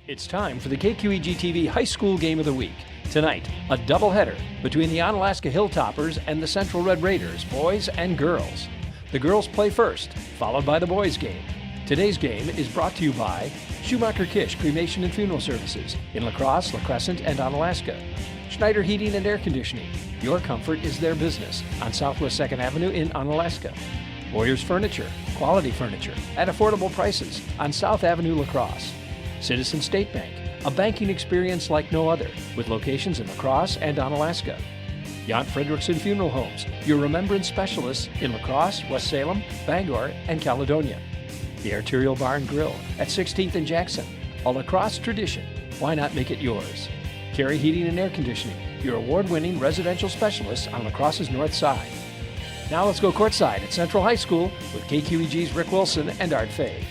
It's time for the KQEGTV High School Game of the Week. Tonight, a doubleheader between the Onalaska Hilltoppers and the Central Red Raiders, boys and girls. The girls play first, followed by the boys' game. Today's game is brought to you by Schumacher Kish Cremation and Funeral Services in La Crosse, La Crescent, and Onalaska. Schneider Heating and Air Conditioning. Your comfort is their business on Southwest 2nd Avenue in Onalaska. Boyers Furniture, quality furniture at affordable prices on South Avenue, La Crosse. Citizen State Bank, a banking experience like no other, with locations in La Crosse and Onalaska. Jan Fredrickson Funeral Homes, your remembrance specialists in La Crosse, West Salem, Bangor, and Caledonia. The Arterial Bar and Grill at 16th and Jackson, a La Crosse tradition. Why not make it yours? Carey Heating and Air Conditioning, your award-winning residential specialists on La Crosse's north side. Now let's go courtside at Central High School with KQEG's Rick Wilson and Art Fay.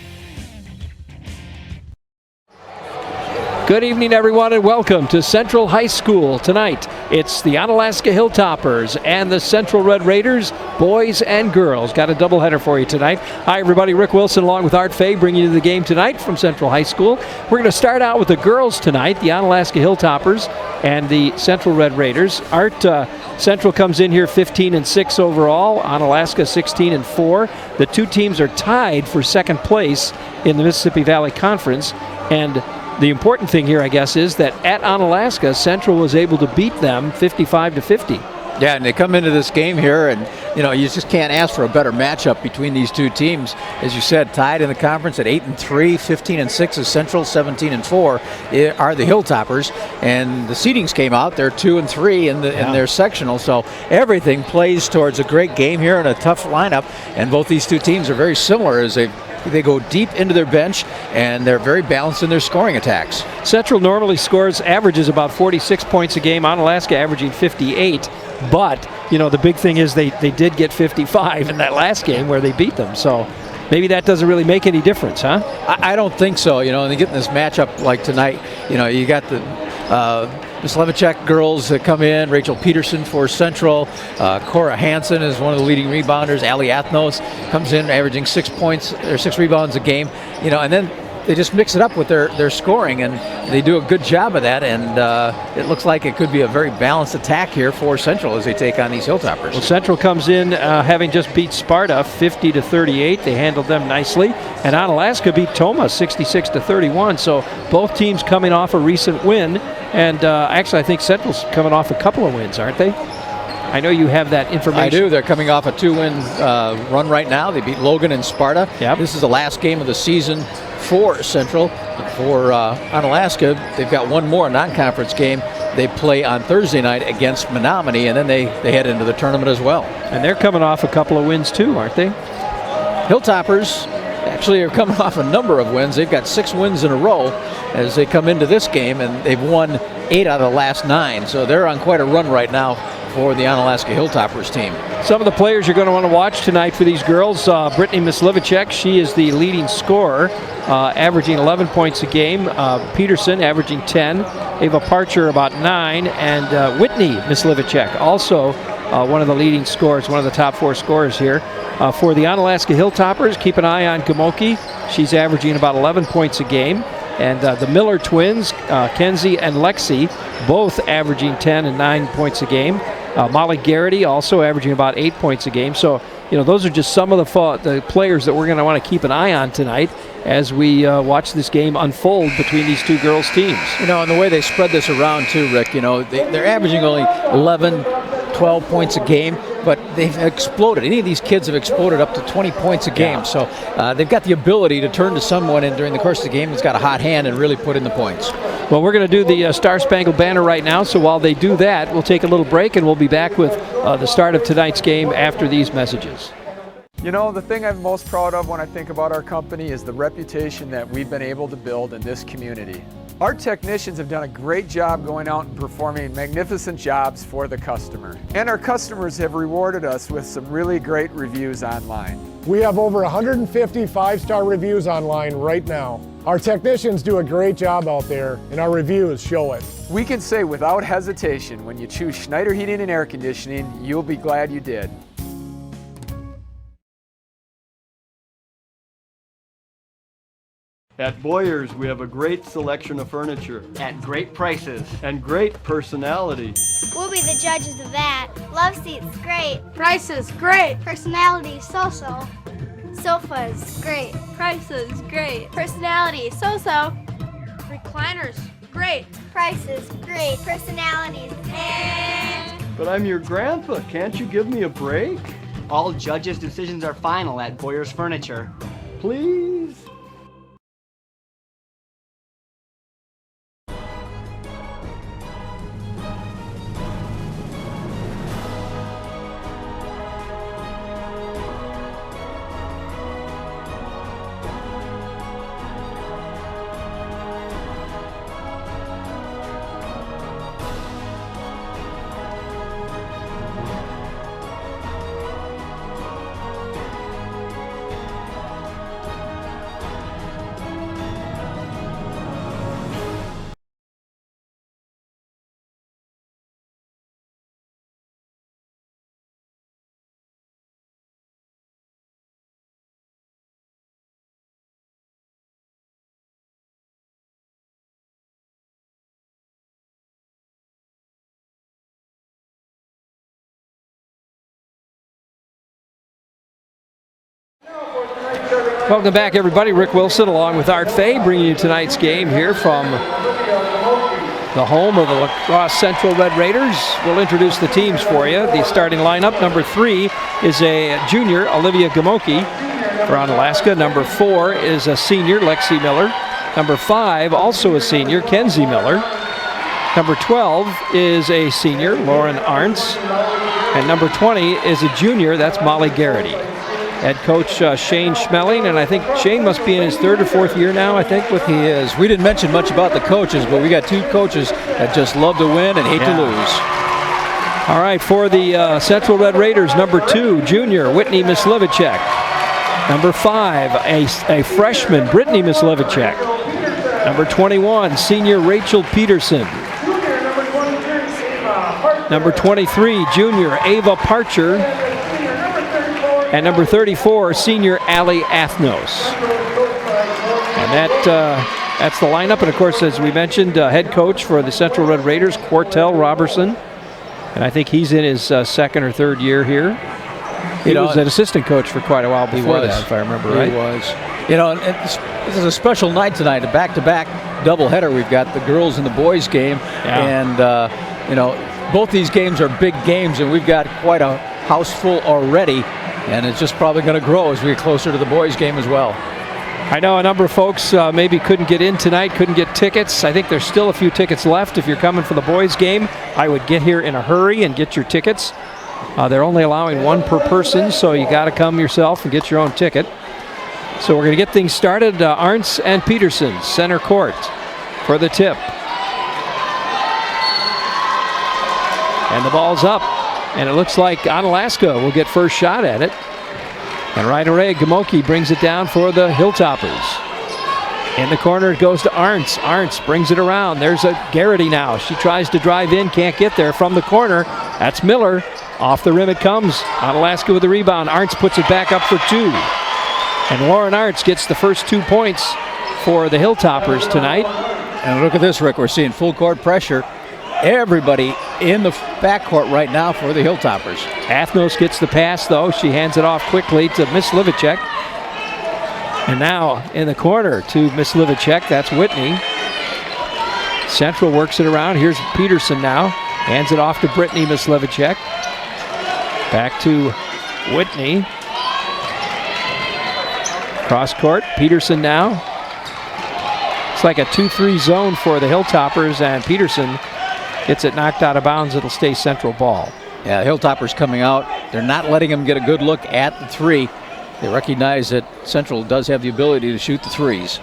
Good evening, everyone, and welcome to Central High School. Tonight, it's the Onalaska Hilltoppers and the Central Red Raiders, boys and girls. Got a doubleheader for you tonight. Hi, everybody. Rick Wilson along with Art Fay bringing you the game tonight from Central High School. We're going to start out with the girls tonight, the Onalaska Hilltoppers and the Central Red Raiders. Art, Central comes in here 15-6 overall, Onalaska 16-4. The two teams are tied for second place in the Mississippi Valley Conference, and the important thing here, I guess, is that at Onalaska, Central was able to beat them 55-50. Yeah, and they come into this game here, and you just can't ask for a better matchup between these two teams. As you said, tied in the conference at 8-3, 15-6 is Central, 17-4 are the Hilltoppers, and the seedings came out. They're 2-3 in their sectional, so everything plays towards a great game here and a tough lineup. And both these two teams are very similar as they go deep into their bench, and they're very balanced in their scoring attacks. Central normally averages about 46 points a game, Onalaska averaging 58. But, the big thing is they did get 55 in that last game where they beat them. So maybe that doesn't really make any difference, huh? I don't think so. And they get in this matchup like tonight, you got the Miss Levicek girls that come in, Rachel Peterson for Central, Cora Hansen is one of the leading rebounders, Allie Athnos comes in averaging 6 points or 6 rebounds a game, and then they just mix it up with their scoring, and they do a good job of that, and it looks like it could be a very balanced attack here for Central as they take on these Hilltoppers. Well, Central comes in having just beat Sparta 50-38. They handled them nicely, and Onalaska beat Toma 66-31. So both teams coming off a recent win, and actually I think Central's coming off a couple of wins, aren't they? I know you have that information. I do. They're coming off a 2-win run right now. They beat Logan and Sparta. Yep. This is the last game of the season for Central. For Onalaska, they've got one more non-conference game. They play on Thursday night against Menominee, and then they head into the tournament as well. And they're coming off a couple of wins too, aren't they? Hilltoppers actually are coming off a number of wins. They've got 6 wins in a row as they come into this game, and they've won 8 out of the last 9. So they're on quite a run right now for the Onalaska Hilltoppers team. Some of the players you're going to want to watch tonight for these girls, Brittany Mislivicek, she is the leading scorer, averaging 11 points a game. Peterson averaging 10. Ava Parcher about 9. And Whitney Mislivicek, also one of the leading scorers, one of the top 4 scorers here. For the Onalaska Hilltoppers, keep an eye on Gamoki. She's averaging about 11 points a game. And the Miller twins, Kenzie and Lexi, both averaging 10 and 9 points a game. Molly Garrity also averaging about 8 points a game. So, those are just some of the players that we're going to want to keep an eye on tonight as we watch this game unfold between these two girls' teams. And the way they spread this around too, Rick, they're averaging only 11, 12 points a game, but they've exploded. Any of these kids have exploded up to 20 points a game. So they've got the ability to turn to someone during the course of the game that's got a hot hand and really put in the points. Well, we're going to do the Star Spangled Banner right now, so while they do that, we'll take a little break and we'll be back with the start of tonight's game after these messages. The thing I'm most proud of when I think about our company is the reputation that we've been able to build in this community. Our technicians have done a great job going out and performing magnificent jobs for the customer. And our customers have rewarded us with some really great reviews online. We have over 150 5-star reviews online right now. Our technicians do a great job out there, and our reviews show it. We can say without hesitation, when you choose Schneider Heating and Air Conditioning, you'll be glad you did. At Boyers, we have a great selection of furniture. At great prices. And great personality. We'll be the judges of that. Love seats, great. Prices, great. Personality, so-so. Sofas, great. Prices, great. Personality, so-so. Recliners, great. Prices, great. Personalities, But I'm your grandpa. Can't you give me a break? All judges' decisions are final at Boyers Furniture. Please? Welcome back, everybody. Rick Wilson along with Art Fay bringing you tonight's game here from the home of the La Crosse Central Red Raiders. We'll introduce the teams for you. The starting lineup, number 3 is a junior, Olivia Gamoki for Onalaska. Number 4 is a senior, Lexi Miller. Number 5, also a senior, Kenzie Miller. Number 12 is a senior, Lauren Arntz. And number 20 is a junior, that's Molly Garrity. Head coach Shane Schmeling, and I think Shane must be in his 3rd or 4th year now, I think. He is. We didn't mention much about the coaches, but we got 2 coaches that just love to win and hate to lose. All right, for the Central Red Raiders, number 2, junior, Whitney Mislivicek. Number 5, a freshman, Brittany Mislivicek. Number 21, senior, Rachel Peterson. Number 23, junior, Ava Parcher. And number 34, senior Allie Athnos. And that's the lineup. And of course, as we mentioned, head coach for the Central Red Raiders, Quartel Robertson. And I think he's in his 2nd or 3rd year here. He was an assistant coach for quite a while before that, if I remember right. He was. You know, and this is a special night tonight, a back-to-back doubleheader. We've got the girls and the boys game. Yeah. And, both these games are big games, and we've got quite a house full already. And it's just probably going to grow as we get closer to the boys' game as well. I know a number of folks maybe couldn't get in tonight, couldn't get tickets. I think there's still a few tickets left. If you're coming for the boys' game, I would get here in a hurry and get your tickets. They're only allowing 1 per person, so you got to come yourself and get your own ticket. So we're going to get things started. Arntz and Peterson, center court for the tip. And the ball's up. And it looks like Onalaska will get first shot at it. And right away, Gamoki brings it down for the Hilltoppers. In the corner, it goes to Arntz. Arntz brings it around. There's a Garrity now. She tries to drive in, can't get there from the corner. That's Miller. Off the rim it comes. Onalaska with the rebound. Arntz puts it back up for 2. And Lauren Arntz gets the first 2 points for the Hilltoppers tonight. And look at this, Rick. We're seeing full court pressure. Everybody in the backcourt right now for the Hilltoppers. Athnos gets the pass, though. She hands it off quickly to Mislivicek. And now in the corner to Mislivicek. That's Whitney. Central works it around. Here's Peterson now. Hands it off to Brittany Mislivicek. Back to Whitney. Cross court. Peterson now. It's like a 2-3 zone for the Hilltoppers, and Peterson gets it knocked out of bounds. It'll stay Central ball. Yeah, Hilltoppers coming out. They're not letting them get a good look at the 3. They recognize that Central does have the ability to shoot the 3s.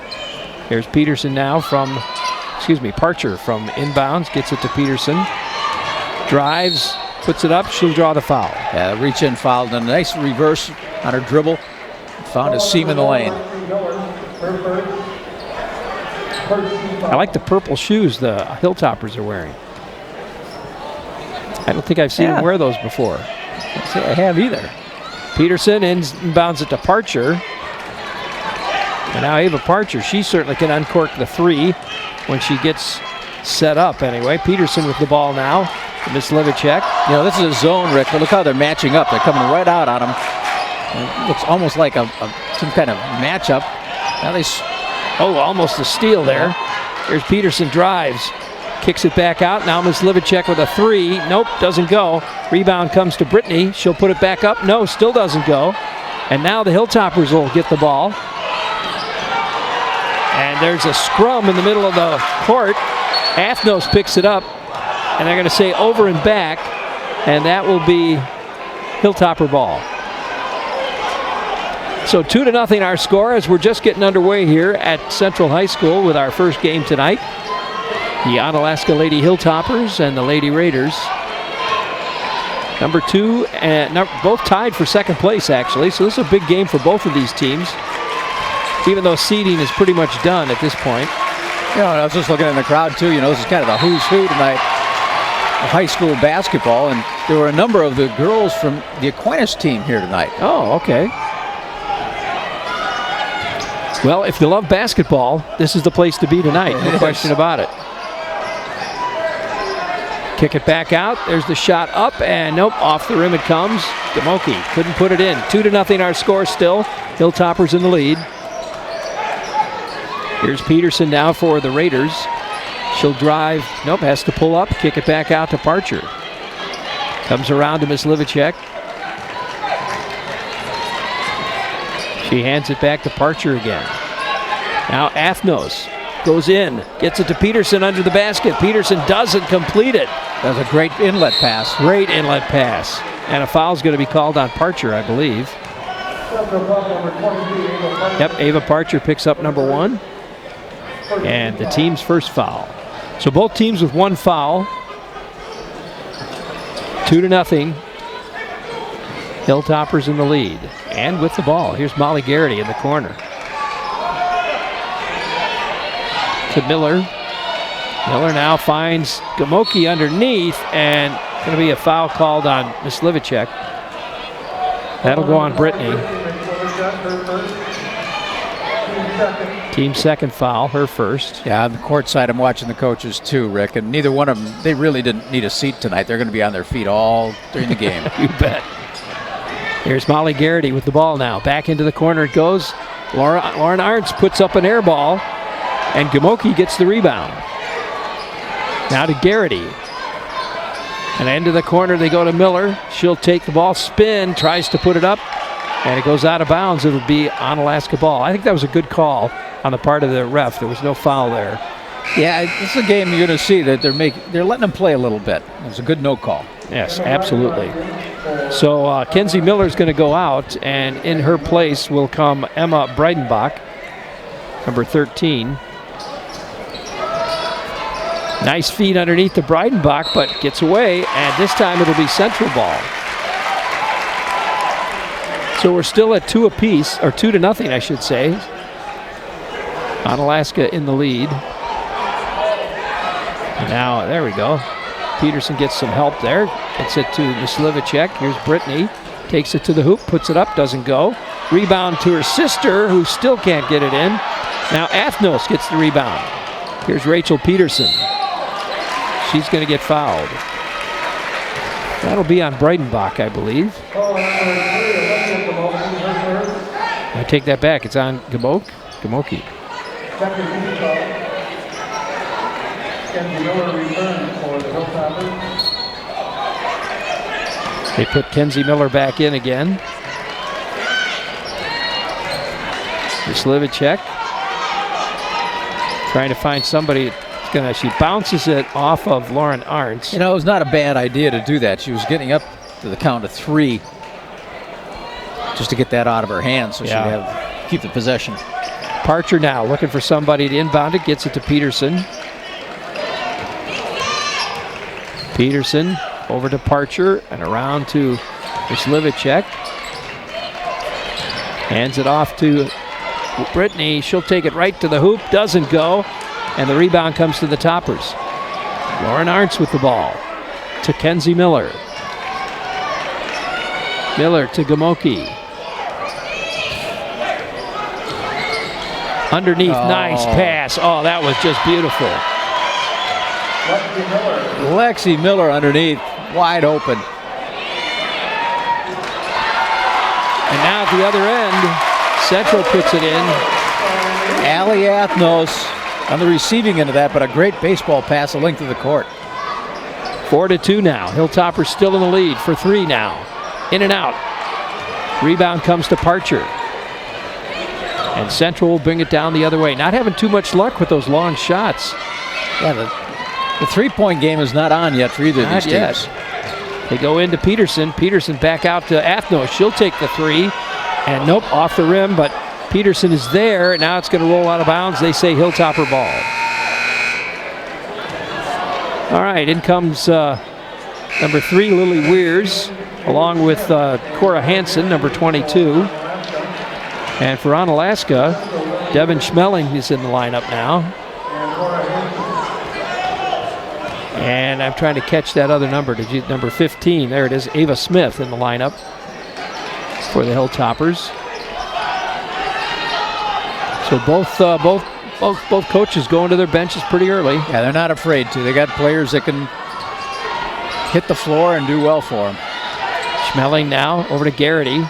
Here's Peterson now Parcher from inbounds. Gets it to Peterson. Drives, puts it up. She'll draw the foul. Yeah, reach-in foul. And a nice reverse on her dribble. Found a seam in the lane. I like the purple shoes the Hilltoppers are wearing. I don't think I've seen them wear those before. Can't say I have either. Peterson inbounds it to Parcher. And now Ava Parcher, she certainly can uncork the three when she gets set up anyway. Peterson with the ball now. Miss Livicek. You know, this is a zone, Rick, but look how they're matching up. They're coming right out on him. It looks almost like some kind of matchup. Now almost a steal there. Here's Peterson, drives, kicks it back out. Now Miss Livicek with a three. Nope, doesn't go. Rebound comes to Brittany. She'll put it back up. No, still doesn't go. And now the Hilltoppers will get the ball. And there's a scrum in the middle of the court. Athnos picks it up, and they're going to say over and back, and that will be Hilltopper ball. So 2-0 our score as we're just getting underway here at Central High School with our first game tonight. The Onalaska Lady Hilltoppers and the Lady Raiders. Number 2 and both tied for second place, actually. So this is a big game for both of these teams, even though seeding is pretty much done at this point. You know, I was just looking in the crowd too. You know, this is kind of the who's who tonight of high school basketball, and there were a number of the girls from the Aquinas team here tonight. Oh, okay. Well, if you love basketball, this is the place to be tonight. No question about it. Kick it back out. There's the shot up, and nope, off the rim it comes. Gamoki couldn't put it in. 2-0 our score still. Hilltoppers in the lead. Here's Peterson now for the Raiders. She'll drive. Nope, has to pull up. Kick it back out to Parcher. Comes around to Miss Livicek. She hands it back to Parcher again. Now Athnos goes in, gets it to Peterson under the basket. Peterson doesn't complete it. That was a great inlet pass. Great inlet pass. And a foul's going to be called on Parcher, I believe. Yep, Ava Parcher picks up number 1. And the team's first foul. So both teams with 1 foul. 2-0. Hilltoppers in the lead. And with the ball, here's Molly Garrity in the corner. To Miller. Miller now finds Gamoki underneath, and going to be a foul called on Miss Livicek. That'll go on Brittany. Team second foul, her first. Yeah, on the court side, I'm watching the coaches too, Rick, and neither one of them, they really didn't need a seat tonight. They're going to be on their feet all during the game. You bet. Here's Molly Garrity with the ball now. Back into the corner it goes. Lauren Arntz puts up an air ball, and Gamoki gets the rebound. Now to Garrity. And into the corner they go to Miller. She'll take the ball, spin, tries to put it up, and it goes out of bounds. It'll be Onalaska ball. I think that was a good call on the part of the ref. There was no foul there. Yeah, this is a game you're going to see that they're letting them play a little bit. It was a good no call. Yes, absolutely. So Kenzie Miller's going to go out, and in her place will come Emma Breidenbach, number 13. Nice feed underneath the Breidenbach, but gets away, and this time it'll be Central ball. So we're still at 2 apiece, or 2-0, I should say. Onalaska in the lead. Now, there we go. Peterson gets some help there. Gets it to Miss Livicek. Here's Brittany. Takes it to the hoop, puts it up, doesn't go. Rebound to her sister, who still can't get it in. Now Athnos gets the rebound. Here's Rachel Peterson. She's going to get fouled. That'll be on Breidenbach, I believe. I take that back. It's on Gamoki. They put Kenzie Miller back in again. Miss Livicek trying to find somebody. She bounces it off of Lauren Arntz. You know, it was not a bad idea to do that. She was getting up to the count of 3 just to get that out of her hands so she'd keep the possession. Parcher now looking for somebody to inbound it. Gets it to Peterson. Peterson over to Parcher and around to Miss Livicek. Hands it off to Brittany. She'll take it right to the hoop. Doesn't go. And the rebound comes to the Toppers. Lauren Arntz with the ball to Kenzie Miller. Miller to Gamoki. Underneath, nice pass. Oh, that was just beautiful. Lexi Miller underneath, wide open. And now at the other end, Central puts it in. Allie Athnos on the receiving end of that, but a great baseball pass the length of the court. 4-2 now. Hilltoppers still in the lead for 3 now. In and out. Rebound comes to Parcher. And Central will bring it down the other way. Not having too much luck with those long shots. Yeah, the three-point game is not on yet for either of these teams. They go into Peterson. Peterson back out to Athnos. She'll take the 3. And nope, off the rim, but Peterson is there. Now it's going to roll out of bounds. They say Hilltopper ball. All right, in comes number 3, Lily Weirs, along with Cora Hansen, number 22. And for Onalaska, Devin Schmeling is in the lineup now. And I'm trying to catch that other number, number 15. There it is, Ava Smith in the lineup for the Hilltoppers. So both coaches going to their benches pretty early. Yeah, they're not afraid to. They got players that can hit the floor and do well for them. Schmeling now over to Garrity.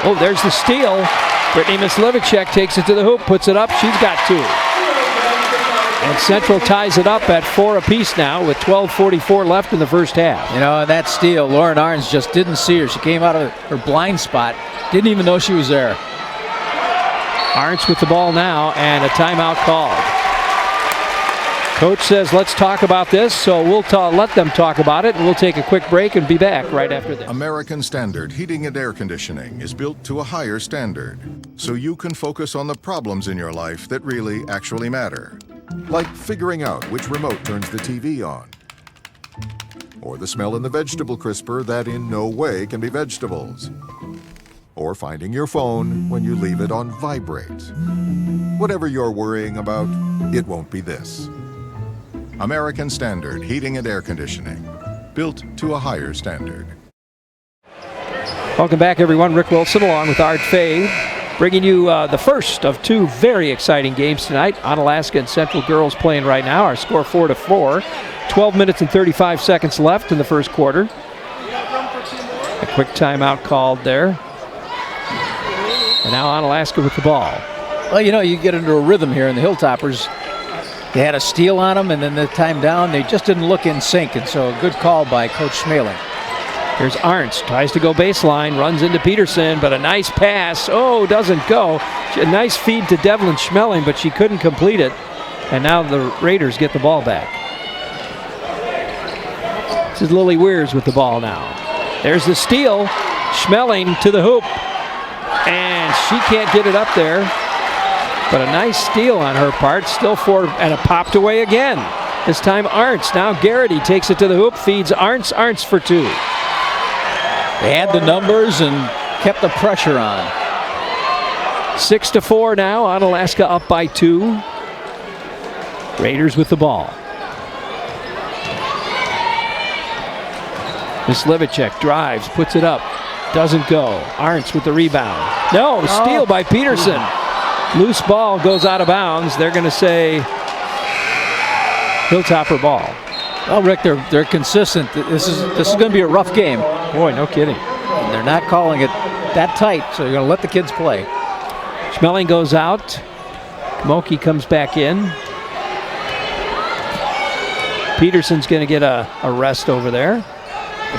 Oh, there's the steal. Brittany Mislivicek takes it to the hoop, puts it up. She's got 2. And Central ties it up at 4 apiece now with 12:44 left in the first half. You know, that steal, Lauren Arns just didn't see her. She came out of her blind spot, didn't even know she was there. Arntz with the ball now, and a timeout called. Coach says, let's talk about this, so we'll let them talk about it, and we'll take a quick break and be back right after this. American Standard Heating and Air Conditioning is built to a higher standard, so you can focus on the problems in your life that really actually matter. Like figuring out which remote turns the TV on, or the smell in the vegetable crisper that in no way can be vegetables, or finding your phone when you leave it on vibrate. Whatever you're worrying about, it won't be this. American Standard Heating and Air Conditioning, built to a higher standard. Welcome back, everyone. Rick Wilson along with Art Fay, bringing you the first of 2 very exciting games tonight. Onalaska and Central girls playing right now. Our score 4-4. 12 minutes and 35 seconds left in the first quarter. A quick timeout called there. And now Onalaska with the ball. Well, you know, you get into a rhythm here in the Hilltoppers. They had a steal on them, and then the time down, they just didn't look in sync, and so a good call by Coach Schmeling. Here's Arntz, tries to go baseline, runs into Peterson, but a nice pass. Oh, doesn't go. A nice feed to Devlin Schmeling, but she couldn't complete it. And now the Raiders get the ball back. This is Lily Weirs with the ball now. There's the steal. Schmeling to the hoop. And she can't get it up there. But a nice steal on her part. Still 4, and it popped away again. This time Arntz. Now Garrity takes it to the hoop, feeds Arntz. Arntz for 2. They had the numbers and kept the pressure on. 6-4 now. Onalaska up by 2. Raiders with the ball. Mislivicek drives, puts it up. Doesn't go. Arntz with the rebound. No, steal by Peterson. Loose ball goes out of bounds. They're going to say Hilltopper ball. Well, Rick, they're consistent. This is going to be a rough game. Boy, no kidding. And they're not calling it that tight, so you're going to let the kids play. Schmeling goes out. Moki comes back in. Peterson's going to get a rest over there.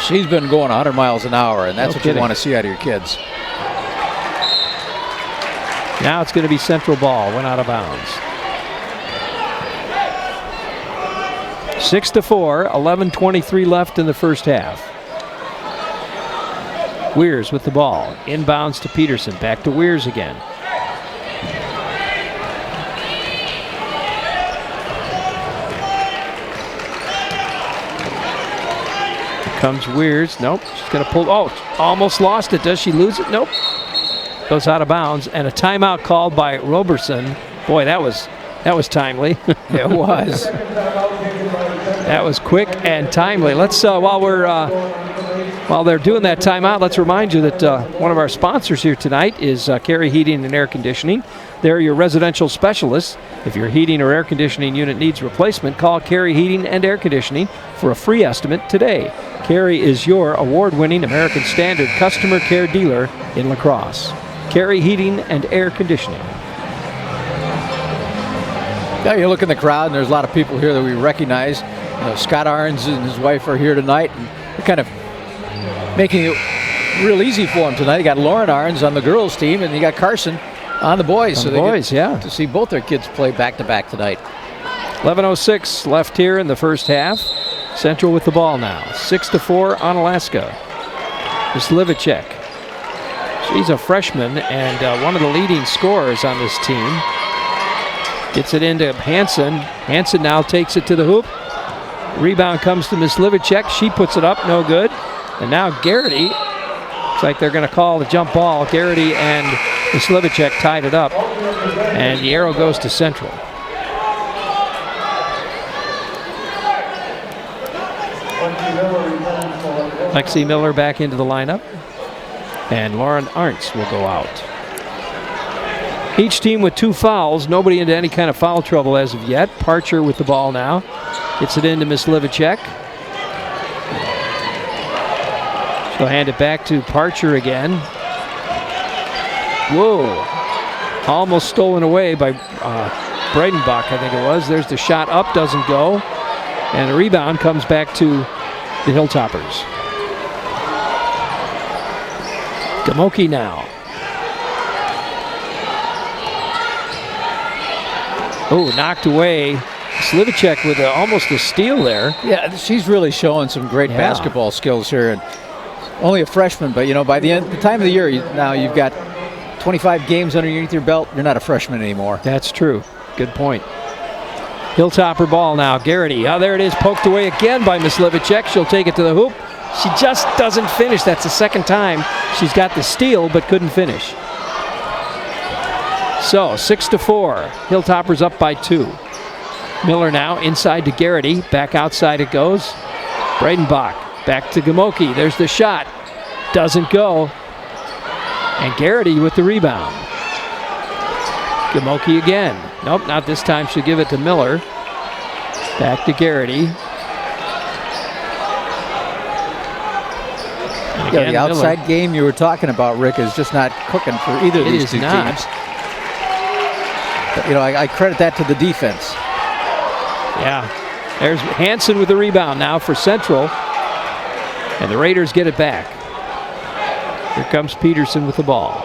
She's been going 100 miles an hour, and that's what you want to see out of your kids. Now it's going to be Central ball. Went out of bounds. 6-4, 11:23 left in the first half. Weirs with the ball. Inbounds to Peterson. Back to Weirs again. Here comes Weirs. Nope. She's going to pull. Oh, almost lost it. Does she lose it? Nope. Goes out of bounds, and a timeout called by Roberson. Boy, that was timely. It was. That was quick and timely. Let's while they're doing that timeout, let's remind you that one of our sponsors here tonight is Carey Heating and Air Conditioning. They're your residential specialists. If your heating or air conditioning unit needs replacement, call Carey Heating and Air Conditioning for a free estimate today. Carey is your award-winning American Standard customer care dealer in La Crosse. Carey Heating and Air Conditioning. Now you look in the crowd, and there's a lot of people here that we recognize. Scott Arns and his wife are here tonight, and we're kind of making it real easy for them tonight. You got Lauren Arns on the girls' team, and you got Carson on the boys. So the boys, yeah. To see both their kids play back-to-back tonight. 11:06 left here in the first half. Central with the ball now. 6-4 Onalaska. Slivicek. She's a freshman and one of the leading scorers on this team. Gets it into Hansen. Hansen now takes it to the hoop. Rebound comes to Slivicek. She puts it up, no good. And now Garrity. Looks like they're going to call the jump ball. Garrity and Slivicek tied it up. And the arrow goes to Central. Lexi Miller back into the lineup. And Lauren Arntz will go out. Each team with 2 fouls. Nobody into any kind of foul trouble as of yet. Parcher with the ball now. Gets it into Slivicek. She'll hand it back to Parcher again. Whoa. Almost stolen away by Breidenbach, I think it was. There's the shot up, doesn't go. And the rebound comes back to the Hilltoppers. Gamoki now. Oh, knocked away. Slivicek with almost a steal there. Yeah, she's really showing some great basketball skills here. And only a freshman, but by the time of the year, now you've got 25 games underneath your belt. You're not a freshman anymore. That's true. Good point. Hilltopper ball now. Garrity. Oh, there it is. Poked away again by Slivicek. She'll take it to the hoop. She just doesn't finish. That's the second time she's got the steal but couldn't finish. So 6-4. Hilltoppers up by 2. Miller now inside to Garrity. Back outside it goes. Breidenbach back to Gamoki. There's the shot. Doesn't go. And Garrity with the rebound. Gamoki again. Nope, not this time. She'll give it to Miller. Back to Garrity. Yeah, the outside Miller. Game you were talking about, Rick, is just not cooking for either of these two teams. But, I credit that to the defense. Yeah. There's Hansen with the rebound now for Central. And the Raiders get it back. Here comes Peterson with the ball.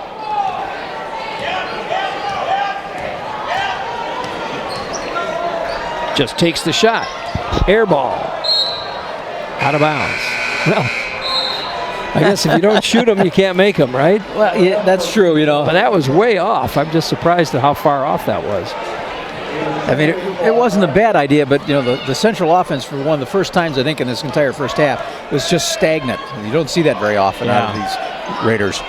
Just takes the shot. Air ball. Out of bounds. Well, I guess if you don't shoot them, you can't make them, right? Well, yeah, that's true, But that was way off. I'm just surprised at how far off that was. I mean, it wasn't a bad idea, but, the Central offense, for one of the first times, I think, in this entire first half, was just stagnant. You don't see that very often out of these Raiders.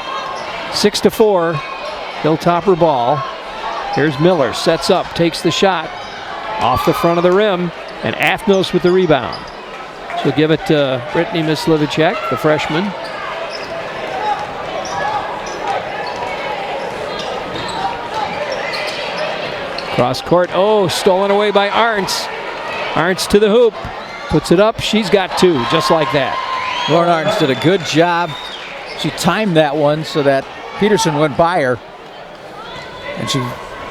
6-4, Hilltopper ball. Here's Miller, sets up, takes the shot. Off the front of the rim, and Athnos with the rebound. She'll give it to Brittany Slivicek, the freshman. Cross court, stolen away by Arntz. Arntz to the hoop, puts it up, she's got 2, just like that. Lauren Arntz did a good job. She timed that one so that Peterson went by her, and she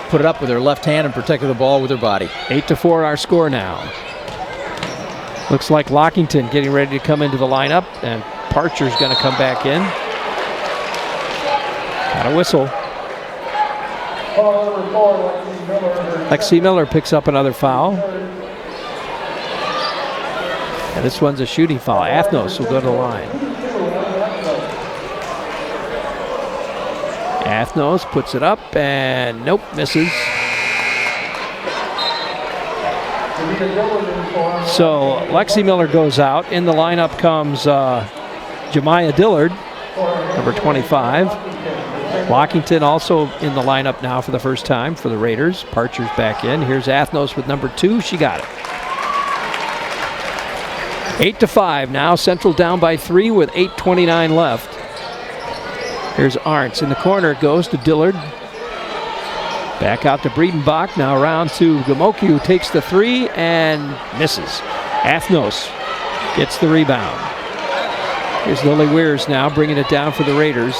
put it up with her left hand and protected the ball with her body. 8-4 our score now. Looks like Lockington getting ready to come into the lineup, and Parcher's going to come back in. Got a whistle. Lexi Miller picks up another foul. And this one's a shooting foul. Athnos will go to the line. Athnos puts it up, and nope, misses. So Lexi Miller goes out. In the lineup comes Jemiah Dillard, number 25. Lockington also in the lineup now for the first time for the Raiders. Parcher's back in. Here's Athnos with number 2. She got it. 8-5 now. Central down by 3 with 8:29 left. Here's Arntz in the corner. It goes to Dillard. Back out to Breedenbach. Now around to Gamoki, who takes the 3 and misses. Athnos gets the rebound. Here's Lily Weirs now bringing it down for the Raiders.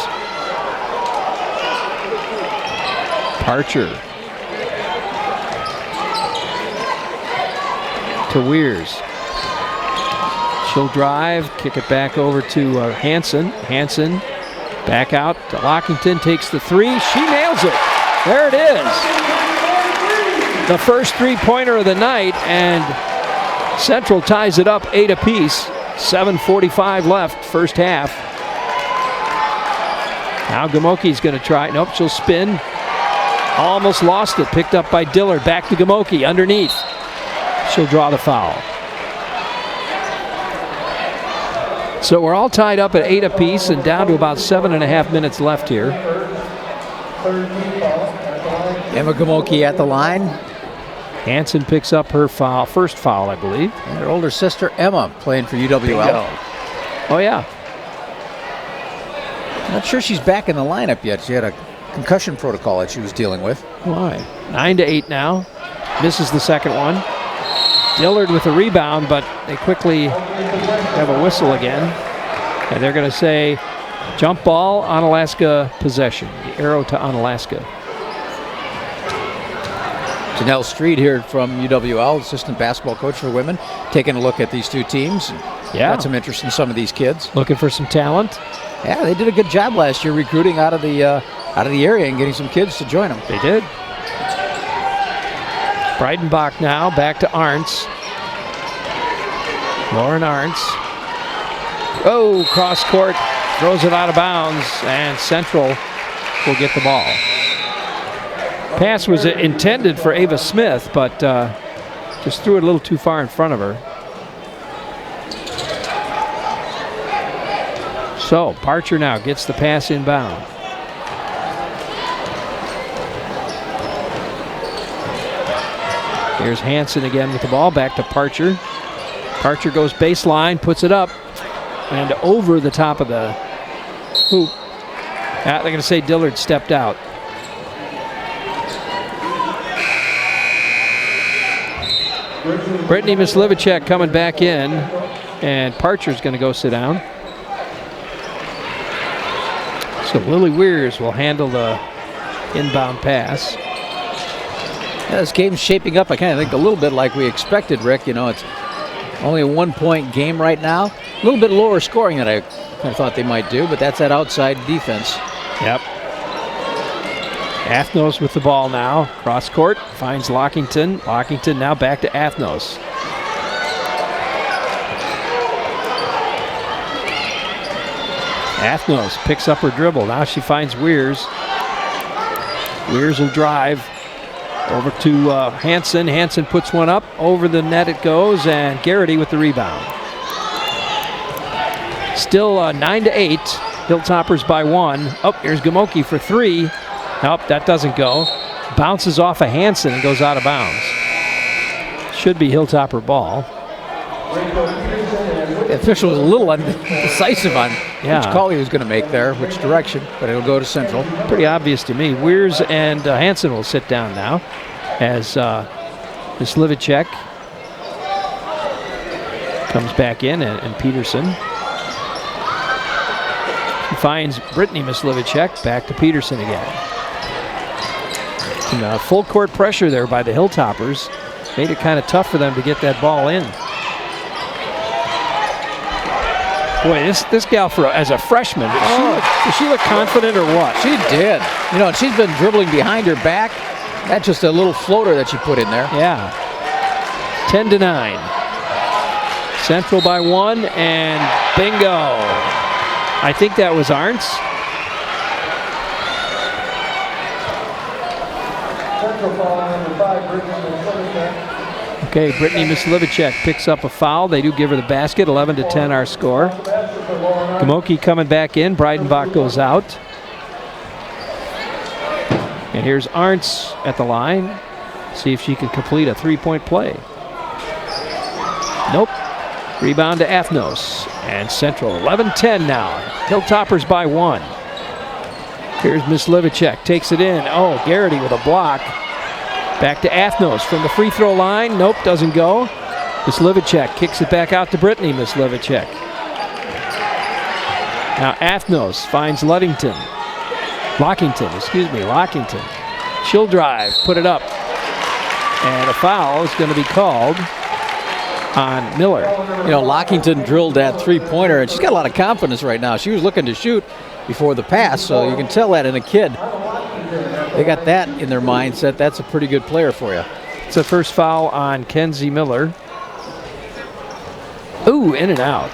Parcher to Weirs. She'll drive, kick it back over to Hansen. Hansen back out to Lockington, takes the 3. She nails it. There it is. The first three-pointer of the night, and Central ties it up 8 apiece. 7:45 left, first half. Now Gamoki's going to try. Nope, she'll spin. Almost lost it. Picked up by Dillard. Back to Gamoki underneath. She'll draw the foul. So we're all tied up at 8 apiece and down to about 7.5 minutes left here. Emma Gamoki at the line. Hansen picks up her foul, first foul, I believe. And her older sister Emma playing for UWL. Bingo. Oh, yeah. Not sure she's back in the lineup yet. She had a concussion protocol that she was dealing with. Why? 9-8 now. Misses the second one. Dillard with a rebound, but they quickly have a whistle again. And they're going to say jump ball, Onalaska possession. The arrow to Onalaska. Janelle Street here from UWL, assistant basketball coach for women, taking a look at these two teams. Yeah. Got some interest in some of these kids. Looking for some talent. Yeah, they did a good job last year recruiting out of the area and getting some kids to join them. They did. Breidenbach now back to Arntz. Lauren Arntz. Oh, cross court, throws it out of bounds, and Central will get the ball. Pass was intended for Ava Smith, but just threw it a little too far in front of her. So Parcher now gets the pass inbound. Here's Hansen again with the ball, back to Parcher. Parcher goes baseline, puts it up, and over the top of the hoop. They're going to say Dillard stepped out. Brittany Mislivicek coming back in, and Parcher's going to go sit down. So Lily Weirs will handle the inbound pass. Yeah, this game's shaping up, I kind of think, a little bit like we expected, Rick. You know, it's only a 1-point game right now. A little bit lower scoring than I kind of thought they might do, but that's that outside defense. Yep. Athnos with the ball now. Cross court, finds Lockington. Lockington now back to Athnos. Athnos picks up her dribble. Now she finds Weirs. Weirs will drive over to Hansen. Hansen puts one up. Over the net it goes, and Garrity with the rebound. Still 9-8. Hilltoppers by 1. Oh, here's Gamoki for 3. Nope, that doesn't go. Bounces off of Hansen and goes out of bounds. Should be Hilltopper ball. The official was a little undecisive on which call he was going to make there, which direction, but it'll go to Central. Pretty obvious to me. Weirs and Hansen will sit down now as Mislivicek comes back in, and Peterson. He finds Brittany Mislivicek, back to Peterson again. And, full court pressure there by the Hilltoppers. Made it kind of tough for them to get that ball in. Boy, this gal as a freshman, does she look confident or what? She did. You know, she's been dribbling behind her back. That's just a little floater that she put in there. Yeah. 10-9. Central by 1, and bingo. I think that was Arntz. Okay, Brittany Mislivicek picks up a foul. They do give her the basket. 11-10 our score. Gamoki coming back in. Breidenbach goes out. And here's Arntz at the line. See if she can complete a 3-point play. Nope. Rebound to Athnos. And Central 11-10 now. Hilltoppers by 1. Here's Mislivicek. Takes it in. Oh, Garrity with a block. Back to Athnos from the free throw line. Nope, doesn't go. Mislivicek kicks it back out to Brittany Mislivicek. Now Athnos finds Lockington. She'll drive, put it up. And a foul is going to be called on Miller. You know, Lockington drilled that three-pointer, and she's got a lot of confidence right now. She was looking to shoot before the pass, so you can tell that in a kid. They got that in their mindset. That's a pretty good player for you. It's the first foul on Kenzie Miller. Ooh, in and out.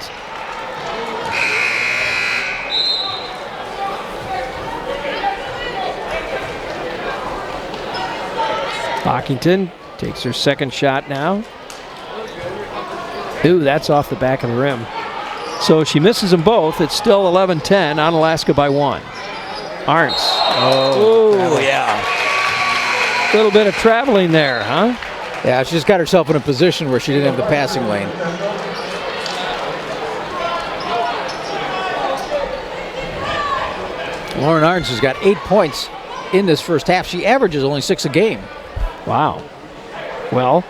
Lockington takes her second shot now. Ooh, that's off the back of the rim. So she misses them both. It's still 11-10, Onalaska by 1. Arntz. Oh, yeah. A little bit of traveling there, huh? Yeah, she's got herself in a position where she didn't have the passing lane. Lauren Arntz has got 8 points in this first half. She averages only 6 a game. Wow. Well,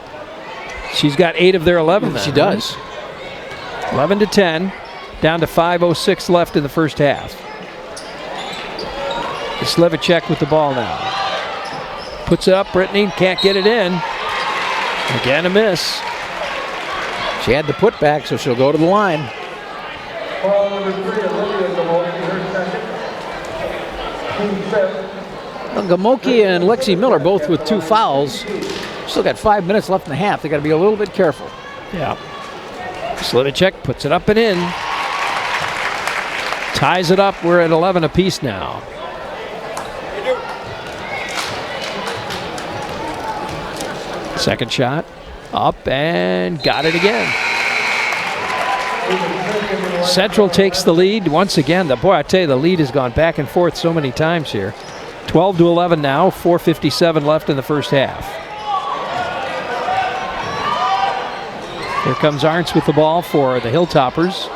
she's got 8 of their 11 then. She does. 11-10, down to 5:06 left in the first half. Slivicek with the ball now. Puts it up, Brittany can't get it in. Again, a miss. She had the putback, so she'll go to the line. Gamoki and Lexi Miller both with 2 fouls. Still got 5 minutes left in the half. They got to be a little bit careful. Yeah. Slivicek puts it up and in. Ties it up. We're at 11 apiece now. Second shot. Up and got it again. Central takes the lead once again. Boy, I tell you, the lead has gone back and forth so many times here. 12-11 now, 4:57 left in the first half. Here comes Arntz with the ball for the Hilltoppers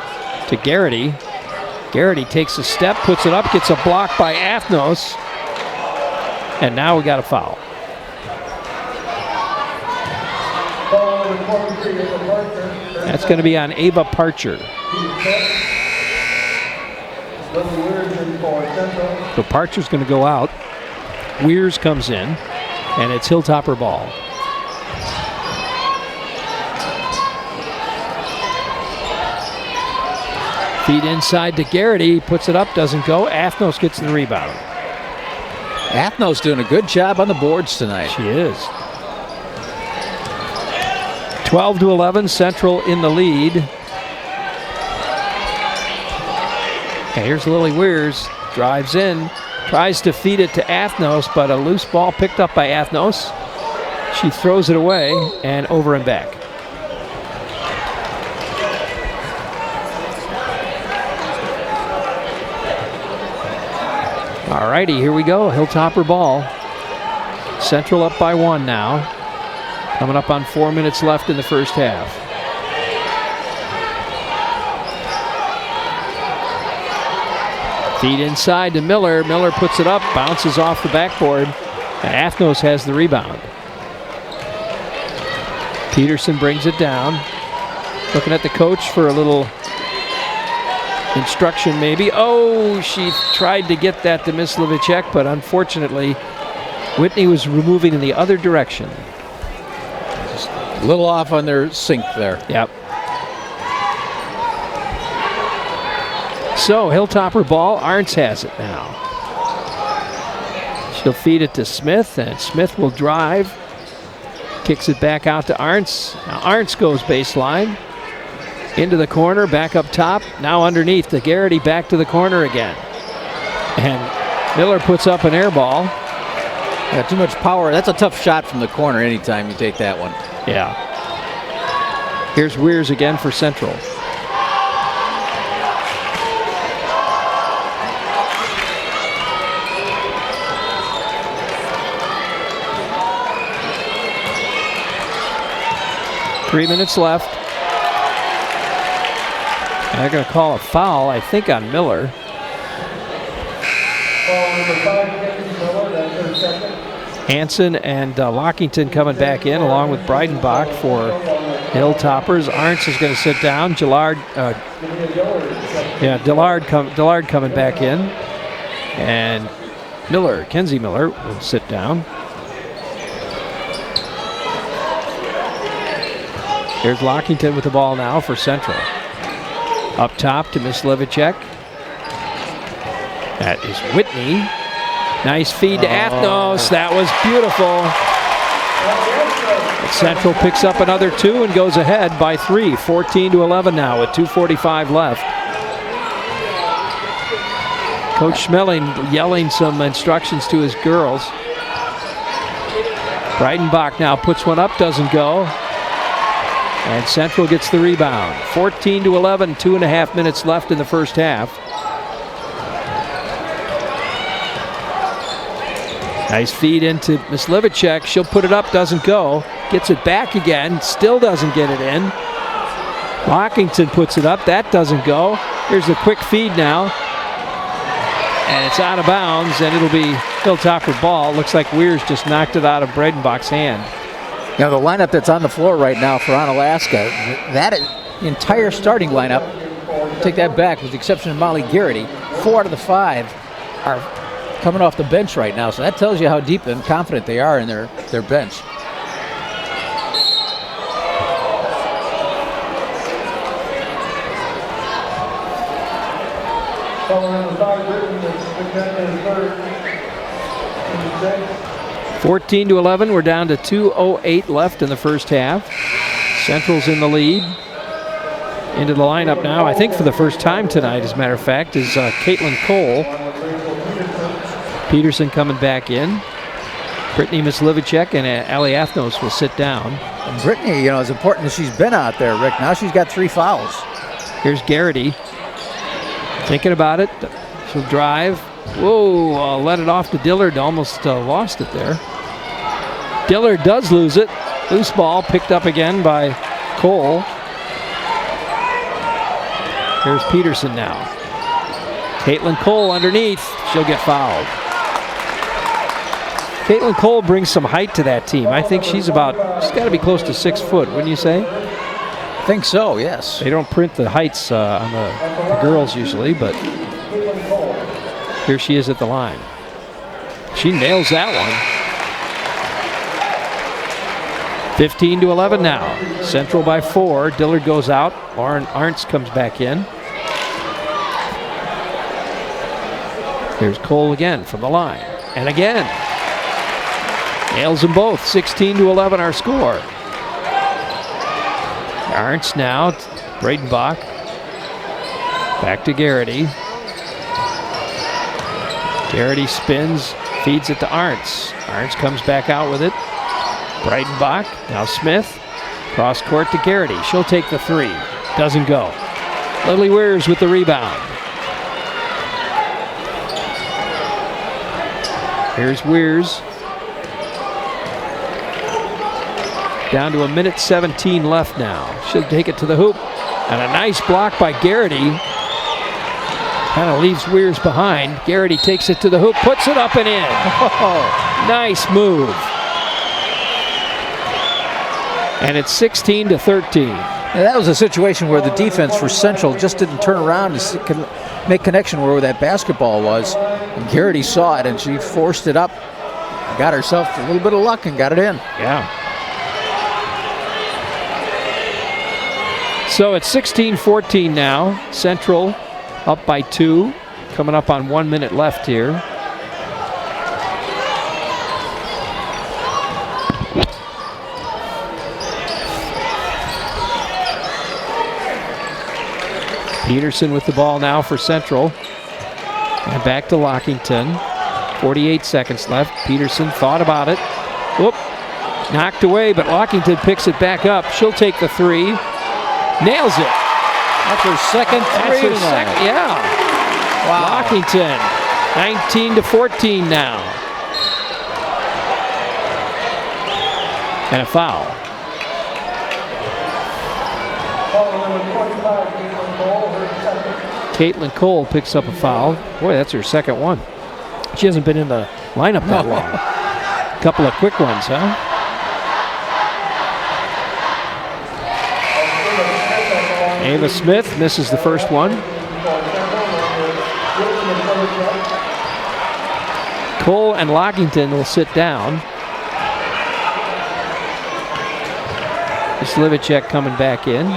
to Garrity. Garrity takes a step, puts it up, gets a block by Athnos. And now we got a foul. That's going to be on Ava Parcher. So Parcher's going to go out. Weirs comes in, and it's Hilltopper ball. Feed inside to Garrity, puts it up, doesn't go. Athnos gets the rebound. Athnos doing a good job on the boards tonight. She is. 12-11, Central in the lead. Okay, here's Lily Weirs, drives in, tries to feed it to Athnos, but a loose ball picked up by Athnos. She throws it away and over and back. All righty, here we go, Hilltopper ball. Central up by 1 now. Coming up on 4 minutes left in the first half. Feed inside to Miller. Miller puts it up, bounces off the backboard, and Athnos has the rebound. Peterson brings it down. Looking at the coach for a little instruction maybe. Oh, she tried to get that to Miss Slivicek, but unfortunately, Whitney was moving in the other direction. Just a little off on their sync there. Yep. So, Hilltopper ball, Arntz has it now. She'll feed it to Smith, and Smith will drive. Kicks it back out to Arntz. Now Arntz goes baseline. Into the corner, back up top. Now underneath to Garrity, back to the corner again. And Miller puts up an air ball. Got too much power. That's a tough shot from the corner anytime you take that one. Yeah. Here's Weirs again for Central. Three minutes left. And they're going to call a foul, I think, on Miller. Hansen and Lockington coming back in along with Breidenbach for Hilltoppers. Arntz is going to sit down. Dillard coming back in. And Kenzie Miller will sit down. Here's Lockington with the ball now for Central. Up top to Mislevicek. That is Whitney. Nice feed to Athnos. That was beautiful. Central picks up another 2 and goes ahead by 3. 14-11 now with 2:45 left. Coach Schmeling yelling some instructions to his girls. Breidenbach now puts one up, doesn't go. And Central gets the rebound. 14-11, 2.5 minutes left in the first half. Nice feed into Mislevicek. She'll put it up, doesn't go. Gets it back again, still doesn't get it in. Lockington puts it up, that doesn't go. Here's the quick feed now. And it's out of bounds, and it'll be Hilltopper ball. Looks like Weirs just knocked it out of Breidenbach's hand. You know, the lineup that's on the floor right now for Onalaska, that entire starting lineup, take that back, with the exception of Molly Garrity, 4 out of the 5 are coming off the bench right now. So that tells you how deep and confident they are in their bench. $14 to 11. We're down to 2:08 left in the first half. Central's in the lead. Into the lineup now, I think for the first time tonight, as a matter of fact, is Caitlin Cole. Peterson coming back in. Brittany Mislevicek and Allie Athnos will sit down. And Brittany, you know, as important as she's been out there, Rick, now she's got 3 fouls. Here's Garrity. Thinking about it. She'll drive. Whoa, let it off to Dillard. Almost lost it there. Dillard does lose it. Loose ball picked up again by Cole. Here's Peterson now. Caitlin Cole underneath. She'll get fouled. Caitlin Cole brings some height to that team. I think she's got to be close to 6 foot, wouldn't you say? I think so, yes. They don't print the heights on the girls usually, but here she is at the line. She nails that one. 15 to 11 now. Central by 4. Dillard goes out. Lauren Arntz comes back in. Here's Cole again from the line. And again. Nails them both. 16 to 11 our score. Arntz now. Breidenbach. Back to Garrity. Garrity spins, feeds it to Arntz. Arntz comes back out with it. Breidenbach, now Smith. Cross court to Garrity. She'll take the 3. Doesn't go. Lily Weirs with the rebound. Here's Weirs. Down to 1:17 left now. She'll take it to the hoop. And a nice block by Garrity. Kind of leaves Weirs behind. Garrity takes it to the hoop, puts it up and in. Oh, nice move. And it's 16 to 13. Now that was a situation where the defense for Central just didn't turn around to make connection where that basketball was. And Garrity saw it and she forced it up. Got herself a little bit of luck and got it in. Yeah. So it's 16-14 now. Central up by 2. Coming up on 1 minute left here. Peterson with the ball now for Central. And back to Lockington. 48 seconds left. Peterson thought about it. Whoop. Knocked away, but Lockington picks it back up. She'll take the 3. Nails it. That's her second 3. That's her second, yeah. Wow. Lockington, 19 to 14 now. And a foul. Caitlin Cole picks up a foul. Boy, that's her second one. She hasn't been in the lineup that long. Couple of quick ones, huh? Ava Smith misses the first one. Cole and Lockington will sit down. Slivicek coming back in.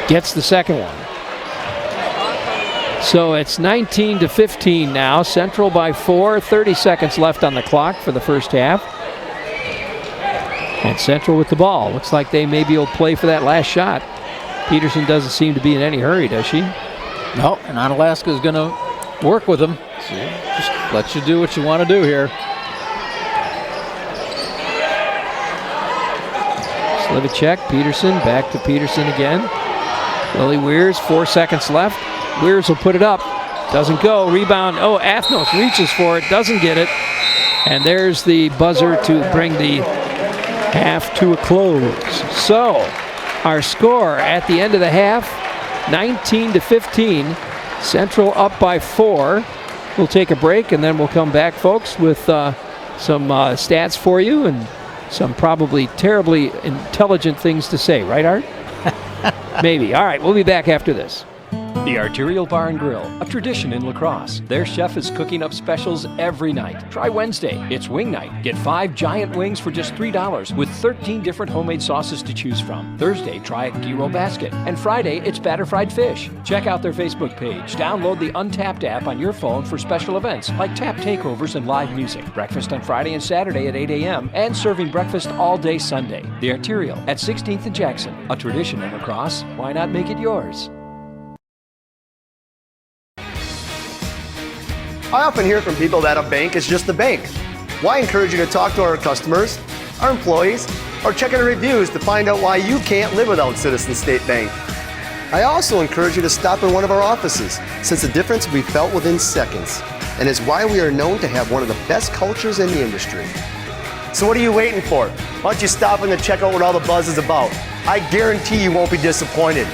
Gets the second one. So it's 19-15 now. Central by 4. 30 seconds left on the clock for the first half. And Central with the ball. Looks like they maybe will play for that last shot. Peterson doesn't seem to be in any hurry, does she? No, and Onalaska is going to work with them. So just let you do what you want to do here. Slivicek, Peterson, back to Peterson again. Lily Weirs, 4 seconds left. Weirs will put it up. Doesn't go. Rebound. Oh, Athnos reaches for it. Doesn't get it. And there's the buzzer to bring the half to a close. So, our score at the end of the half, 19-15. Central up by 4. We'll take a break and then we'll come back, folks, with some stats for you and some probably terribly intelligent things to say. Right, Art? Maybe. All right, we'll be back after this. The Arterial Bar and Grill, a tradition in La Crosse. Their chef is cooking up specials every night. Try Wednesday, it's wing night. Get 5 giant wings for just $3 with 13 different homemade sauces to choose from. Thursday, try a gyro basket. And Friday, it's batter fried fish. Check out their Facebook page. Download the Untapped app on your phone for special events like tap takeovers and live music. Breakfast on Friday and Saturday at 8 a.m. and serving breakfast all day Sunday. The Arterial at 16th and Jackson. A tradition in La Crosse. Why not make it yours? I often hear from people that a bank is just a bank. Well, I encourage you to talk to our customers, our employees, or check out our reviews to find out why you can't live without Citizen State Bank. I also encourage you to stop in one of our offices, since the difference will be felt within seconds, and is why we are known to have one of the best cultures in the industry. So what are you waiting for? Why don't you stop in and check out what all the buzz is about? I guarantee you won't be disappointed.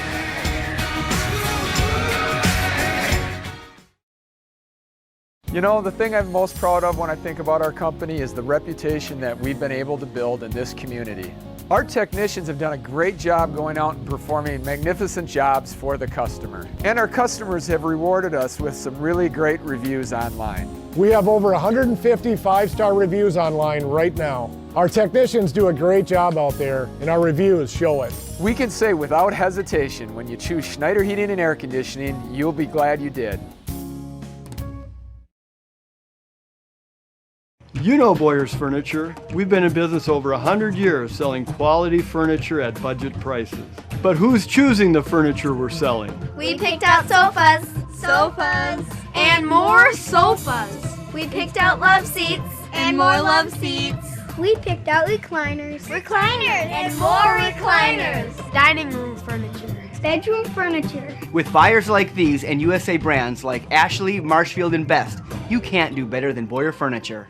You know, the thing I'm most proud of when I think about our company is the reputation that we've been able to build in this community. Our technicians have done a great job going out and performing magnificent jobs for the customer. And our customers have rewarded us with some really great reviews online. We have over 150 5-star reviews online right now. Our technicians do a great job out there, and our reviews show it. We can say without hesitation, when you choose Schneider Heating and Air Conditioning, you'll be glad you did. You know Boyer's Furniture. We've been in business over 100 years selling quality furniture at budget prices. But who's choosing the furniture we're selling? We picked out sofas. Sofas. And more sofas. We picked out love seats. And more love seats. We picked out recliners. Recliners. And more recliners. Dining room furniture. Bedroom furniture. With buyers like these and USA brands like Ashley, Marshfield, and Best, you can't do better than Boyer Furniture.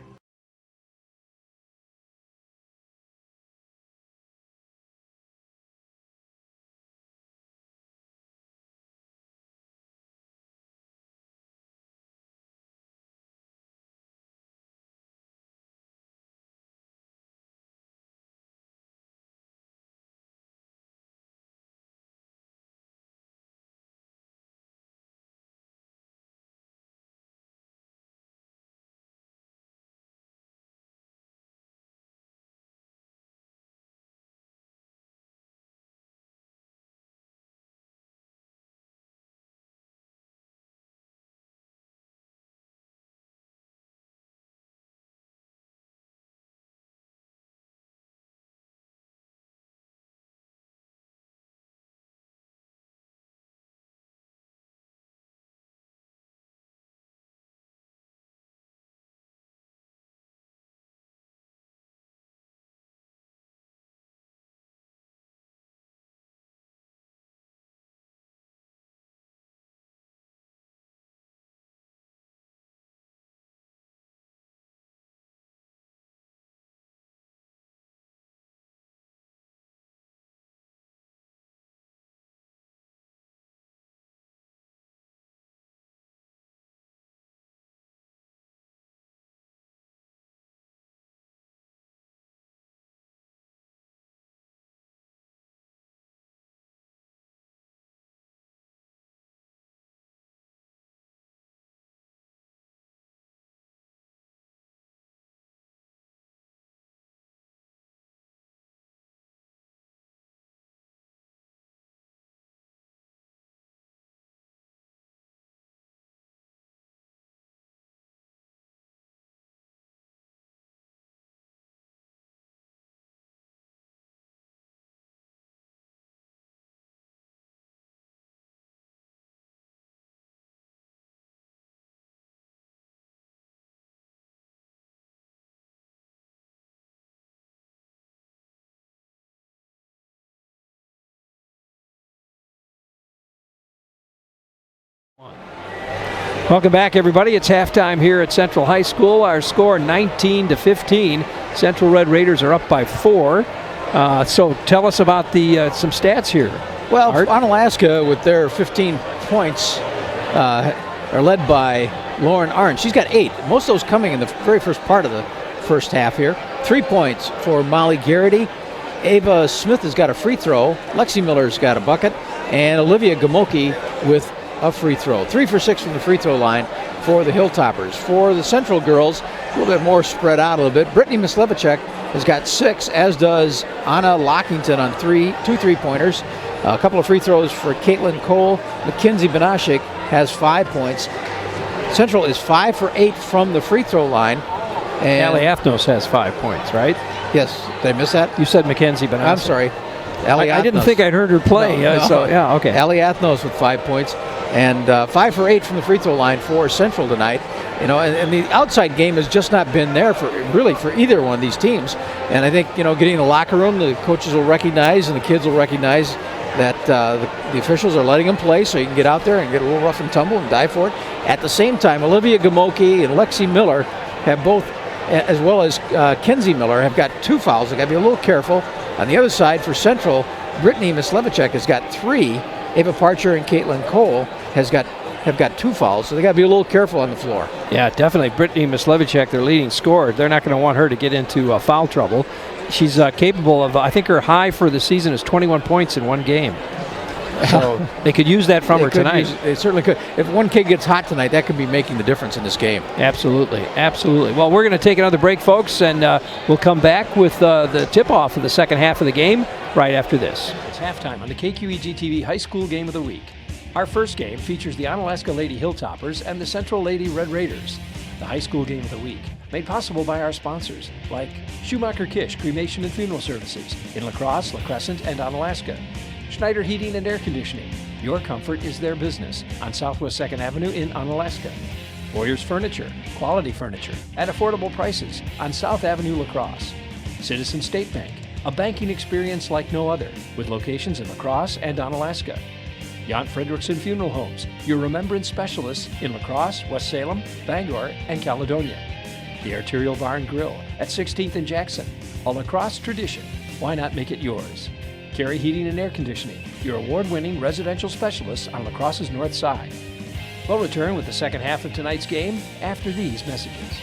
Welcome back, everybody. It's halftime here at Central High School. Our score 19-15. Central Red Raiders are up by 4. So tell us about some stats here. Well, Art? Onalaska with their 15 points are led by Lauren Arndt. She's got 8. Most of those coming in the very first part of the first half here. 3 points for Molly Garrity. Ava Smith has got a free throw. Lexi Miller's got a bucket. And Olivia Gamoki with a free throw. 3 for 6 from the free throw line for the Hilltoppers. For the Central girls, a little bit more spread out a little bit. Brittany Mislevicek has got 6, as does Anna Lockington on 2 3-pointers. A couple of free throws for Caitlin Cole. Mackenzie Benashik has 5 points. Central is 5 for 8 from the free throw line. And Allie Athnos has 5 points, right? Yes. Did I miss that? You said Mackenzie Benashik. I'm sorry. I didn't think I'd heard her play. No. So, yeah, okay. Allie Athnos with 5 points. And 5 for 8 from the free throw line for Central tonight. You know, and the outside game has just not been there for either one of these teams. And I think, you know, getting in the locker room, the coaches will recognize and the kids will recognize that the officials are letting them play, so you can get out there and get a little rough and tumble and die for it. At the same time, Olivia Gamoki and Lexi Miller have both, as well as Kenzie Miller, have got 2 fouls. They got to be a little careful. On the other side, for Central, Brittany Mislevicek has got 3. Ava Parcher and Caitlin Cole have got 2 fouls, so they got to be a little careful on the floor. Yeah, definitely. Brittany Mislevicek, their leading scorer, they're not going to want her to get into foul trouble. She's capable of, I think her high for the season is 21 points in one game. So they could use that from her tonight. They certainly could. If one kid gets hot tonight, that could be making the difference in this game. Absolutely, absolutely. Well, we're going to take another break, folks, and we'll come back with the tip-off of the second half of the game right after this. It's halftime on the KQEGTV High School Game of the Week. Our first game features the Onalaska Lady Hilltoppers and the Central Lady Red Raiders. The High School Game of the Week, made possible by our sponsors, like Schumacher Kish Cremation and Funeral Services in La Crosse, La Crescent, and Onalaska. Schneider Heating and Air Conditioning. Your comfort is their business on Southwest 2nd Avenue in Onalaska. Boyer's Furniture, quality furniture at affordable prices on South Avenue, La Crosse. Citizen State Bank, a banking experience like no other, with locations in La Crosse and Onalaska. Jan Fredrickson Funeral Homes, your remembrance specialists in La Crosse, West Salem, Bangor, and Caledonia. The Arterial Bar and Grill at 16th and Jackson, a La Crosse tradition. Why not make it yours? Carey Heating and Air Conditioning, your award-winning residential specialists on La Crosse's north side. We'll return with the second half of tonight's game after these messages.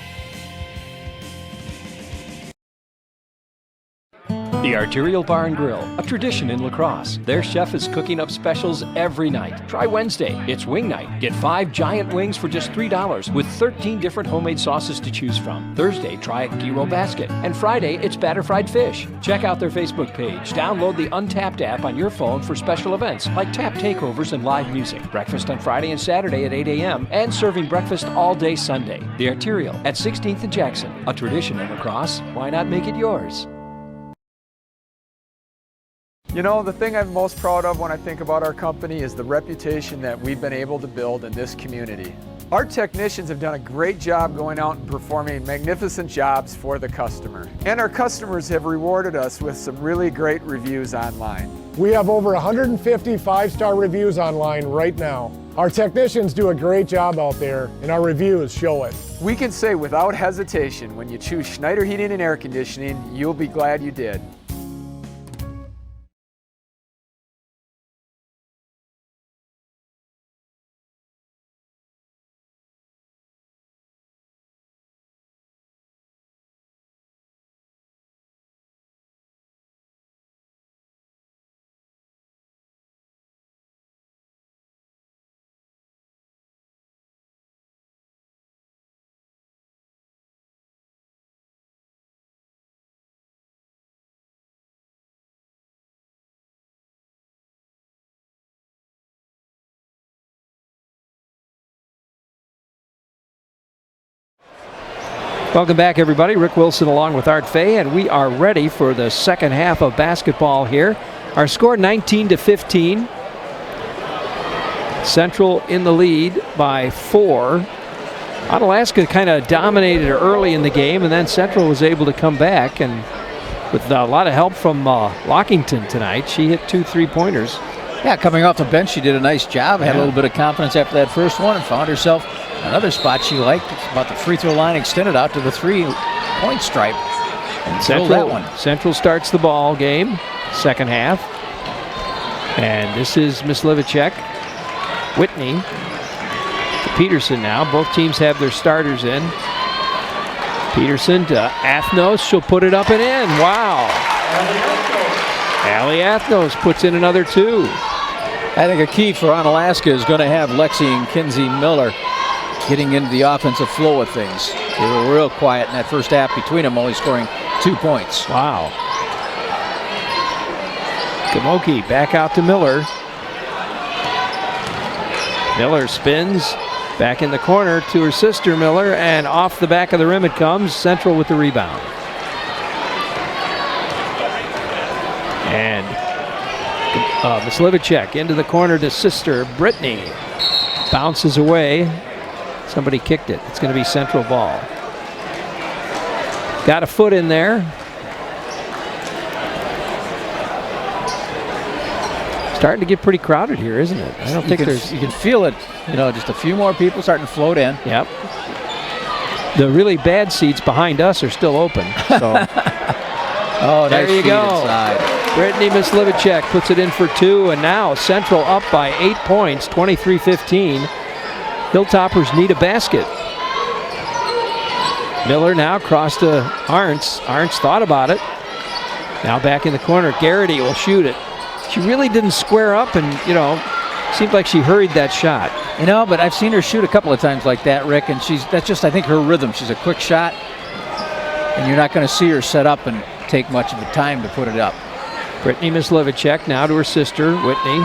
The Arterial Bar and Grill, a tradition in La Crosse. Their chef is cooking up specials every night. Try Wednesday, it's wing night. Get 5 giant wings for just $3 with 13 different homemade sauces to choose from. Thursday, try a gyro basket. And Friday, it's batter fried fish. Check out their Facebook page. Download the Untapped app on your phone for special events like tap takeovers and live music. Breakfast on Friday and Saturday at 8 a.m. and serving breakfast all day Sunday. The Arterial at 16th and Jackson, a tradition in La Crosse. Why not make it yours? You know, the thing I'm most proud of when I think about our company is the reputation that we've been able to build in this community. Our technicians have done a great job going out and performing magnificent jobs for the customer. And our customers have rewarded us with some really great reviews online. We have over 150 5-star reviews online right now. Our technicians do a great job out there, and our reviews show it. We can say without hesitation, when you choose Schneider Heating and Air Conditioning, you'll be glad you did. Welcome back, everybody. Rick Wilson along with Art Fay, and we are ready for the second half of basketball here. Our score 19-15. Central in the lead by 4. Onalaska kind of dominated early in the game, and then Central was able to come back, and with a lot of help from Lockington tonight. She hit 2 3-pointers. Yeah, coming off the bench, she did a nice job. Had a little bit of confidence after that first one and found herself another spot she liked. It's about the free throw line extended out to the 3-point stripe. And Central starts the ball game, second half. And this is Mislivicek. Whitney to Peterson now. Both teams have their starters in. Peterson to Athnos. She'll put it up and in. Wow. Allie Athnos puts in another 2. I think a key for Onalaska is going to have Lexi and Kinsey Miller getting into the offensive flow of things. They were real quiet in that first half between them, only scoring 2 points. Wow. Gamoki back out to Miller. Miller spins back in the corner to her sister Miller, and off the back of the rim it comes. Central with the rebound. And Mislivicek into the corner to sister Brittany. Bounces away. Somebody kicked it. It's going to be Central ball. Got a foot in there. Starting to get pretty crowded here, isn't it? I don't think there's... You can feel it. You know, just a few more people starting to float in. Yep. The really bad seats behind us are still open. So. Oh, there you go. Inside. Brittany Mislivicek puts it in for 2, and now Central up by 8 points, 23-15. Hilltoppers need a basket. Miller now cross to Arntz. Arntz thought about it. Now back in the corner. Garrity will shoot it. She really didn't square up, and, seemed like she hurried that shot. But I've seen her shoot a couple of times like that, Rick, and that's just, I think, her rhythm. She's a quick shot, and you're not going to see her set up and take much of the time to put it up. Brittany Mislivicek now to her sister, Whitney.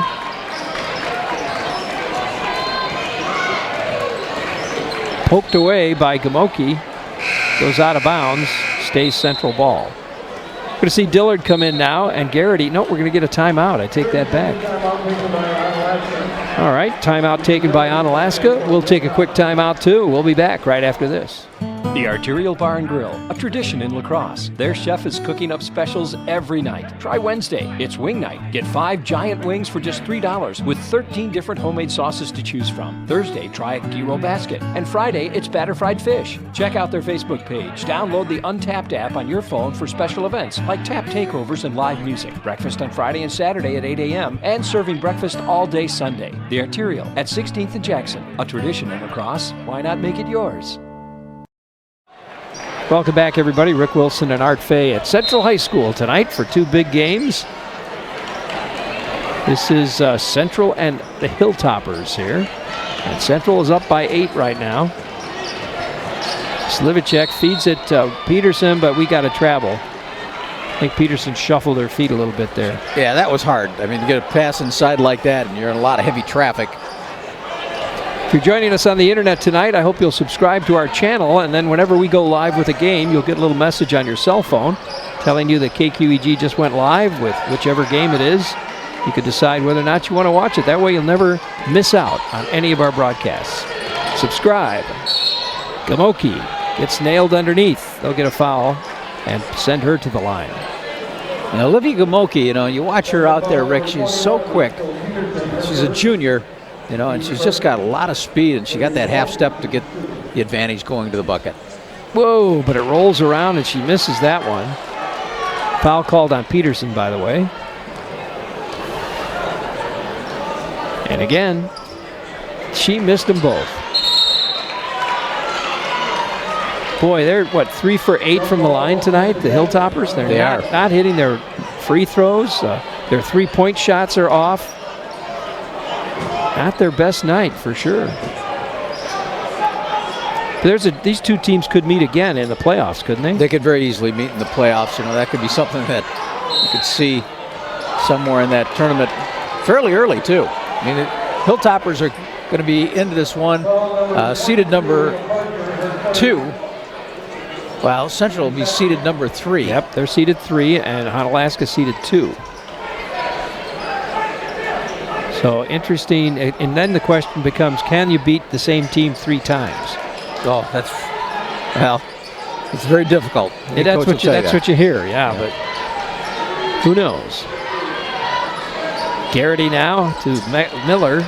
Poked away by Gamoki. Goes out of bounds. Stays Central ball. We're going to see Dillard come in now, and Garrity. No, we're going to get a timeout. I take that back. All right, timeout taken by Onalaska. We'll take a quick timeout, too. We'll be back right after this. The Arterial Bar and Grill, a tradition in La Crosse. Their chef is cooking up specials every night. Try Wednesday, it's wing night. Get 5 giant wings for just $3 with 13 different homemade sauces to choose from. Thursday, try a gyro basket. And Friday, it's batter fried fish. Check out their Facebook page. Download the Untapped app on your phone for special events like tap takeovers and live music. Breakfast on Friday and Saturday at 8 a.m. and serving breakfast all day Sunday. The Arterial at 16th and Jackson, a tradition in La Crosse. Why not make it yours? Welcome back, everybody. Rick Wilson and Art Fay at Central High School tonight for 2 big games. This is Central and the Hilltoppers here. And Central is up by 8 right now. Slivicek feeds it to Peterson, but we got to travel. I think Peterson shuffled her feet a little bit there. Yeah, that was hard. I mean, to get a pass inside like that, and you're in a lot of heavy traffic. If you're joining us on the internet tonight, I hope you'll subscribe to our channel, and then whenever we go live with a game, you'll get a little message on your cell phone telling you that KQEG just went live with whichever game it is. You could decide whether or not you want to watch it. That way you'll never miss out on any of our broadcasts. Subscribe. Gamoki gets nailed underneath. They'll get a foul and send her to the line. Now, Olivia Gamoki, you watch her out there, Rick, she's so quick. She's a junior. And she's just got a lot of speed, and she got that half step to get the advantage going to the bucket. Whoa, but it rolls around, and she misses that one. Foul called on Peterson, by the way. And again, she missed them both. Boy, they're, 3 for 8 from the line tonight, the Hilltoppers? They are not hitting their free throws. Their 3-point shots are off. Not their best night, for sure. These 2 teams could meet again in the playoffs, couldn't they? They could very easily meet in the playoffs. That could be something that you could see somewhere in that tournament fairly early, too. I mean, the Hilltoppers are going to be into this one, seeded number 2. Well, Central will be seeded number 3. Yep, they're seeded 3, and Onalaska seeded 2. So interesting, and then the question becomes, can you beat the same team 3 times? Oh, it's very difficult. That's what you hear, yeah, but who knows? Garrity now to Miller.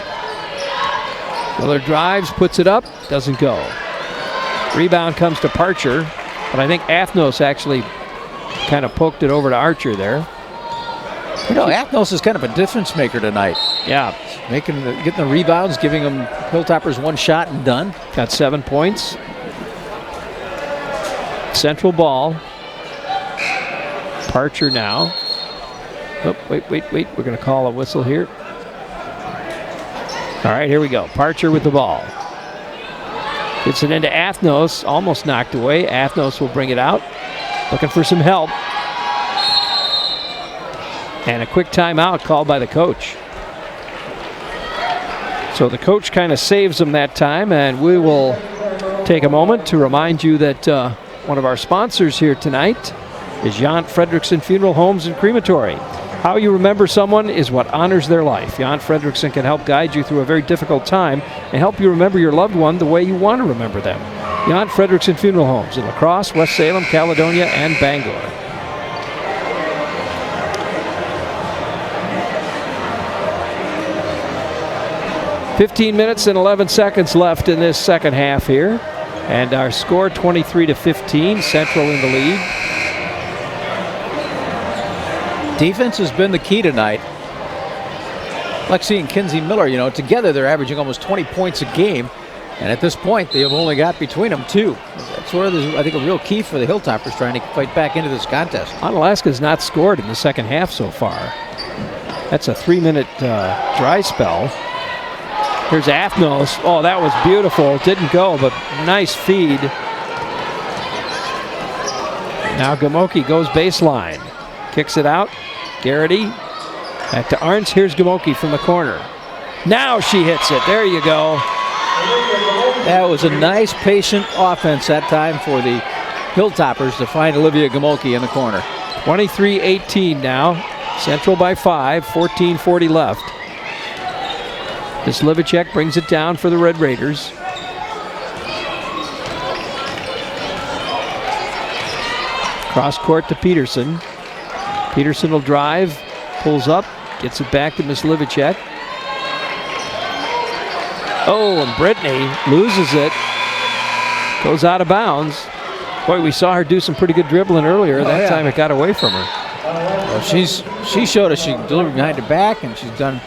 Miller drives, puts it up, doesn't go. Rebound comes to Parcher, but I think Athnos actually kind of poked it over to Archer there. You know, Athnos is kind of a difference maker tonight. Yeah. Getting the rebounds, giving them Hilltoppers one shot and done. Got 7 points. Central ball. Parcher now. Oh, wait. We're going to call a whistle here. All right, here we go. Parcher with the ball. Gets it into Athnos, almost knocked away. Athnos will bring it out. Looking for some help. And a quick timeout called by the coach. So the coach kind of saves them that time, and we will take a moment to remind you that one of our sponsors here tonight is Jan Fredrickson Funeral Homes and Crematory. How you remember someone is what honors their life. Jan Fredrickson can help guide you through a very difficult time and help you remember your loved one the way you want to remember them. Jan Fredrickson Funeral Homes in La Crosse, West Salem, Caledonia, and Bangor. $15 minutes and 11 seconds left in this second half here. And our score 23-15, Central in the lead. Defense has been the key tonight. Lexi and Kinsey Miller, you know, together they're averaging almost 20 points a game. And at this point, they have only got between them 2. That's where there's, I think, a real key for the Hilltoppers trying to fight back into this contest. Onalaska has not scored in the second half so far. That's a 3-minute dry spell. Here's Athnos. Oh, that was beautiful. Didn't go, but nice feed. Now Gamoki goes baseline. Kicks it out. Garrity. Back to Arntz. Here's Gamoki from the corner. Now she hits it. There you go. That was a nice, patient offense that time for the Hilltoppers to find Olivia Gamoki in the corner. 23-18 now. Central by 5. 14:40 left. This Livicek brings it down for the Red Raiders. Cross court to Peterson. Peterson will drive, pulls up, gets it back to Miss Livicek. Oh, and Brittany loses it. Goes out of bounds. Boy, we saw her do some pretty good dribbling earlier. That time it got away from her. Well, she showed us she can deliver behind her back, and she's done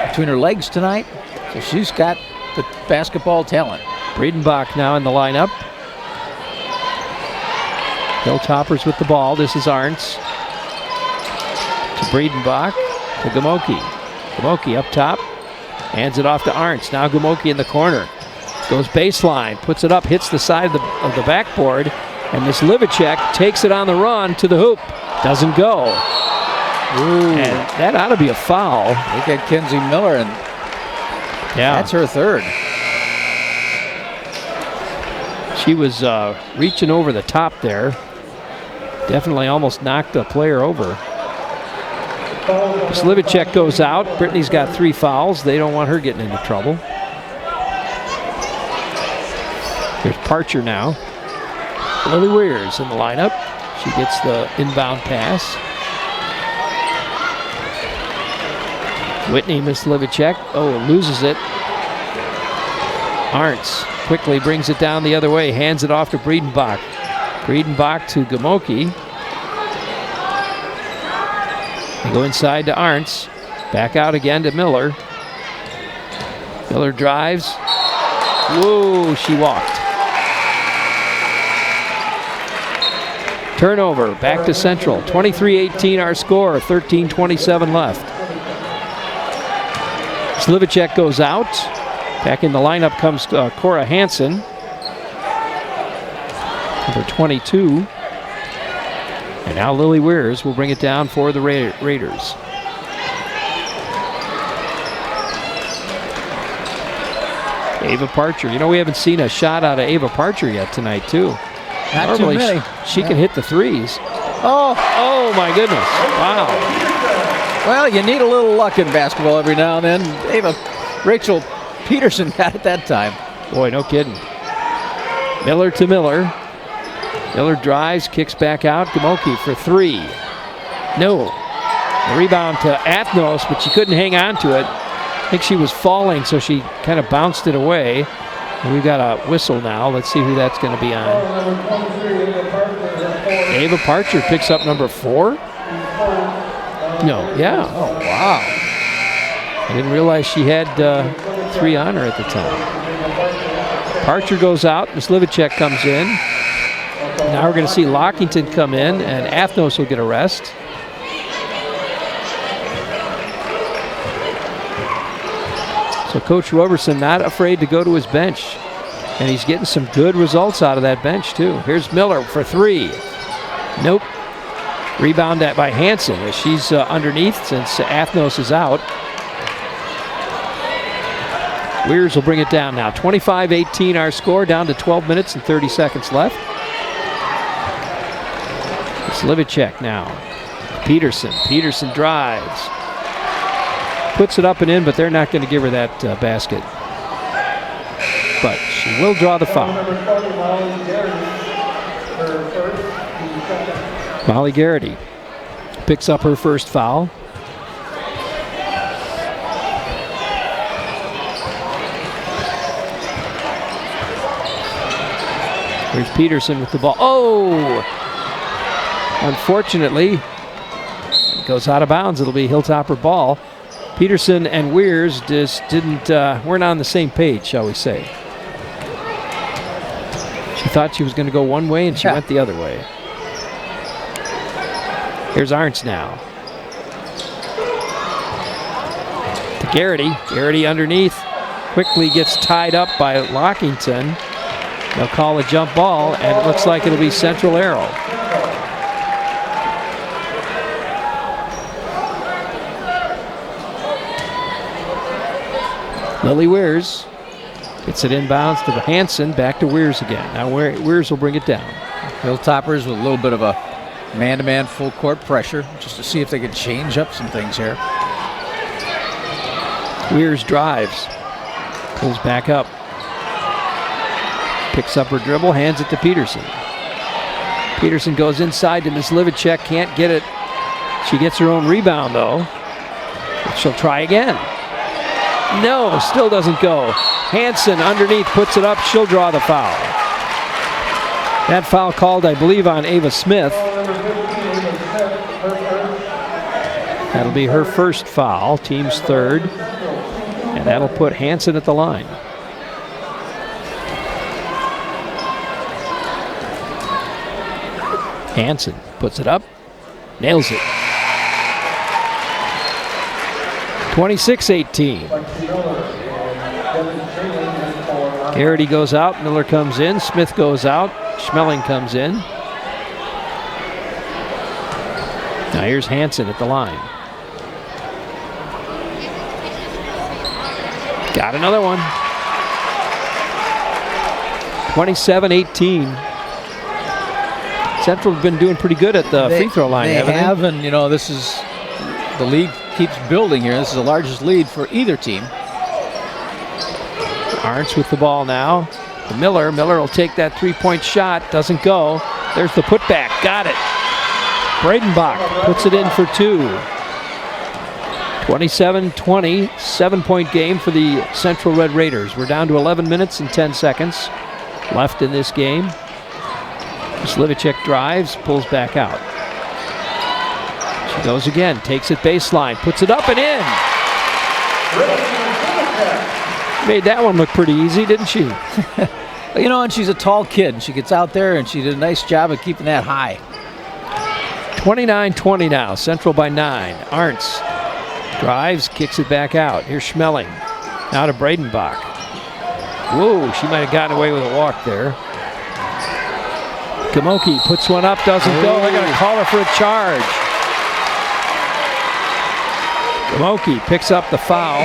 between her legs tonight. So she's got the basketball talent. Breedenbach now in the lineup. Hilltoppers with the ball. This is Arntz. To Breedenbach. To Gamoki. Gamoki up top. Hands it off to Arntz. Now Gamoki in the corner. Goes baseline. Puts it up. Hits the side of the backboard. And Miss Livicek takes it on the run to the hoop. Doesn't go. Ooh. And that ought to be a foul. Look at Kinsey Miller, and that's her third. She was reaching over the top there. Definitely almost knocked the player over. Slivicek goes out. Brittany's got 3 fouls. They don't want her getting into trouble. Here's Parcher now. Lily Weirs in the lineup. She gets the inbound pass. Whitney, Miss Livicek. Oh, loses it. Arntz quickly brings it down the other way. Hands it off to Breedenbach. Breedenbach to Gamoki. They go inside to Arntz. Back out again to Miller. Miller drives. Whoa, she walked. Turnover, back to Central. 23-18 our score, 13:27 left. Slivicek goes out. Back in the lineup comes Cora Hansen, number 22. And now Lily Weirs will bring it down for the Raiders. Ava Parcher. You know, we haven't seen a shot out of Ava Parcher yet tonight, too. Not normally too many. She can hit the threes. Oh, my goodness. Wow. Well, you need a little luck in basketball every now and then. Rachel Peterson got it that time. Boy, no kidding. Miller to Miller. Miller drives, kicks back out. Gamoki for 3. No. The rebound to Athnos, but she couldn't hang on to it. I think she was falling, so she kind of bounced it away. And we've got a whistle now. Let's see who that's going to be on. Ava Parcher picks up number 4. No, yeah. Oh, wow. I didn't realize she had 3 on her at the time. Parcher goes out. Mislivicek comes in. Now we're going to see Lockington come in, and Athnos will get a rest. So Coach Roberson not afraid to go to his bench, and he's getting some good results out of that bench too. Here's Miller for 3. Nope. Rebound by Hansen as she's underneath since Athnos is out. Weirs will bring it down now. 25-18 our score, down to 12 minutes and 30 seconds left. Slivicek now. Peterson. Peterson drives. Puts it up and in, but they're not going to give her that basket. But she will draw the foul. Molly Garrity picks up her first foul. Here's Peterson with the ball. Oh! Unfortunately, it goes out of bounds. It'll be Hilltopper ball. Peterson and Weirs just weren't on the same page, shall we say. She thought she was going to go one way, and she went the other way. Here's Arntz now. To Garrity. Garrity underneath. Quickly gets tied up by Lockington. They'll call a jump ball, and it looks like it'll be Central Arrow. Lily Weirs gets it inbounds to Hansen, back to Weirs again. Now Weirs will bring it down. Hilltoppers with a little bit of a man-to-man full court pressure, just to see if they can change up some things here. Weirs drives, pulls back up, picks up her dribble, hands it to Peterson. Peterson goes inside to Mislivicek, can't get it. She gets her own rebound though. She'll try again. No, still doesn't go. Hansen underneath puts it up. She'll draw the foul. That foul called, I believe, on Ava Smith. That'll be her first foul, team's third. And that'll put Hansen at the line. Hansen puts it up, nails it. 26-18. Garrity goes out, Miller comes in, Smith goes out, Schmeling comes in. Now here's Hansen at the line. Got another one. 27-18. Central have been doing pretty good at the free throw line, haven't they? They have, and you know, this is, the lead keeps building here. This is the largest lead for either team. Arntz with the ball now. To Miller. Miller will take that three-point shot. Doesn't go. There's the putback. Got it. Bradenbach puts it in for 2. 27-20, 7-point game for the Central Red Raiders. We're down to 11 minutes and 10 seconds left in this game. Slivicek drives, pulls back out. She goes again, takes it baseline, puts it up and in. Made that one look pretty easy, didn't she? You know, and she's a tall kid, and she gets out there and she did a nice job of keeping that high. 29-20 now, Central by 9. Arntz drives, kicks it back out. Here's Schmeling. Now to Bradenbach. Whoa, she might have gotten away with a walk there. Gamoki puts one up, doesn't go. They're going to call her for a charge. Gamoki picks up the foul.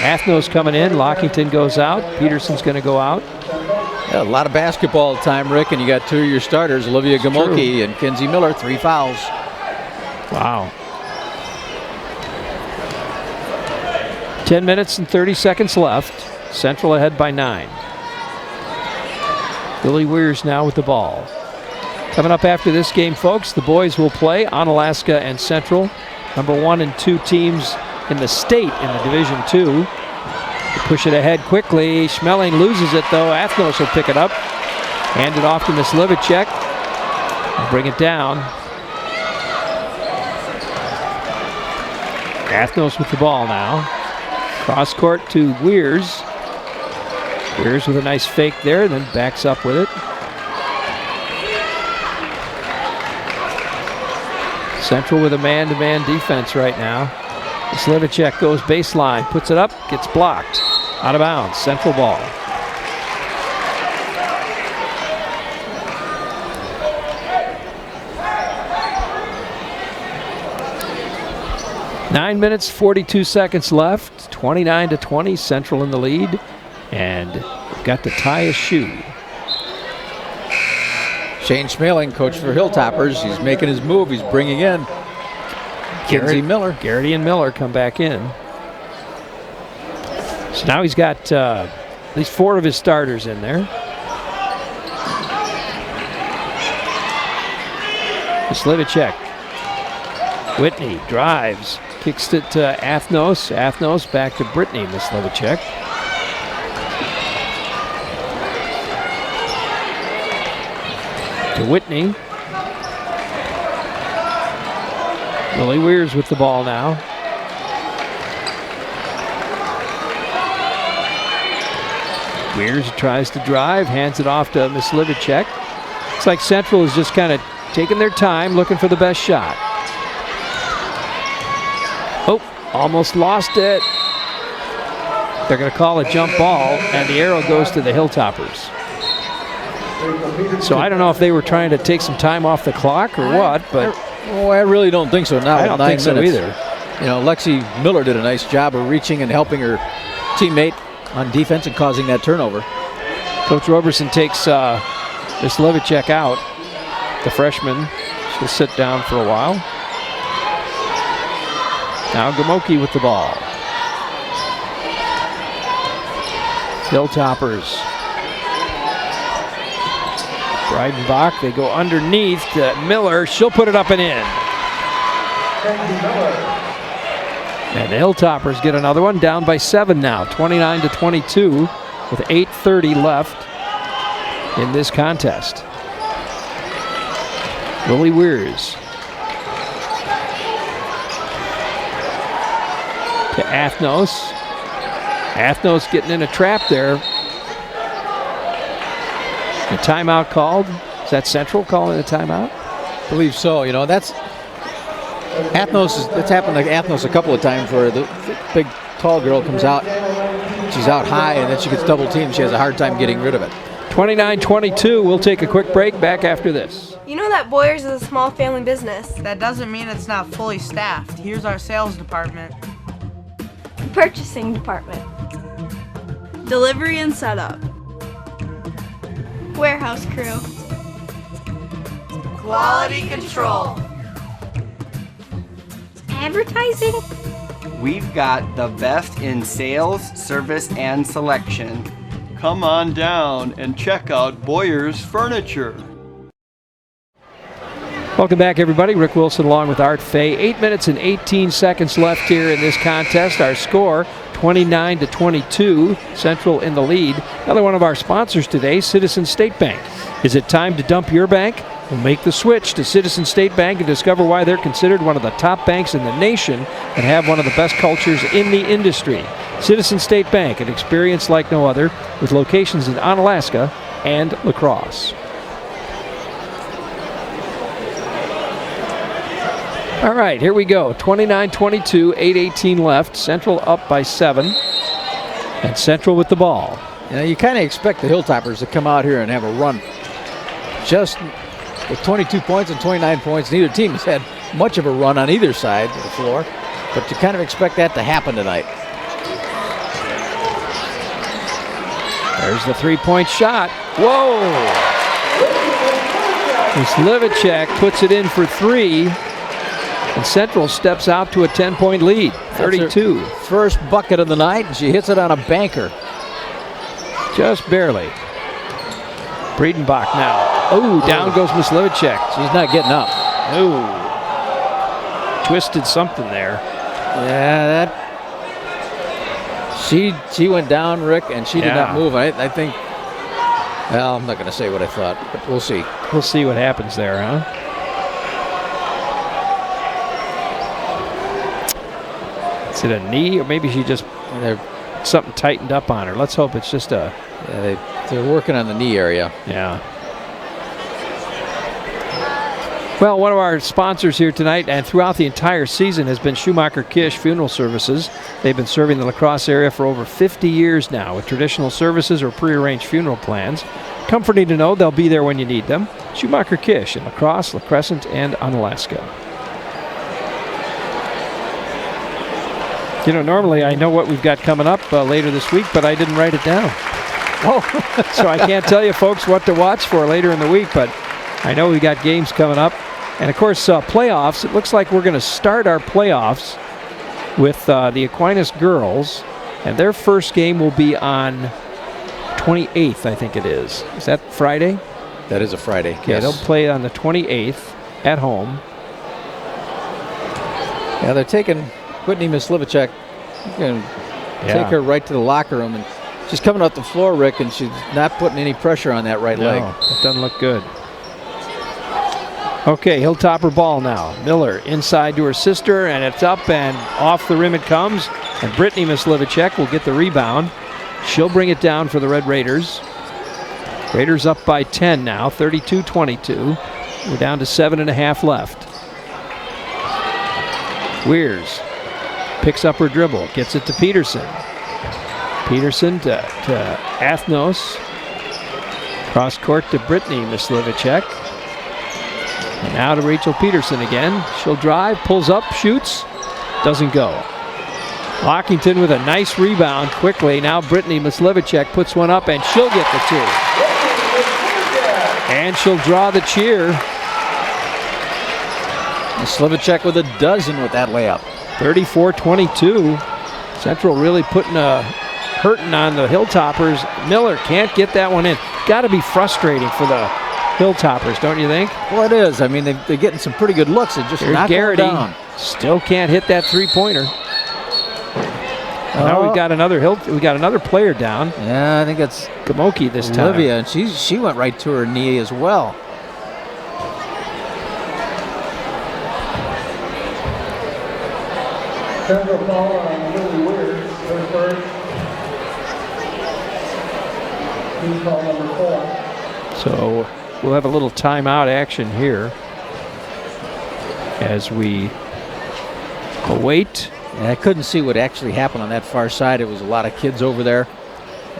Athnos coming in. Lockington goes out. Peterson's going to go out. Yeah, a lot of basketball time, Rick, and you got 2 of your starters, Olivia Gamoki and Kenzie Miller, 3 fouls. Wow. 10 minutes and 30 seconds left. Central ahead by 9. Billy Weirs now with the ball. Coming up after this game, folks, the boys will play Onalaska and Central, number 1 and 2 teams in the state in the Division II. They push it ahead quickly. Schmeling loses it, though. Athnos will pick it up. Hand it off to Mislivicek. Bring it down. Athnos with the ball now. Cross court to Weirs. Weirs with a nice fake there, then backs up with it. Central with a man-to-man defense right now. Slivicek goes baseline, puts it up, gets blocked. Out of bounds, Central ball. Nine minutes, 42 seconds left. 29-20, Central in the lead. And we've got to tie a shoe. Shane Schmeling, coach for Hilltoppers. He's making his move. He's bringing in Kinsey Miller. Garrity and Miller come back in. So now he's got at least 4 of his starters in there. Slivicek. Whitney drives. Kicks it to Athnos. Athnos back to Brittany Mislivicek. To Whitney. Lily Weirs with the ball now. Weirs tries to drive, hands it off to Mislivicek. It's like Central is just kind of taking their time, looking for the best shot. Oh, almost lost it. They're going to call a jump ball, and the arrow goes to the Hilltoppers. So I don't know if they were trying to take some time off the clock or what, but I really don't think so. Now I don't think so either. You know, Lexi Miller did a nice job of reaching and helping her teammate on defense and causing that turnover. Coach Roberson takes Mislivicek out, the freshman. She'll sit down for a while. Now Gamoki with the ball. Hilltoppers. Breidenbach, they go underneath to Miller. She'll put it up and in. And the Hilltoppers get another one, down by 7 now, 29-22, with 8:30 left in this contest. Lily Weirs to Athnos. Athnos getting in a trap there. A timeout called. Is that Central calling a timeout? I believe so. You know, that's Athnos. That's happened to Athnos a couple of times where the big tall girl comes out. She's out high and then she gets double teamed. She has a hard time getting rid of it. 29-22. We'll take a quick break. Back after this. You know that Boyers is a small family business. That doesn't mean it's not fully staffed. Here's our sales department. Purchasing department. Delivery and setup. Warehouse crew. Quality control. Advertising. We've got the best in sales, service, and selection. Come on down and check out Boyer's Furniture. Welcome back, everybody. Rick Wilson along with Art Fay. 8 minutes and 18 seconds left here in this contest. Our score, 29-22. Central in the lead. Another one of our sponsors today, Citizen State Bank. Is it time to dump your bank? Well, make the switch to Citizen State Bank and discover why they're considered one of the top banks in the nation and have one of the best cultures in the industry. Citizen State Bank, an experience like no other, with locations in Onalaska and La Crosse. All right, here we go. 29-22, 8:18 left. Central up by 7. And Central with the ball. You know, you kind of expect the Hilltoppers to come out here and have a run. Just with 22 points and 29 points, neither team has had much of a run on either side of the floor. But you kind of expect that to happen tonight. There's the three-point shot. Whoa! Mislivicek puts it in for 3. And Central steps out to a 10-point lead, 32. First bucket of the night, and she hits it on a banker. Just barely. Breidenbach now. Oh, down goes Mislivicek. She's not getting up. Oh, twisted something there. Yeah, that. She went down, Rick, and she did not move. I think. Well, I'm not going to say what I thought, but we'll see. We'll see what happens there, huh? Is it a knee, or maybe she just something tightened up on her? Let's hope it's just a. Yeah, they're working on the knee area. Yeah. Well, one of our sponsors here tonight and throughout the entire season has been Schumacher Kish Funeral Services. They've been serving the La Crosse area for over 50 years now with traditional services or prearranged funeral plans. Comforting to know they'll be there when you need them. Schumacher Kish in La Crosse, La Crescent, and Onalaska. You know, normally I know what we've got coming up later this week, but I didn't write it down. Oh, so I can't tell you folks what to watch for later in the week, but I know we got games coming up. And, of course, playoffs. It looks like we're going to start our playoffs with the Aquinas girls. And their first game will be on 28th, I think it is. Is that Friday? That is a Friday, Okay, yes. they'll play on the 28th at home. Yeah, they're taking Whitney Mislivicek. Going to take her right to the locker room. And she's coming off the floor, Rick, and she's not putting any pressure on that right leg. It doesn't look good. Okay, Hilltopper ball now. Miller inside to her sister, and it's up and off the rim it comes. And Brittany Mislivicek will get the rebound. She'll bring it down for the Red Raiders. Raiders up by 10 now, 32-22. We're down to 7.5 left. Weirs picks up her dribble, gets it to Peterson. Peterson to Athnos. Cross court to Brittany Mislivicek. And now to Rachel Peterson again. She'll drive, pulls up, shoots, doesn't go. Lockington with a nice rebound quickly. Now Brittany Mislivicek puts one up, and she'll get the two. And she'll draw the cheer. Mislivicek with a dozen with that layup. 34-22. Central really putting a hurting on the Hilltoppers. Miller can't get that one in. Got to be frustrating for the Hilltoppers, don't you think? Well, it is. I mean, they're getting some pretty good looks. They just not going down. Still can't hit that three-pointer. Now we got another player down. Yeah, I think it's Gamoki this time. Olivia, and she went right to her knee as well. Central ball on Lily Weir, her first. Team call number 4. So we'll have a little timeout action here as we await. And I couldn't see what actually happened on that far side. It was a lot of kids over there.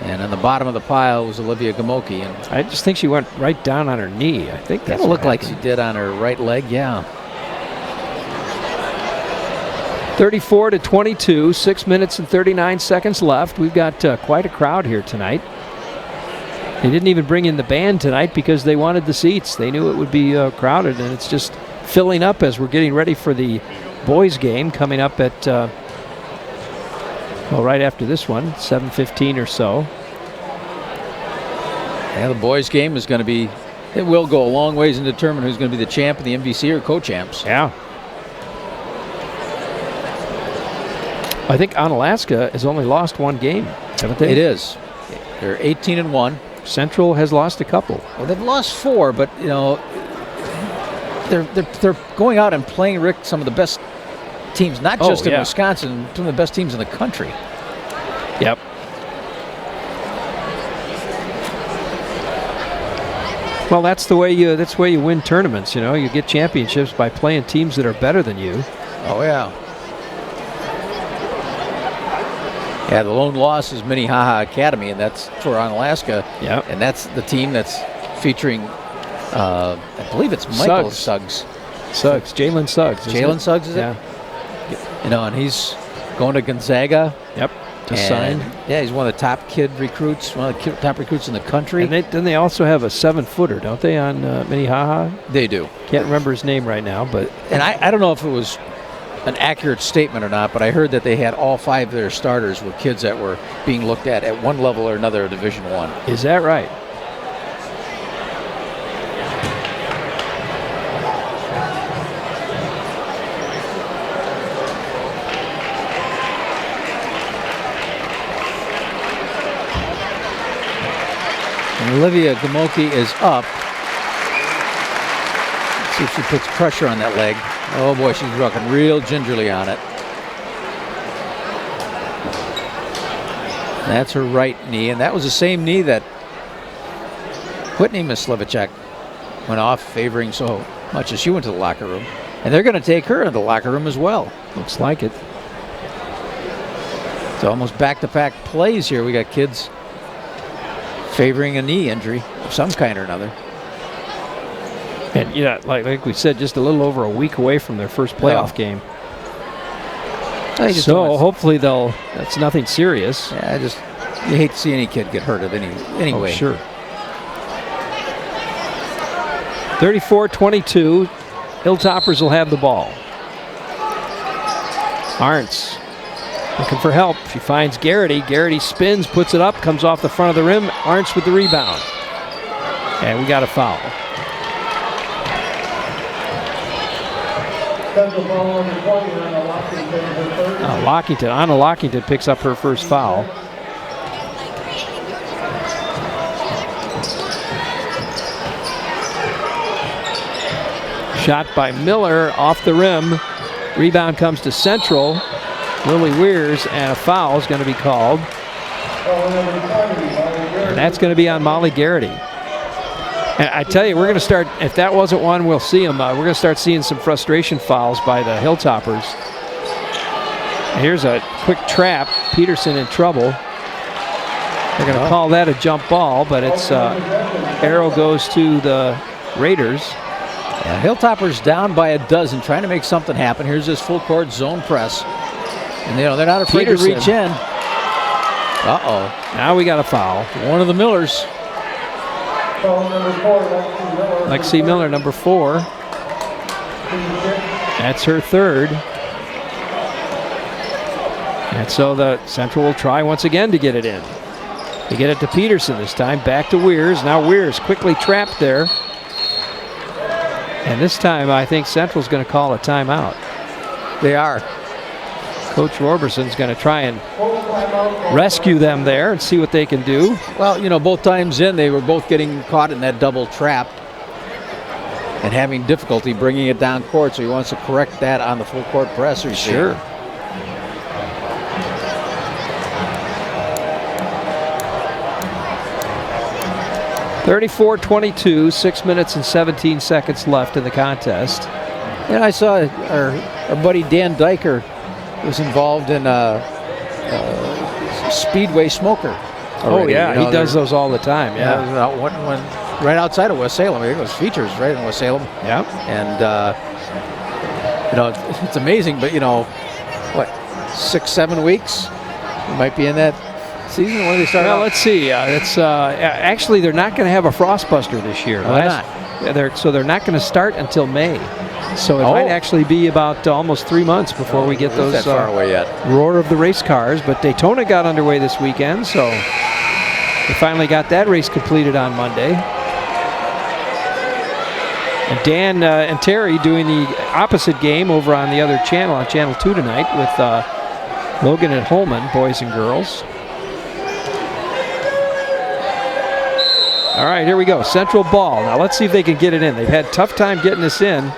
And on the bottom of the pile was Olivia Gamoki. And I just think she went right down on her knee. I think that's what looked like she did on her right leg, yeah. 34-22, 6 minutes and 39 seconds left. We've got quite a crowd here tonight. They didn't even bring in the band tonight because they wanted the seats. They knew it would be crowded, and it's just filling up as we're getting ready for the boys game coming up at, right after this one, 7:15 or so. Yeah, the boys game is going to be, it will go a long ways and determine who's going to be the champ in the MVC or co-champs. Yeah. I think Onalaska has only lost one game, haven't they? It is. They're 18-1. Central has lost a couple. Well, they've lost 4, but you know they're going out and playing, Rick, some of the best teams, not just in Wisconsin, some of the best teams in the country. Yep. Well, that's the way you win tournaments. You know, you get championships by playing teams that are better than you. Oh yeah. Yeah, the lone loss is Minnehaha Academy, and that's for Onalaska. Yeah. And that's the team that's featuring, I believe it's Michael Suggs. Jalen Suggs. Jalen Suggs, is it? Yeah. You know, and he's going to Gonzaga. Yep. Just signed. Yeah, he's one of the top recruits in the country. And then they also have a 7-footer, don't they, on Minnehaha? They do. Can't remember his name right now, but. And I don't know if it was an accurate statement or not, but I heard that they had all 5 of their starters were kids that were being looked at one level or another of Division I. Is that right? Olivia Gamoki is up. Let's see if she puts pressure on that leg. Oh boy, she's rocking real gingerly on it. That's her right knee, and that was the same knee that Whitney Mislivicek went off, favoring so much as she went to the locker room. And they're going to take her into the locker room as well. Looks like it. It's almost back-to-back plays here. We got kids favoring a knee injury of some kind or another. And yeah, like we said, just a little over a week away from their first playoff game. So hopefully that's nothing serious. Yeah, you hate to see any kid get hurt at any way. Oh, sure. 34-22. Hilltoppers will have the ball. Arntz looking for help. She finds Garrity. Garrity spins, puts it up, comes off the front of the rim. Arntz with the rebound. And we got a foul. Anna Lockington picks up her first foul. Shot by Miller off the rim. Rebound comes to Central. Lily Weirs, and a foul is going to be called. And that's going to be on Molly Garrity. And I tell you, we're going to start, if that wasn't one, we'll see them. We're going to start seeing some frustration fouls by the Hilltoppers. Here's a quick trap. Peterson in trouble. They're going to call that a jump ball, but it's arrow goes to the Raiders. Yeah, Hilltoppers down by a dozen, trying to make something happen. Here's this full court zone press. And they're not afraid to reach in. Uh-oh. Now we got a foul. One of the Millers. Lexi Miller, number 4. That's her third. And so the Central will try once again to get it in. They get it to Peterson this time. Back to Weirs. Now Weirs quickly trapped there. And this time I think Central's going to call a timeout. They are. Coach Roberson's going to try and rescue them there and see what they can do. Well, you know, both times in, they were both getting caught in that double trap and having difficulty bringing it down court, so he wants to correct that on the full court press. Sure. (34-22), 6 minutes and 17 seconds left in the contest. And I saw our buddy Dan Diker was involved in Speedway Smoker Oh already. yeah, you know, he does those all the time. Yeah, when right outside of West Salem. I think it was features right in West Salem. Yeah, and you know, it's amazing. But you know, what, 6-7 weeks? We might be in that season. When do they start? Well, let's see. It's actually they're not going to have a Frostbuster this year. Why not? They're not going to start until May. So it might actually be about almost 3 months before we get those that far away yet. roar of the race cars. But Daytona got underway this weekend, so they finally got that race completed on Monday. And Dan and Terry doing the opposite game over on the other channel, on Channel 2 tonight, with Logan and Holman, boys and girls. All right, here we go. Central ball. Now let's see if they can get it in. They've had a tough time getting this in.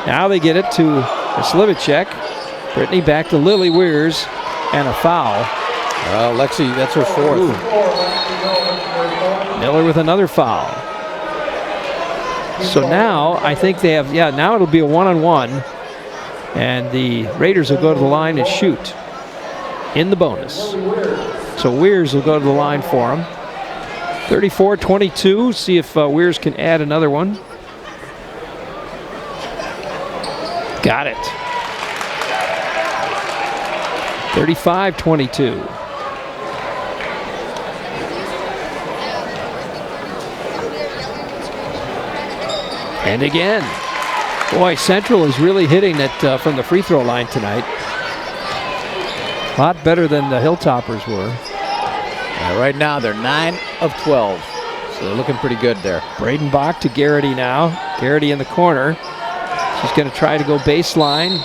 Now they get it to Slivicek. Brittany back to Lily Weirs, and a foul. Lexi, that's her fourth. Ooh. Miller with another foul. So now I think they have, now it'll be a one-on-one, and the Raiders will go to the line and shoot in the bonus. So Weirs will go to the line for them. 34-22. See if Weirs can add another one. Got it. 35-22. And again. Boy, Central is really hitting it from the free throw line tonight. A lot better than the Hilltoppers were. Right now they're 9 of 12. So they're looking pretty good there. Braden Bach to Garrity now. Garrity in the corner. She's going to try to go baseline.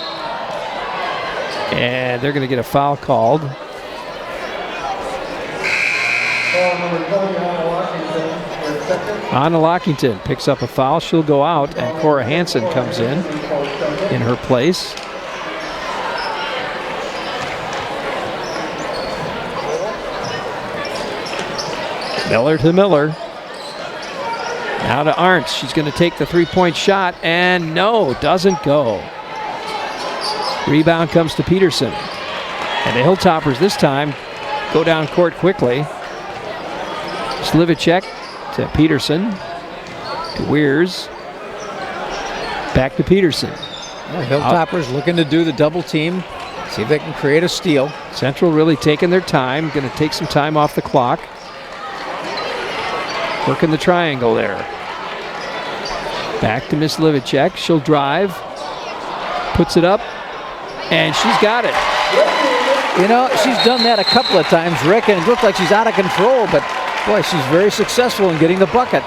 And they're going to get a foul called. Anna Lockington picks up a foul. She'll go out, and Cora Hansen comes in her place. Miller to Miller. Now to Arndt. She's going to take the three-point shot, and no, doesn't go. Rebound comes to Peterson. And the Hilltoppers this time go down court quickly. Slivicek to Peterson, to Weirs, back to Peterson. Yeah, Hilltoppers looking to do the double team, see if they can create a steal. Central really taking their time, going to take some time off the clock. Working the triangle there. Back to Miss Livicek. She'll drive, puts it up, and she's got it. You know, she's done that a couple of times, Rick, and it looked like she's out of control, but boy, she's very successful in getting the bucket.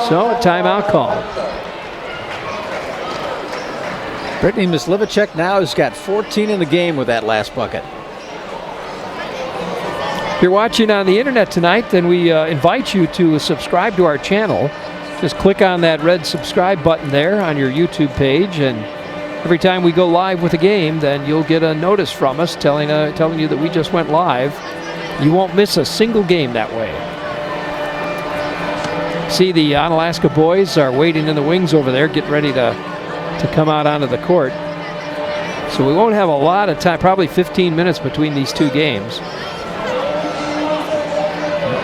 So a timeout call. Brittany Mislivicek now has got 14 in the game with that last bucket. If you're watching on the internet tonight, then we invite you to subscribe to our channel. Just click on that red subscribe button there on your YouTube page, and every time we go live with a game, then you'll get a notice from us telling you that we just went live. You won't miss a single game that way. See, the Onalaska boys are waiting in the wings over there, getting ready to come out onto the court. So we won't have a lot of time, probably 15 minutes between these two games.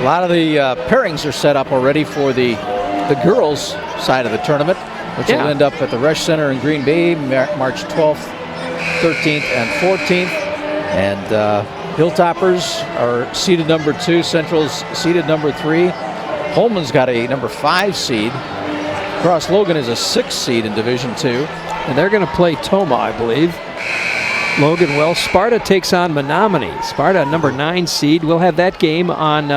A lot of the pairings are set up already for the girls' side of the tournament, which will end up at the Resch Center in Green Bay, March 12th, 13th, and 14th. And Hilltoppers are seeded number 2. Central's seeded number 3. Holman's got a number 5 seed. Cross Logan is a 6 seed in Division 2. And they're going to play Toma, I believe. Logan will. Sparta takes on Menominee. Sparta, number 9 seed. We'll have that game on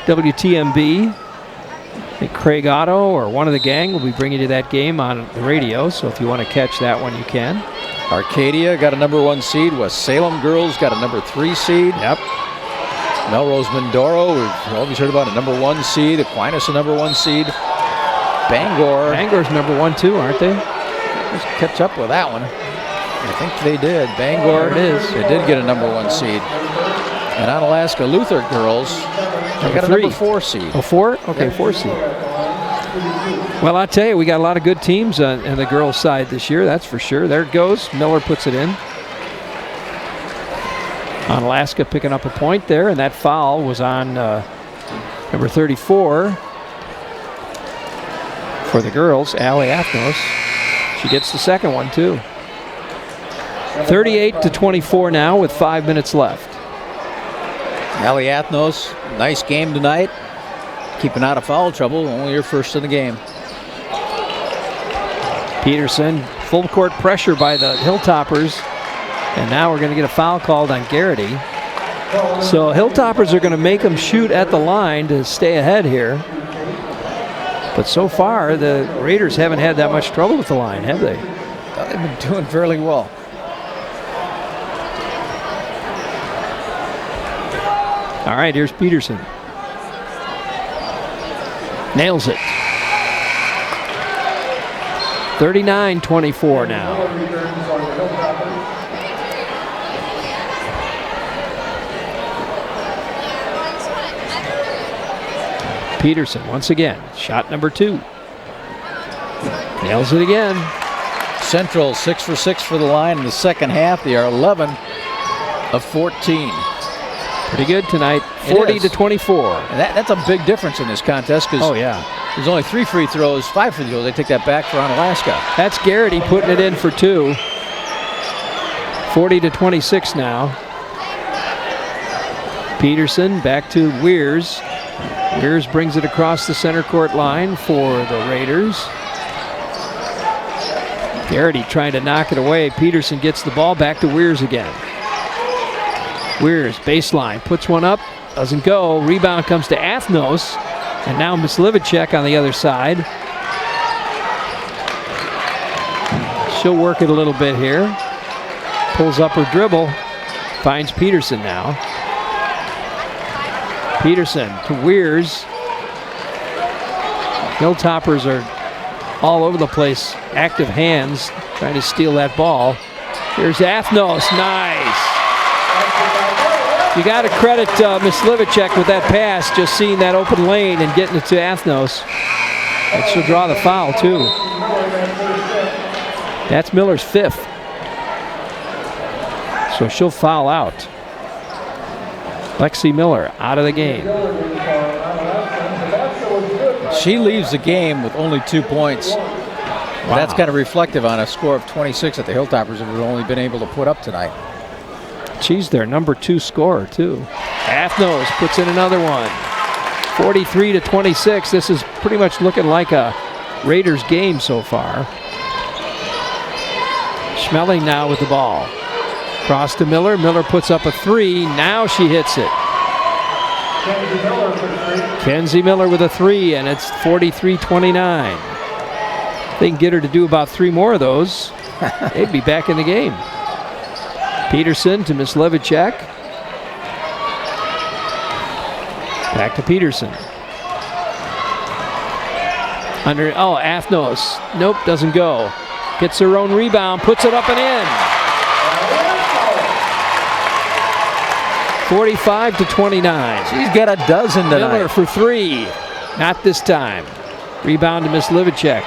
WTMB. I think Craig Otto or one of the gang will be bringing you that game on the radio. So if you want to catch that one, you can. Arcadia got a number 1 seed. West Salem girls got a number 3 seed. Yep. Melrose Mindoro, we've always heard about a number 1 seed. Aquinas a number 1 seed. Bangor's number 1 too, aren't they? Just catch up with that one. I think they did. Bangor, there it is. They did get a number 1 seed. And Onalaska Luther girls, they got a number 4 seed. Oh, 4? Okay, 4 seed. Well, I tell you, we got a lot of good teams on the girls' side this year, that's for sure. There it goes. Miller puts it in. Onalaska picking up a point there, and that foul was on number 34 for the girls, Allie Athnos. She gets the second one, too. 38-24 now with 5 minutes left. Allie Athnos, nice game tonight. Keeping out of foul trouble, only her first in the game. Peterson, full court pressure by the Hilltoppers. And now we're going to get a foul called on Garrity. So Hilltoppers are going to make them shoot at the line to stay ahead here. But so far, the Raiders haven't had that much trouble with the line, have they? They've been doing fairly well. All right, here's Peterson. Nails it. 39-24 now. Peterson once again, shot number 2. Nails it again. Central 6 for 6 for the line in the second half. They are 11 of 14. Pretty good tonight, 40-24. And that's a big difference in this contest because there's only 3 free throws, 5 free throws. They take that back for Onalaska. That's Garrity putting it in for 2. 40-26 now. Peterson back to Weirs. Weirs brings it across the center court line for the Raiders. Garrity trying to knock it away. Peterson gets the ball back to Weirs again. Weirs, baseline, puts one up, doesn't go. Rebound comes to Athnos, and now Mislivicek on the other side. She'll work it a little bit here. Pulls up her dribble, finds Peterson now. Peterson to Weirs. Hilltoppers are all over the place. Active hands trying to steal that ball. Here's Athnos. Nice. You got to credit Miss Livicek with that pass, just seeing that open lane and getting it to Athnos. And she'll draw the foul, too. That's Miller's 5th. So she'll foul out. Lexi Miller out of the game. She leaves the game with only 2 points. Wow. That's kind of reflective on a score of 26 that the Hilltoppers have only been able to put up tonight. She's their number 2 scorer, too. Athnos puts in another one. 43-26. This is pretty much looking like a Raiders game so far. Schmeling now with the ball. Cross to Miller. Miller puts up a 3. Now she hits it. Kenzie Miller with a 3, and it's 43-29. They can get her to do about 3 more of those. They'd be back in the game. Peterson to Miss Levicek. Back to Peterson. Athnos. Nope, doesn't go. Gets her own rebound, puts it up and in. 45-29. She's got a dozen tonight. Miller for 3. Not this time. Rebound to Miss Livicek.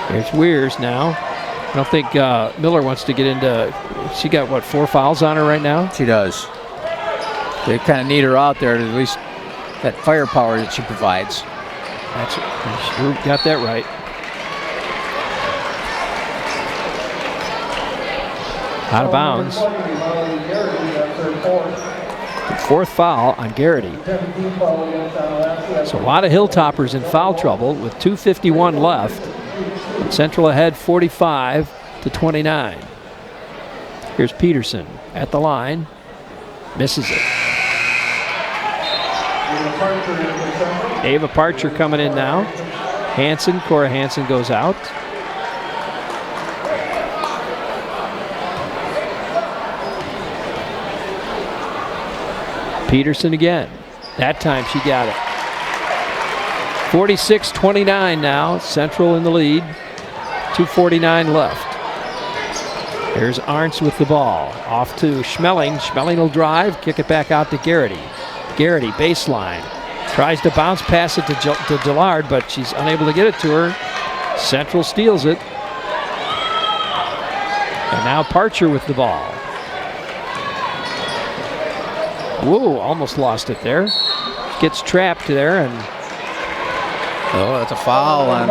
Here's Weirs now. I don't think Miller wants to get into. She got, what, 4 fouls on her right now? She does. They kind of need her out there to at least that firepower that she provides. You got that right. Out of bounds. 4th foul on Garrity. So a lot of Hilltoppers in foul trouble with 2:51 left. Central ahead 45-29. Here's Peterson at the line. Misses it. Ava Parcher coming in now. Cora Hansen goes out. Peterson again. That time she got it. 46-29 now. Central in the lead. 2:49 left. Here's Arntz with the ball. Off to Schmeling. Schmeling will drive. Kick it back out to Garrity. Garrity, baseline. Tries to bounce pass it to Dillard, but she's unable to get it to her. Central steals it. And now Parcher with the ball. Whoa, almost lost it there. Gets trapped there, and that's a foul on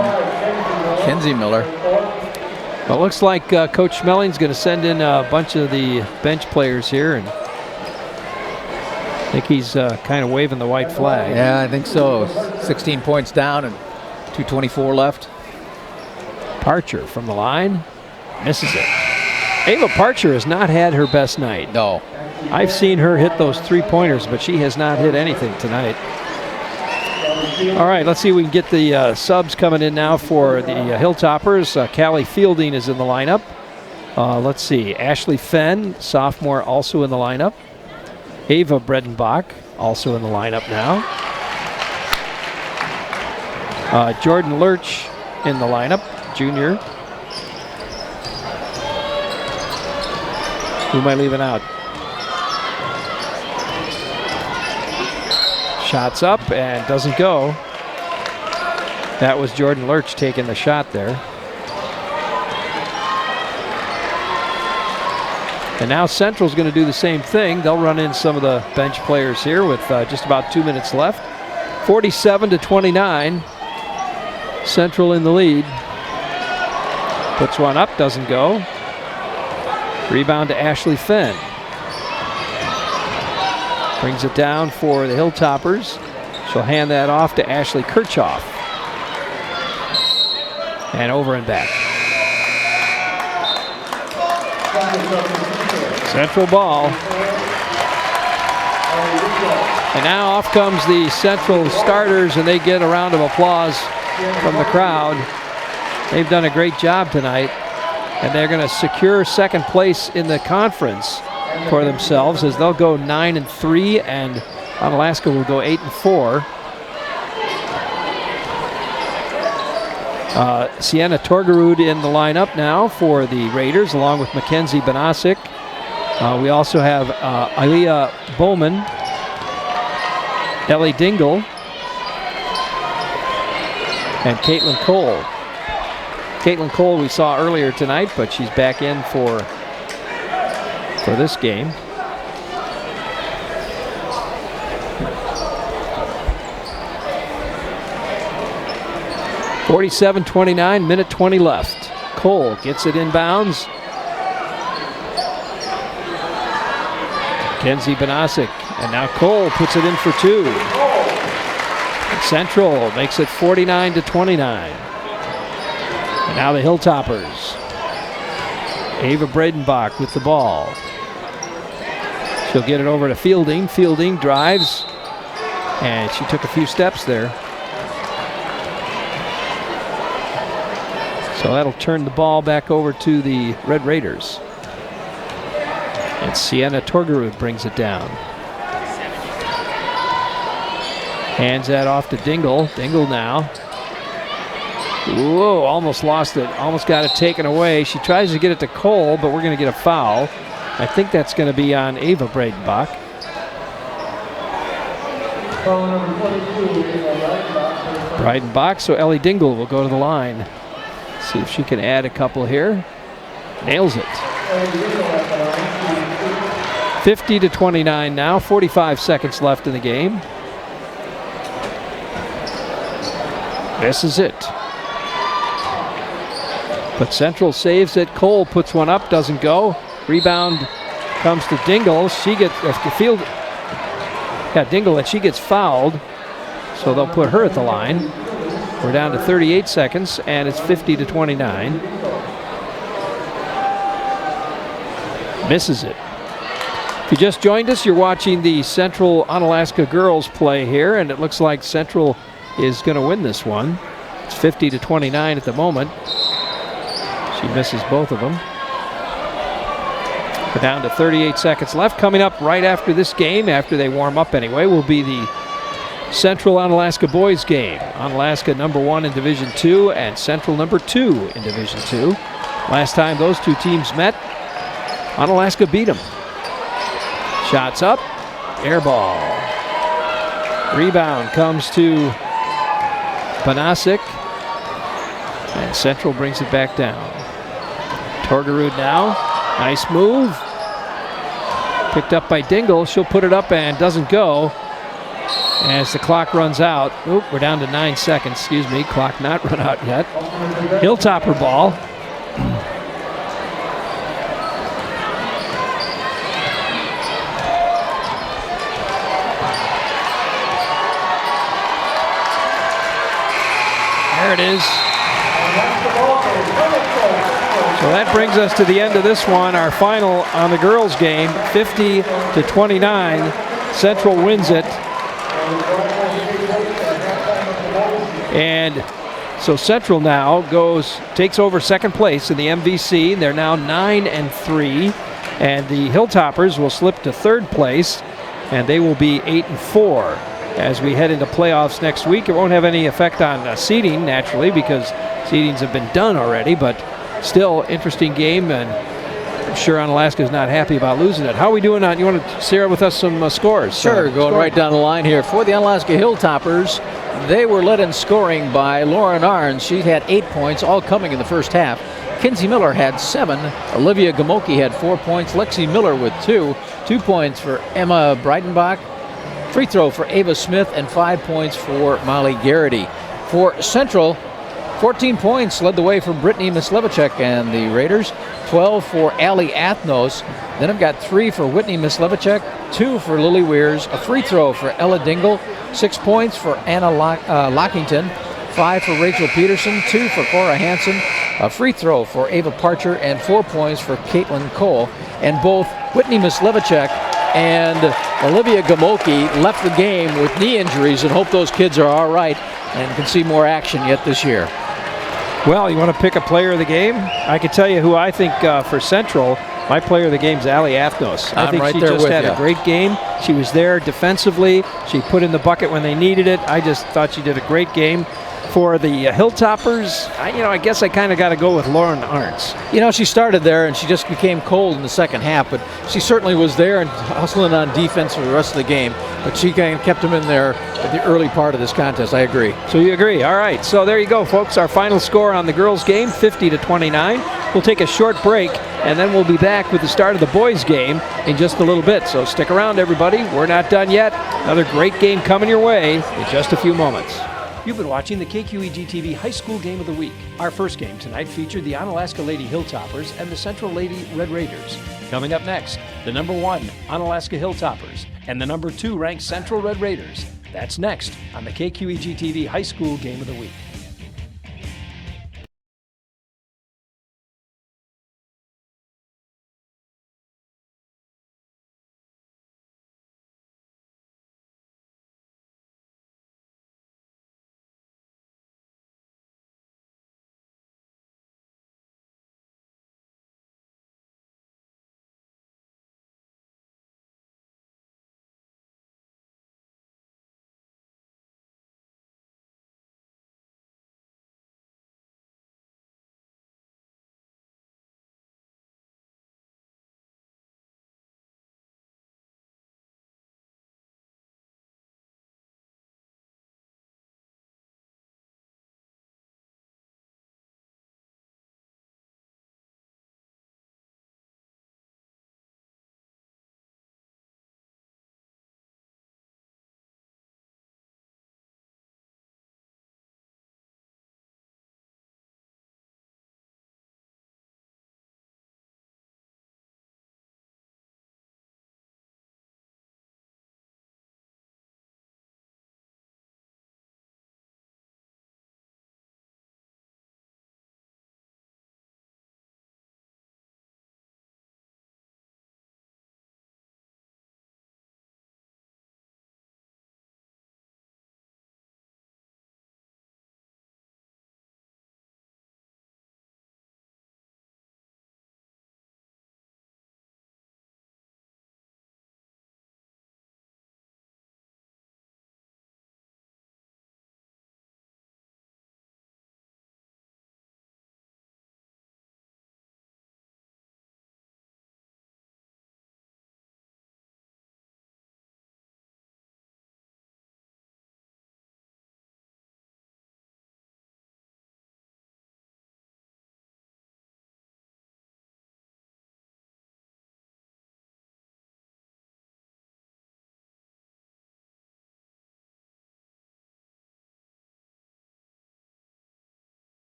Kenzie Miller. Well, it looks like Coach Schmeling's going to send in a bunch of the bench players here, and I think he's kind of waving the white flag. Yeah, I think so. 16 points down and 2:24 left. Parcher from the line. Misses it. Ava Parcher has not had her best night. No. I've seen her hit those 3-pointers, but she has not hit anything tonight. All right, let's see if we can get the subs coming in now for the Hilltoppers. Callie Fielding is in the lineup. Let's see. Ashley Fenn, sophomore, also in the lineup. Ava Bredenbach, also in the lineup now. Jordan Lurch in the lineup, junior. Who am I leaving out? Shots up and doesn't go. That was Jordan Lurch taking the shot there. And now Central's going to do the same thing. They'll run in some of the bench players here with just about 2 minutes left. 47-29. Central in the lead. Puts one up, doesn't go. Rebound to Ashley Fenn. Brings it down for the Hilltoppers. She'll hand that off to Ashley Kirchhoff. And over and back. Central ball. And now off comes the Central starters, and they get a round of applause from the crowd. They've done a great job tonight, and they're going to secure second place in the conference for themselves as they'll go 9-3, and Onalaska will go 8-4. Sienna Torgerud in the lineup now for the Raiders, along with Mackenzie Banasic. We also have Aliyah Bowman, Ellie Dingle, and Caitlin Cole. Caitlin Cole we saw earlier tonight, but she's back in for this game. .47-29, minute 20 left. Cole gets it inbounds. Kenzie Banasic, and now Cole puts it in for 2. Central makes it 49-29. And now the Hilltoppers. Ava Bredenbach with the ball. She'll get it over to Fielding. Fielding drives, and she took a few steps there. So that'll turn the ball back over to the Red Raiders. And Sienna Torgerud brings it down. Hands that off to Dingle. Dingle now. Whoa, almost lost it. Almost got it taken away. She tries to get it to Cole, but we're going to get a foul. I think that's going to be on Ava Bredenbach. Bredenbach, so Ellie Dingle will go to the line. See if she can add a couple here. Nails it. 50-29 now, 45 seconds left in the game. This is it. But Central saves it. Cole puts one up, doesn't go. Rebound comes to Dingle. She gets Dingle, and she gets fouled. So they'll put her at the line. We're down to 38 seconds, and it's 50-29. Misses it. If you just joined us, you're watching the Central Onalaska girls play here, and it looks like Central is going to win this one. It's 50-29 at the moment. She misses both of them. We're down to 38 seconds left. Coming up right after this game, after they warm up anyway, will be the Central Onalaska boys game. Onalaska #1 in Division II and Central #2 in Division II. Last time those two teams met, Onalaska beat them. Shots up, air ball. Rebound comes to Banasic, and Central brings it back down. Torgerud now, nice move. Picked up by Dingle, she'll put it up and doesn't go. As the clock runs out, we're down to 9 seconds, excuse me, clock not run out yet. Hilltopper ball. There it is. So that brings us to the end of this one, our final on the girls' game, 50-29. Central wins it. And so Central now takes over second place in the MVC. They're now 9-3, and the Hilltoppers will slip to third place, and they will be 8-4 as we head into playoffs next week. It won't have any effect on seeding, naturally, because seedings have been done already, but still interesting game, and I'm sure Onalaska is not happy about losing it. How are we doing on? You want to share with us some scores? Sure, going right down the line here. For the Onalaska Hilltoppers, they were led in scoring by Lauren Arns. She had 8 points, all coming in the first half. Kinsey Miller had 7. Olivia Gamoki had 4 points. Lexi Miller with 2. 2 points for Emma Breitenbach. Free throw for Ava Smith, and 5 points for Molly Garrity. For Central, 14 points led the way for Brittany Mislevicek and the Raiders. 12 for Allie Athnos. Then I've got 3 for Whitney Mislevicek, 2 for Lily Weirs, a free throw for Ella Dingle, 6 points for Anna Lockington, 5 for Rachel Peterson, 2 for Cora Hansen, a free throw for Ava Parcher, and 4 points for Caitlin Cole. And both Whitney Mislevicek and Olivia Gamoki left the game with knee injuries, and hope those kids are all right and can see more action yet this year. Well, you want to pick a player of the game? I can tell you who I think for Central, my player of the game is Allie Athnos. I think she just had a great game. She was there defensively. She put in the bucket when they needed it. I just thought she did a great game. For the Hilltoppers, I guess I kind of got to go with Lauren Arntz. She started there and she just became cold in the second half, but she certainly was there and hustling on defense for the rest of the game. But she kind of kept them in there at the early part of this contest. I agree. So you agree? All right. So there you go, folks. Our final score on the girls' game, 50-29. We'll take a short break, and then we'll be back with the start of the boys' game in just a little bit. So stick around, everybody. We're not done yet. Another great game coming your way in just a few moments. You've been watching the KQEGTV High School Game of the Week. Our first game tonight featured the Onalaska Lady Hilltoppers and the Central Lady Red Raiders. Coming up next, the number 1 Onalaska Hilltoppers and the number 2 ranked Central Red Raiders. That's next on the KQEGTV High School Game of the Week.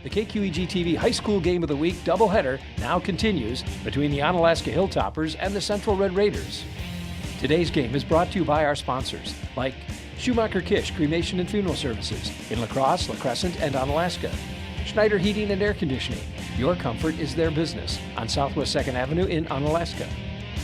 The KQEGTV High School Game of the Week doubleheader now continues between the Onalaska Hilltoppers and the Central Red Raiders. Today's game is brought to you by our sponsors, like Schumacher Kish Cremation and Funeral Services in La Crosse, La Crescent, and Onalaska. Schneider Heating and Air Conditioning. Your comfort is their business on Southwest 2nd Avenue in Onalaska.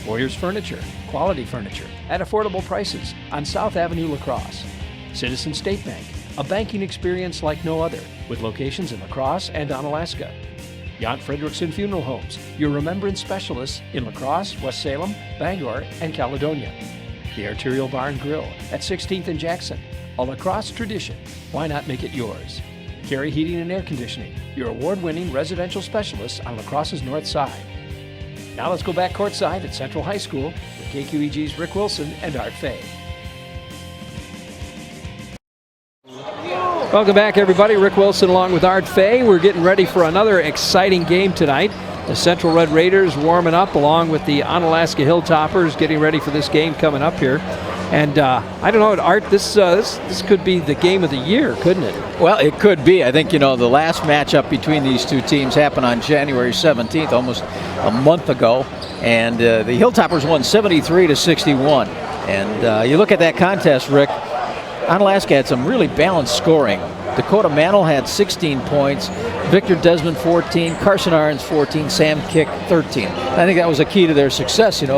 Boyer's Furniture, quality furniture at affordable prices on South Avenue, La Crosse. Citizen State Bank, a banking experience like no other, with locations in La Crosse and Onalaska. Jan Fredrickson Funeral Homes, your remembrance specialists in La Crosse, West Salem, Bangor, and Caledonia. The Arterial Bar and Grill at 16th and Jackson, a La Crosse tradition. Why not make it yours? Carey Heating and Air Conditioning, your award-winning residential specialists on La Crosse's north side. Now let's go back courtside at Central High School with KQEG's Rick Wilson and Art Fay. Welcome back, everybody. Rick Wilson along with Art Fay. We're getting ready for another exciting game tonight. The Central Red Raiders warming up along with the Onalaska Hilltoppers, getting ready for this game coming up here. And I don't know, Art, this could be the game of the year, couldn't it? Well, it could be. I think, the last matchup between these two teams happened on January 17th, almost a month ago. And the Hilltoppers won 73-61. And you look at that contest, Rick, Onalaska had some really balanced scoring. Dakota Mantle had 16 points, Victor Desmond 14, Carson Arns 14, Sam Kick 13. I think that was a key to their success, is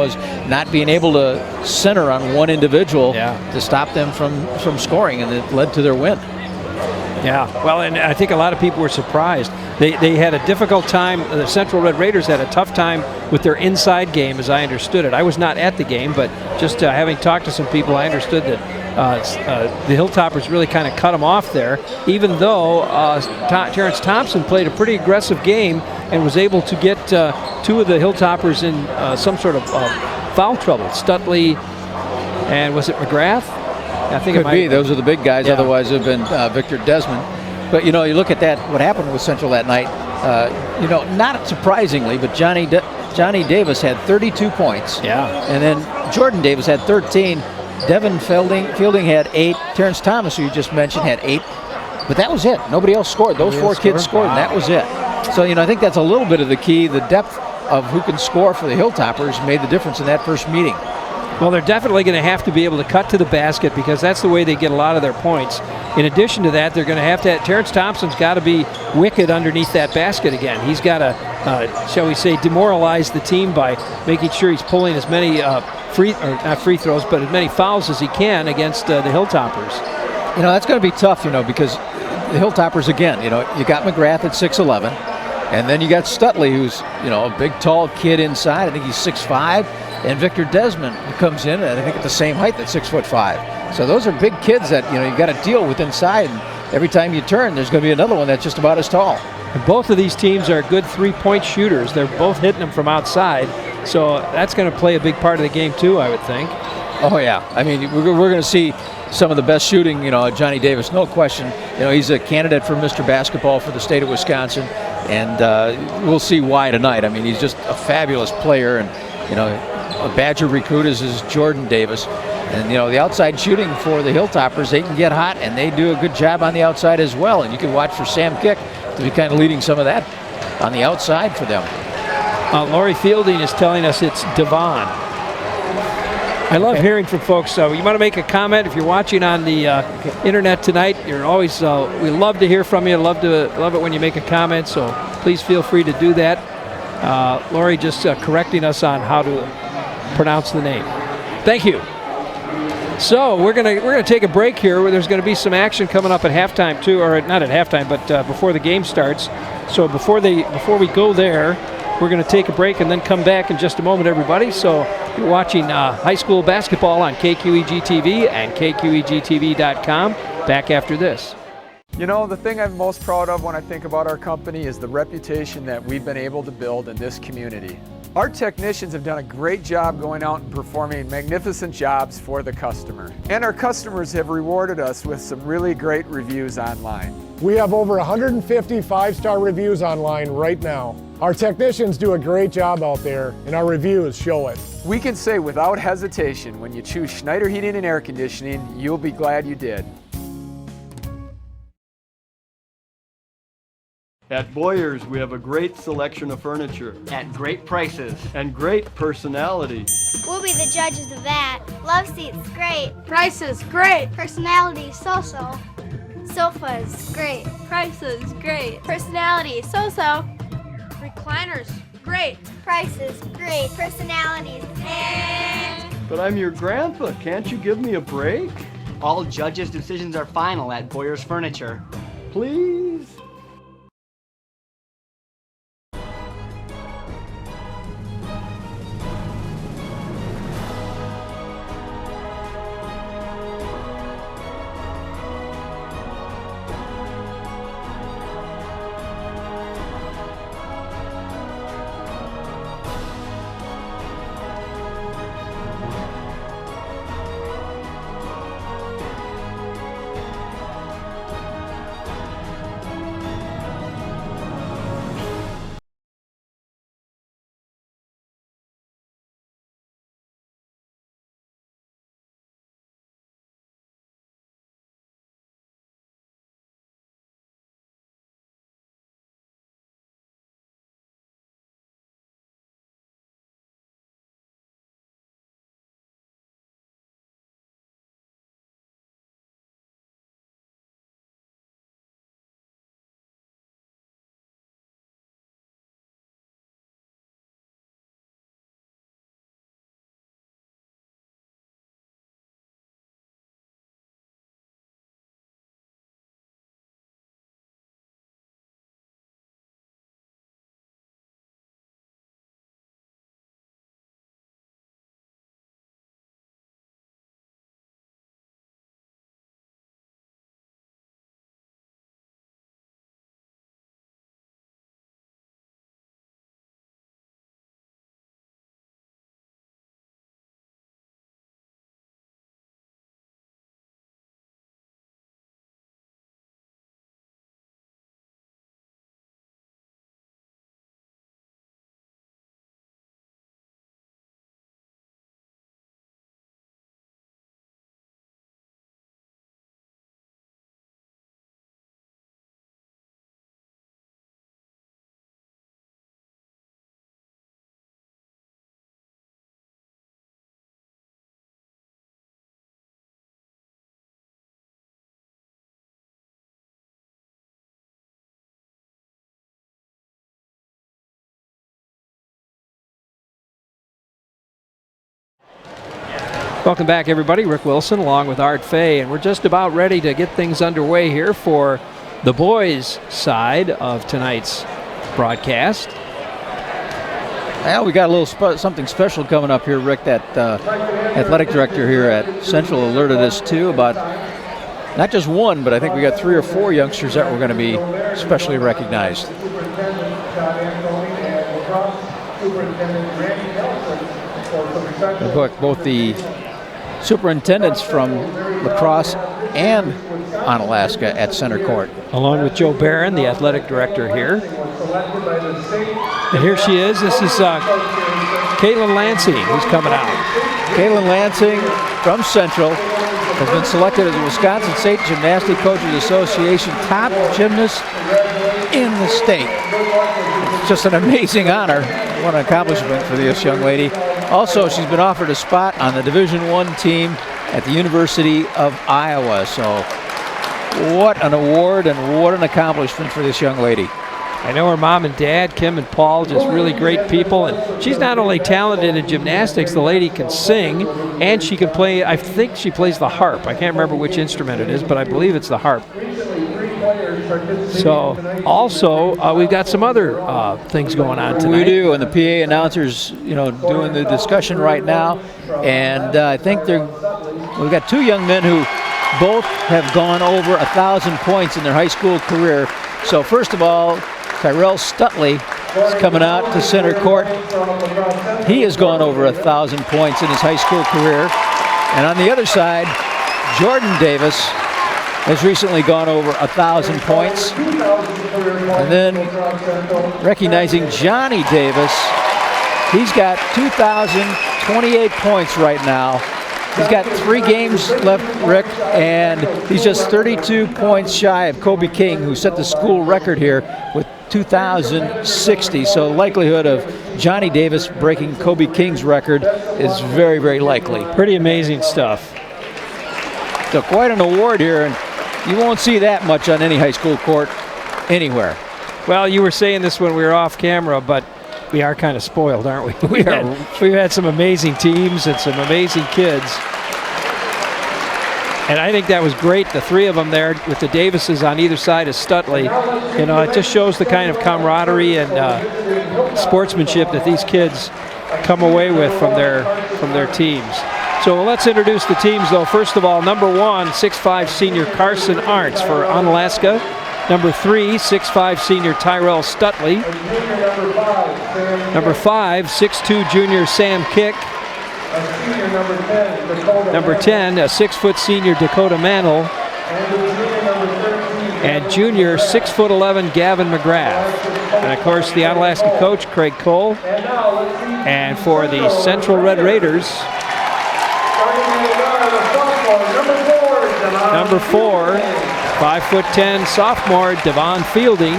not being able to center on one individual to stop them from scoring, and it led to their win. Yeah, well, and I think a lot of people were surprised. They had a difficult time. The Central Red Raiders had a tough time with their inside game, as I understood it. I was not at the game, but just having talked to some people, I understood that the Hilltoppers really kind of cut them off there, even though Terrence Thompson played a pretty aggressive game and was able to get two of the Hilltoppers in some sort of foul trouble. Stutley and was it McGrath? I think it might be. Those are the big guys. Yeah. Otherwise, it would have been Victor Desmond. But, you look at that, what happened with Central that night, not surprisingly, but Johnny Davis had 32 points. Yeah. And then Jordan Davis had 13. Devin Fielding had 8. Terrence Thomas, who you just mentioned, had 8. But that was it. Nobody else scored. Those four kids scored, and that was it. So, I think that's a little bit of the key. The depth of who can score for the Hilltoppers made the difference in that first meeting. Well, they're definitely going to have to be able to cut to the basket because that's the way they get a lot of their points. In addition to that, they're going to have Terrence Thompson's got to be wicked underneath that basket again. He's got to, shall we say, demoralize the team by making sure he's pulling as many not free throws, but as many fouls as he can against the Hilltoppers. That's going to be tough, because the Hilltoppers, again, you got McGrath at 6'11", and then you got Stutley, who's, a big, tall kid inside. I think he's 6'5", and Victor Desmond comes in, I think, at the same height at 6'5". So those are big kids that, you got to deal with inside, and every time you turn, there's going to be another one that's just about as tall. And both of these teams are good three-point shooters. They're both hitting them from outside. So that's going to play a big part of the game too, I would think. Oh yeah, I mean we're going to see some of the best shooting. Johnny Davis, no question. He's a candidate for Mr. Basketball for the state of Wisconsin, and we'll see why tonight. I mean he's just a fabulous player, and a Badger recruit is Jordan Davis, and the outside shooting for the Hilltoppers, they can get hot, and they do a good job on the outside as well. And you can watch for Sam Kick to be kind of leading some of that on the outside for them. Lori Fielding is telling us it's Devon. I love hearing from folks. So you want to make a comment if you're watching on the internet tonight. You're always we love to hear from you. Love it when you make a comment. So please feel free to do that. Lori just correcting us on how to pronounce the name. Thank you. So we're gonna take a break here. Where there's going to be some action coming up at halftime too, or not at halftime, but before the game starts. So before we go there, we're going to take a break and then come back in just a moment, everybody. So you're watching high school basketball on KQEGTV and KQEGTV.com. Back after this. The thing I'm most proud of when I think about our company is the reputation that we've been able to build in this community. Our technicians have done a great job going out and performing magnificent jobs for the customer. And our customers have rewarded us with some really great reviews online. We have over 150 5-star reviews online right now. Our technicians do a great job out there, and our reviews show it. We can say without hesitation, when you choose Schneider Heating and Air Conditioning, you'll be glad you did. At Boyers, we have a great selection of furniture. At great prices. And great personality. We'll be the judges of that. Love seats, great. Prices, great. Personality, so-so. Sofas, great. Prices, great. Personality, so-so. Recliners, great. Prices, great. Personalities, and... But I'm your grandpa. Can't you give me a break? All judges' decisions are final at Boyers Furniture. Please? Welcome back, everybody. Rick Wilson along with Art Fay, and we're just about ready to get things underway here for the boys' side of tonight's broadcast. Well, we got a little something special coming up here, Rick, that athletic director here at Central alerted us to about not just one, but I think we got 3 or 4 youngsters that were going to be specially recognized. Both the superintendents from lacrosse and Onalaska at center court. Along with Joe Barron, the athletic director here. And here she is. This is Caitlin Lansing who's coming out. Caitlin Lansing from Central has been selected as the Wisconsin State Gymnastic Coaches Association top gymnast in the state. It's just an amazing honor. What an accomplishment for this young lady. Also, she's been offered a spot on the Division I team at the University of Iowa. So what an award and what an accomplishment for this young lady. I know her mom and dad, Kim and Paul, just really great people. And she's not only talented in gymnastics, the lady can sing, and she can play, I think she plays the harp. I can't remember which instrument it is, but I believe it's the harp. So also, we've got some other things going on tonight. We do, and the PA announcers, doing the discussion right now. And I think we've got 2 young men who both have gone over 1,000 points in their high school career. So first of all, Tyrell Stutley is coming out to center court. He has gone over 1,000 points in his high school career. And on the other side, Jordan Davis has recently gone over 1,000 points. And then recognizing Johnny Davis, he's got 2,028 points right now He's got 3 games left, Rick, and he's just 32 points shy of Kobe King, who set the school record here with 2,060. So the likelihood of Johnny Davis breaking Kobe King's record is very, very likely. Pretty amazing stuff. So quite an award here, and you won't see that much on any high school court anywhere. Well, you were saying this when we were off camera, but we are kind of spoiled, aren't we? We've had some amazing teams and some amazing kids. And I think that was great, the 3 of them there with the Davises on either side of Stutley. You know, it just shows the kind of camaraderie and sportsmanship that these kids come away with from their teams. So let's introduce the teams, though. First of all, number 1, 6'5" senior Carson Arntz for Onalaska. Number 3, 6'5" senior Tyrell Stutley. Number 5, 6'2" junior Sam Kick. Number 10, a 6' senior Dakota Mantle. And junior 6'11" Gavin McGrath. And of course the Onalaska coach, Craig Cole. And for the Central Red Raiders, number 4, 5'10" sophomore Devon Fielding.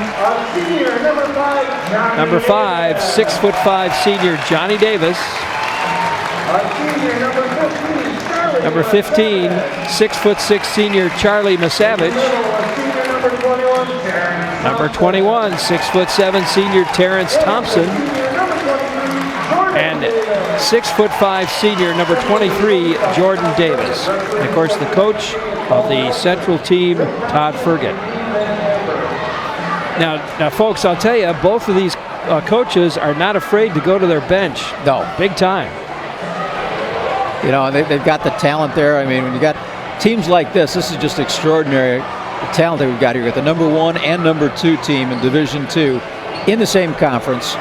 Number 5, 6'5" senior Johnny Davis. Number 15, 6'6" senior Charlie Misavage. Number 21, 6'7" senior Terrence Thompson. And 6'5" senior number 23 Jordan Davis. And of course the coach of the Central team, Todd Fergutt. Now folks, I'll tell you, both of these coaches are not afraid to go to their bench. No. Big time. You know, they've got the talent there. I mean, when you got teams like this is just extraordinary, the talent that we've got here. We've got the number 1 and number 2 team in Division II in the same conference.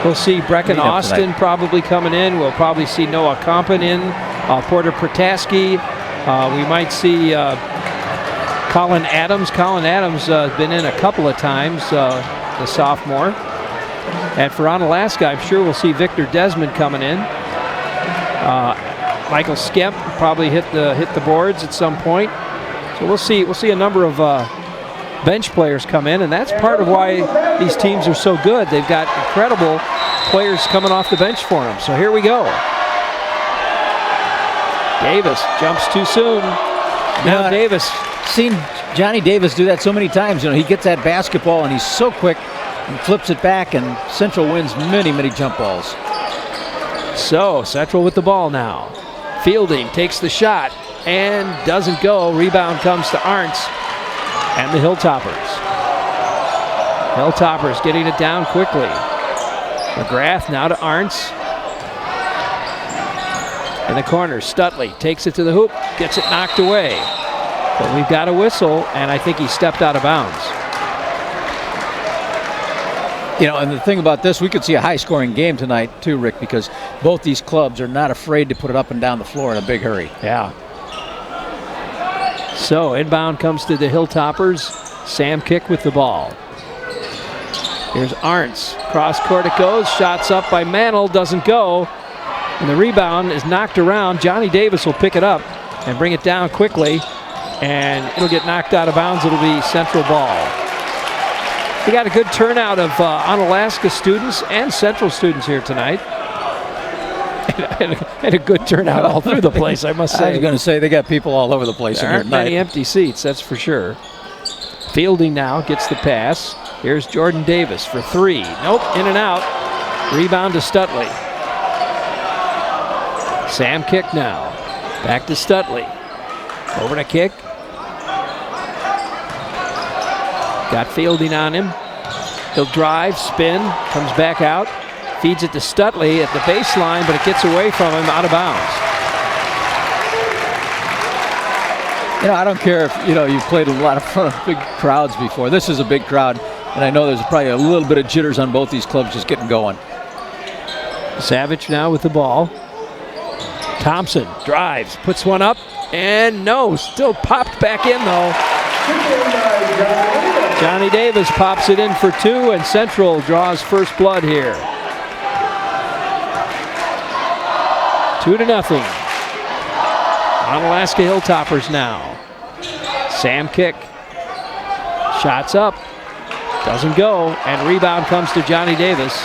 We'll see Brecken Austin probably coming in. We'll probably see Noah Compen in, Porter Protaski. We might see Colin Adams. Colin Adams has been in a couple of times, the sophomore. And for Onalaska, I'm sure we'll see Victor Desmond coming in. Michael Skemp probably hit the boards at some point. So we'll see a number of bench players come in, and that's part of why these teams are so good. They've got incredible players coming off the bench for them. So here we go. Davis jumps too soon. Now Davis. Seen Johnny Davis do that so many times. You know, he gets that basketball and he's so quick and flips it back, and Central wins many, many jump balls. So Central with the ball now. Fielding takes the shot and doesn't go. Rebound comes to Arntz and the Hilltoppers. Hilltoppers getting it down quickly. McGrath now to Arntz. In the corner, Stutley takes it to the hoop, gets it knocked away. But we've got a whistle, and I think he stepped out of bounds. You know, and the thing about this, we could see a high-scoring game tonight too, Rick, because both these clubs are not afraid to put it up and down the floor in a big hurry. Yeah. So inbound comes to the Hilltoppers. Sam Kick with the ball. Here's Arntz. Cross court it goes. Shots up by Mantle. Doesn't go. And the rebound is knocked around. Johnny Davis will pick it up and bring it down quickly. And it'll get knocked out of bounds. It'll be Central ball. We got a good turnout of Onalaska students and Central students here tonight. And a good turnout all through the place, I must say. I was going to say, they got people all over the place there in here aren't tonight. many empty seats, that's for sure. Fielding now gets the pass. Here's Jordan Davis for 3. Nope, in and out. Rebound to Stutley. Sam Kick now. Back to Stutley. Over to Kick. Got Fielding on him. He'll drive, spin, comes back out. Feeds it to Stutley at the baseline, but it gets away from him, out of bounds. You know, I don't care if, you know, you've played a lot of front of big crowds before. This is a big crowd, and I know there's probably a little bit of jitters on both these clubs just getting going. Savage now with the ball. Thompson drives, puts one up, and no, still popped back in though. Johnny Davis pops it in for 2, and Central draws first blood here. 2-0. Onalaska Hilltoppers now. Sam kick. Shots up. Doesn't go. And rebound comes to Johnny Davis.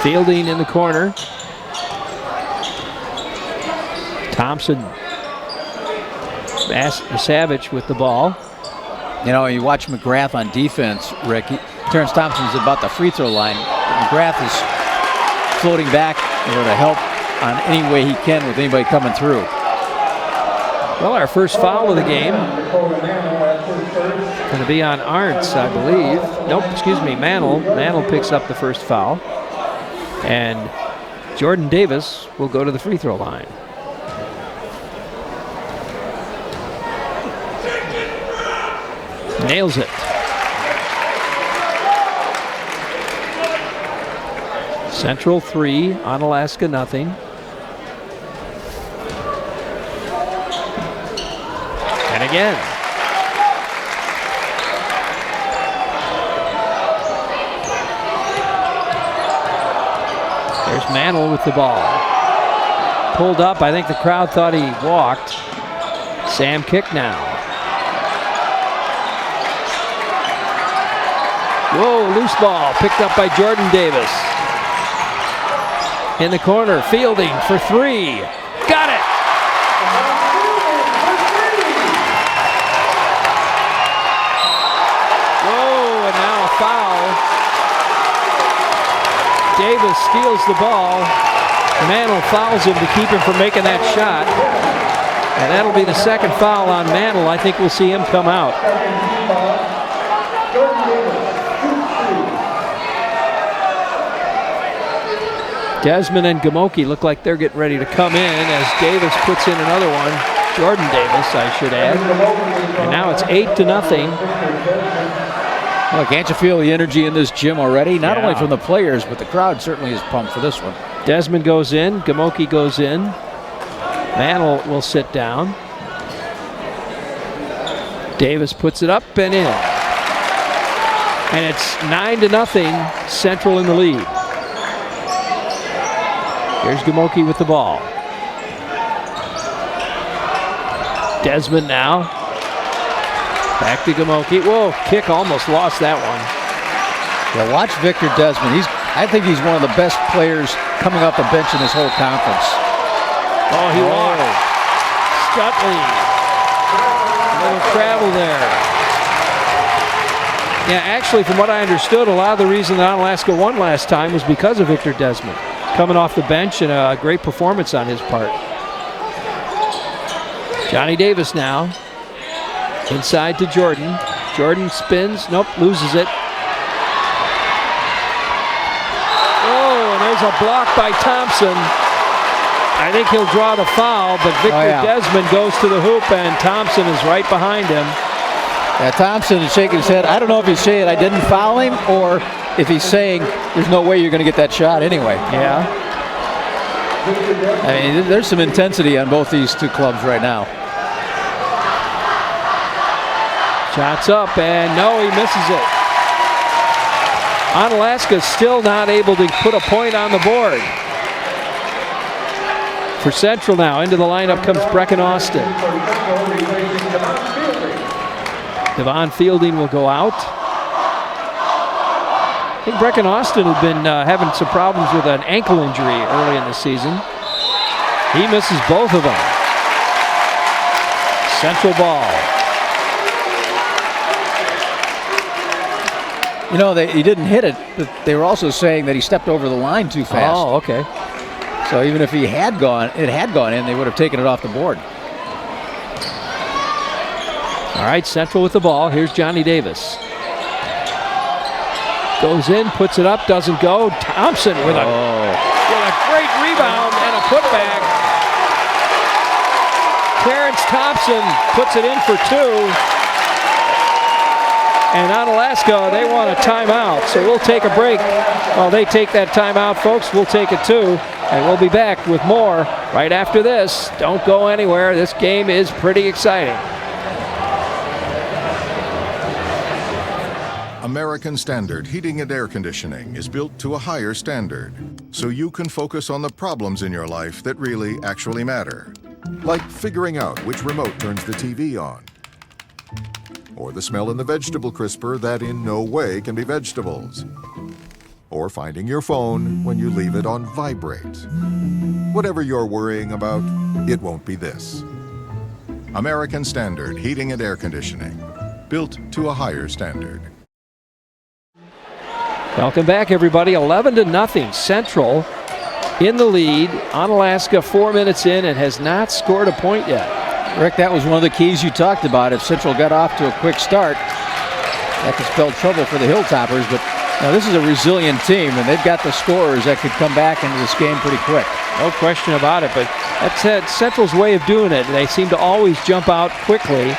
Fielding in the corner. Thompson. Savage with the ball. You know, you watch McGrath on defense, Rick. Terrence Thompson's about the free throw line. McGrath is floating back to help on any way he can with anybody coming through. Well, our first foul of the game. Going to be on Arntz, I believe. Nope, excuse me, Mantle. Mantle picks up the first foul. And Jordan Davis will go to the free throw line. Nails it. Central 3, Onalaska nothing. And again. There's Mantle with the ball. Pulled up, I think the crowd thought he walked. Sam kick now. Whoa, loose ball picked up by Jordan Davis. In the corner, fielding for three. Got it! Whoa, and now a foul. Davis steals the ball. Mantle fouls him to keep him from making that shot. And that'll be the second foul on Mantle. I think we'll see him come out. Desmond and Gamoki look like they're getting ready to come in as Davis puts in another one. Jordan Davis, I should add. And now it's 8-0. Well, can't you feel the energy in this gym already? Not only from the players, but the crowd certainly is pumped for this one. Desmond goes in. Gamoki goes in. Mantle will sit down. Davis puts it up and in. And it's 9-0, Central in the lead. Here's Gamoki with the ball. Desmond now. Back to Gamoki. Whoa, kick almost lost that one. Yeah, watch Victor Desmond. I think he's one of the best players coming off the bench in this whole conference. Oh, he walked. Stutley. A little travel there. Yeah, actually, from what I understood, a lot of the reason that Onalaska won last time was because of Victor Desmond. Coming off the bench and a great performance on his part. Johnny Davis now. Inside to Jordan. Jordan spins. Nope, loses it. Oh, and there's a block by Thompson. I think he'll draw the foul, but Victor Desmond goes to the hoop and Thompson is right behind him. Yeah, Thompson is shaking his head. I don't know if he's saying I didn't foul him or if he's saying there's no way you're going to get that shot anyway. Yeah. I mean, there's some intensity on both these two clubs right now. Shots up, and no, he misses it. Onalaska still not able to put a point on the board. For Central now, into the lineup comes Brecken Austin. Devon Fielding will go out. I think Brecken Austin had been having some problems with an ankle injury early in the season. He misses both of them. Central ball. You know, he didn't hit it, but they were also saying that he stepped over the line too fast. Oh, okay. So even if it had gone in, they would have taken it off the board. All right, Central with the ball. Here's Johnny Davis. Goes in, puts it up, doesn't go. Thompson with a great rebound and a putback. Terrence Thompson puts it in for two. And Onalaska, they want a timeout, so we'll take a break. While they take that timeout, folks, we'll take it too. And we'll be back with more right after this. Don't go anywhere. This game is pretty exciting. American Standard Heating and Air Conditioning is built to a higher standard, so you can focus on the problems in your life that really actually matter. Like figuring out which remote turns the TV on. Or the smell in the vegetable crisper that in no way can be vegetables. Or finding your phone when you leave it on vibrate. Whatever you're worrying about, it won't be this. American Standard Heating and Air Conditioning. Built to a higher standard. Welcome back, everybody. 11-0. Central in the lead. Onalaska 4 minutes in and has not scored a point yet. Rick, that was one of the keys you talked about. If Central got off to a quick start, that could spell trouble for the Hilltoppers. But now this is a resilient team, and they've got the scorers that could come back into this game pretty quick. No question about it, but that's Central's way of doing it. They seem to always jump out quickly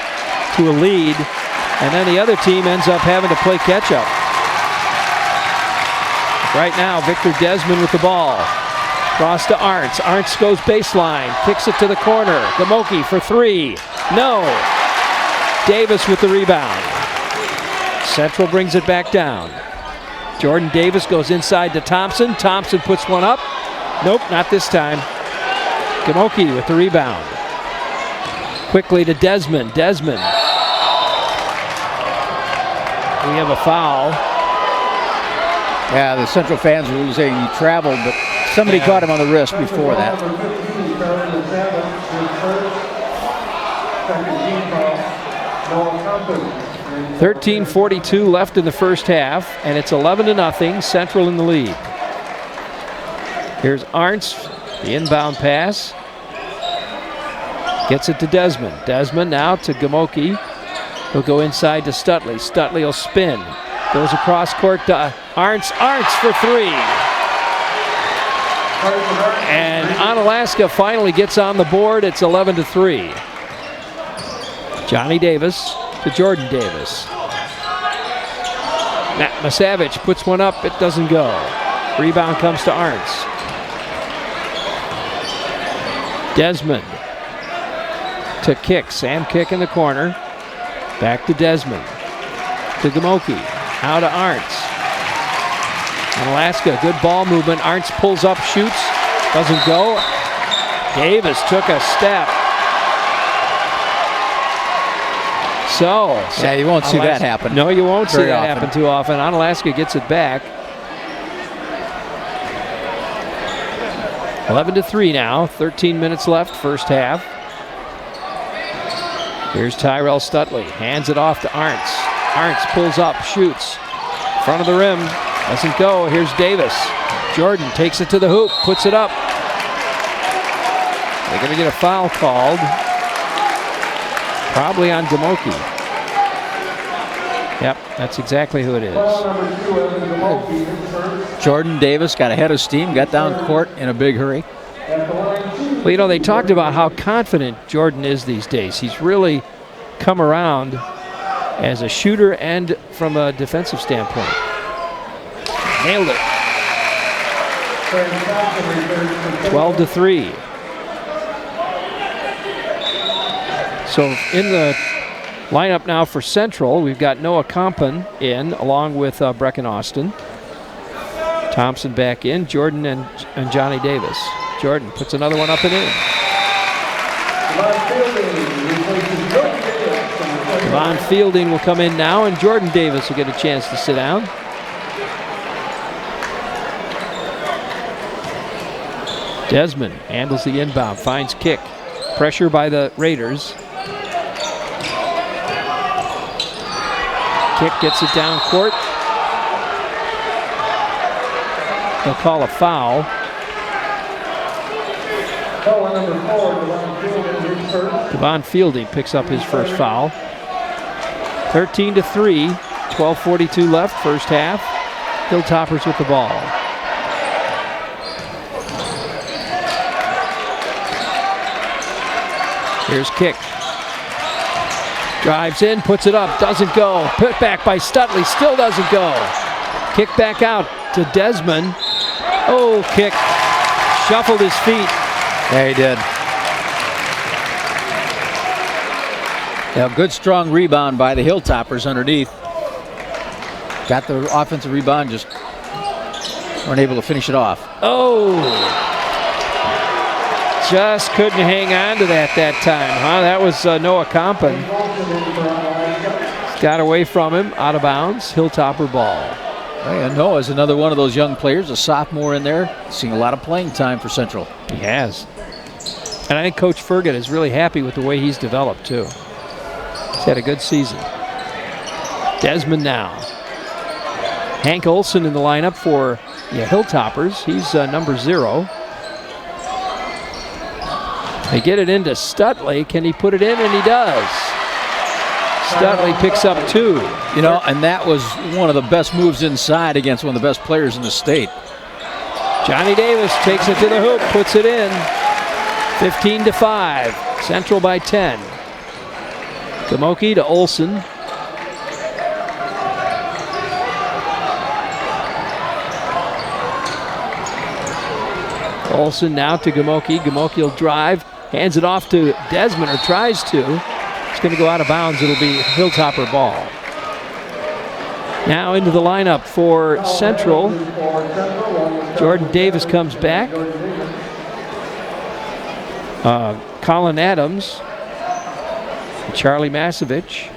to a lead, and then the other team ends up having to play catch-up. Right now, Victor Desmond with the ball. Cross to Arntz. Arntz goes baseline, kicks it to the corner. Gamoki for three. No. Davis with the rebound. Central brings it back down. Jordan Davis goes inside to Thompson. Thompson puts one up. Nope, not this time. Gamoki with the rebound. Quickly to Desmond. Desmond. We have a foul. Yeah, the Central fans were saying he traveled, but somebody caught him on the wrist before that. 13:42 left in the first half, and it's 11-0. Central in the lead. Here's Arntz, the inbound pass. Gets it to Desmond. Desmond now to Gamoki. He'll go inside to Stutley. Stutley will spin. Goes across court to Arntz. Arntz for three. And Onalaska finally gets on the board. It's 11-3. Johnny Davis to Jordan Davis. Matt Masavich puts one up. It doesn't go. Rebound comes to Arntz. Desmond to Kick. Sam Kick in the corner. Back to Desmond. To Gamoki. Now to Arntz. Onalaska, good ball movement. Arntz pulls up, shoots. Doesn't go. Davis took a step. So. Yeah, you won't see that happen. No, you won't see that often. happen too often. Onalaska gets it back. 11-3 now. 13 minutes left, first half. Here's Tyrell Stutley. Hands it off to Arntz. Arntz pulls up, shoots. Front of the rim. Doesn't go. Here's Davis. Jordan takes it to the hoop, puts it up. They're going to get a foul called. Probably on Gamoki. Yep, that's exactly who it is. Jordan Davis got ahead of steam, got down court in a big hurry. Well, you know, they talked about how confident Jordan is these days. He's really come around as a shooter and from a defensive standpoint. Nailed it. 12-3. So in the lineup now for Central, we've got Noah Compen in along with Brecken Austin. Thompson back in, Jordan and Johnny Davis. Jordan puts another one up and in. Devon Fielding will come in now, and Jordan Davis will get a chance to sit down. Desmond handles the inbound, finds Kick. Pressure by the Raiders. Kick gets it down court. They'll call a foul. Devon Fielding picks up his first foul. 13-3, 12:42 left, first half. Hilltoppers with the ball. Here's Kick. Drives in, puts it up, doesn't go. Put back by Stutley, still doesn't go. Kick back out to Desmond. Oh, Kick. Shuffled his feet. Yeah, he did. Yeah, good strong rebound by the Hilltoppers underneath. Got the offensive rebound, just weren't able to finish it off. Oh! Just couldn't hang on to that time, huh? That was Noah Compton. Got away from him, out of bounds, Hilltopper ball. And Noah's another one of those young players, a sophomore in there, seeing a lot of playing time for Central. He has. And I think Coach Fergut is really happy with the way he's developed, too. He's had a good season. Desmond now. Hank Olson in the lineup for the Hilltoppers. He's number 0. They get it into Stutley. Can he put it in? And he does. Stutley picks up 2. You know, and that was one of the best moves inside against one of the best players in the state. Johnny Davis takes it to the hoop, puts it in. 15-5. Central by 10. Gamoki to Olson. Olson now to Gamoki. Gamoki will drive, hands it off to Desmond, or tries to. It's going to go out of bounds. It'll be Hilltopper ball. Now into the lineup for Central. Jordan Davis comes back. Colin Adams. Charlie Masavich.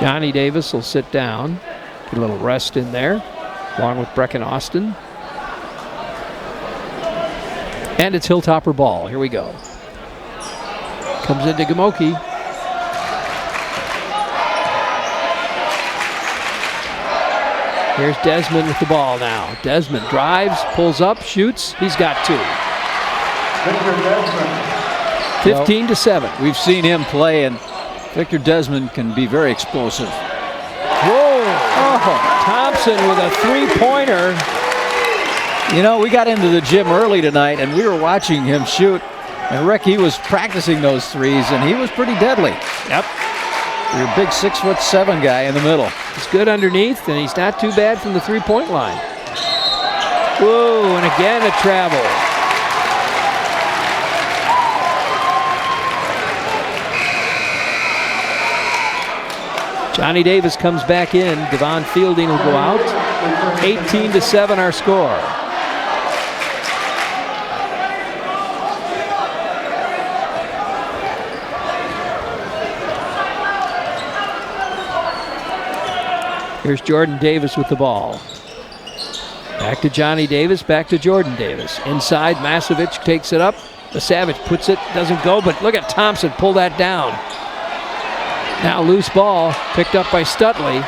Johnny Davis will sit down. Get a little rest in there, along with Brecken Austin. And it's Hilltopper ball. Here we go. Comes into Gamoki. Here's Desmond with the ball now. Desmond drives, pulls up, shoots. He's got 2. 15-7. We've seen him play, and Victor Desmond can be very explosive. Whoa! Oh, Thompson with a 3-pointer. You know, we got into the gym early tonight, and we were watching him shoot. And Rick, he was practicing those threes, and he was pretty deadly. Yep. You're a big 6'7" guy in the middle. He's good underneath, and he's not too bad from the 3-point line. Whoa, and again a travel. Johnny Davis comes back in. Devon Fielding will go out. 18-7 our score. Here's Jordan Davis with the ball. Back to Johnny Davis, back to Jordan Davis. Inside, Masavich takes it up. The Savage puts it, doesn't go, but look at Thompson pull that down. Now loose ball, picked up by Stutley.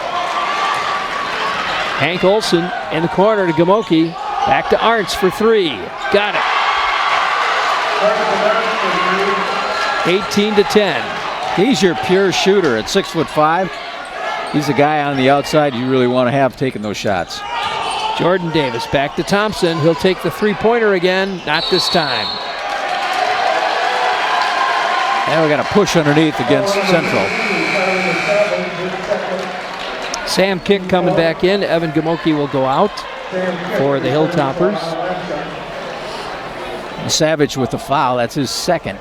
Hank Olson in the corner to Gamoki. Back to Arntz for 3. Got it. 18-10. He's your pure shooter at 6'5". He's the guy on the outside you really want to have taking those shots. Jordan Davis back to Thompson. He'll take the 3-pointer again. Not this time. Now we got a push underneath against Central. Sam Kick coming back in. Evan Gamoki will go out for the Hilltoppers. Savage with the foul. That's his second.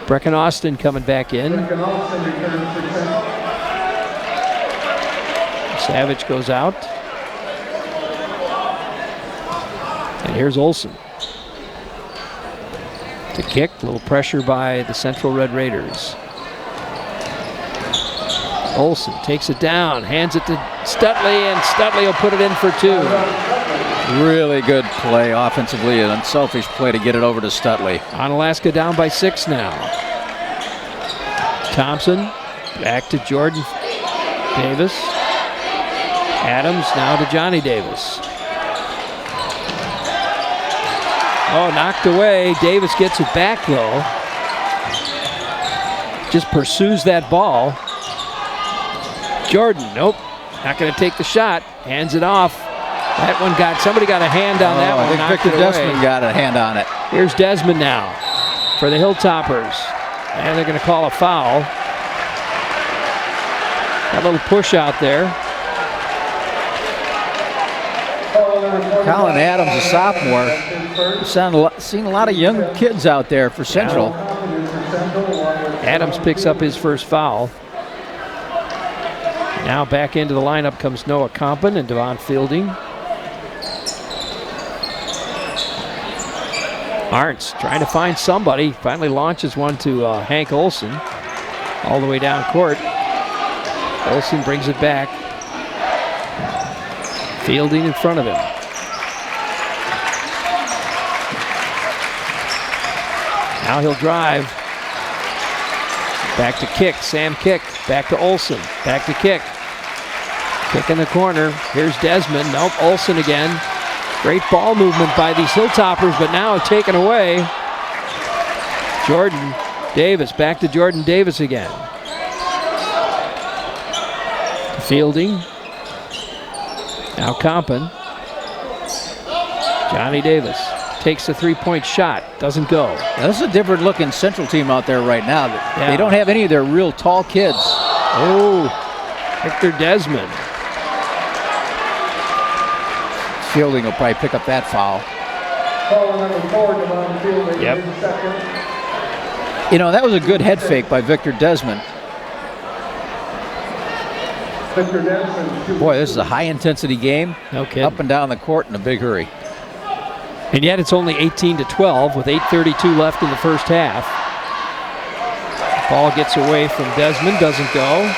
Brecken Austin coming back in. Savage goes out. And here's Olson. To Kick, a little pressure by the Central Red Raiders. Olson takes it down, hands it to Stutley, and Stutley will put it in for 2. Really good play offensively, an unselfish play to get it over to Stutley. Onalaska down by 6 now. Thompson back to Jordan Davis. Adams now to Johnny Davis. Oh, knocked away. Davis gets it back though. Just pursues that ball. Jordan, nope, not going to take the shot. Hands it off. That one somebody got a hand on that one. I think Victor Desmond got a hand on it. Here's Desmond now for the Hilltoppers. And they're going to call a foul. Got a little push out there. Colin Adams, a sophomore. Seen a lot of young kids out there for Central. Adams picks up his first foul. Now back into the lineup comes Noah Compton and Devon Fielding. Arntz trying to find somebody. Finally launches one to Hank Olson. All the way down court. Olson brings it back. Fielding in front of him. Now he'll drive. Back to Kick. Sam Kick. Back to Olson. Back to Kick. Kick in the corner. Here's Desmond. Nope, Olson again. Great ball movement by these Hilltoppers, but now taken away. Jordan Davis. Back to Jordan Davis again. Fielding. Now Compton. Johnny Davis takes a three-point shot. Doesn't go. Now, this is a different looking Central team out there right now. They don't have any of their real tall kids. Oh, Victor Desmond. Fielding will probably pick up that foul. Yep. You know, that was a good head fake by Victor Desmond. Boy, this is a high-intensity game. No kidding. Up and down the court in a big hurry. And yet it's only 18-12 with 8:32 left in the first half. Ball gets away from Desmond, doesn't go.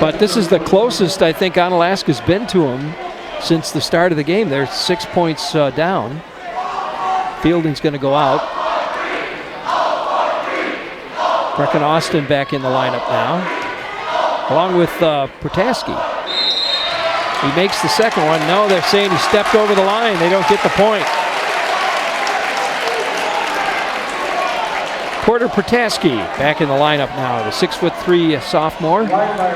But this is the closest I think Onalaska's been to him since the start of the game. They're 6 points down. Fielding's going to go out. Brecken Austin back in the lineup now, along with Protaski. He makes the second one. No, they're saying he stepped over the line. They don't get the point. Porter Protaski back in the lineup now, the 6'3" sophomore.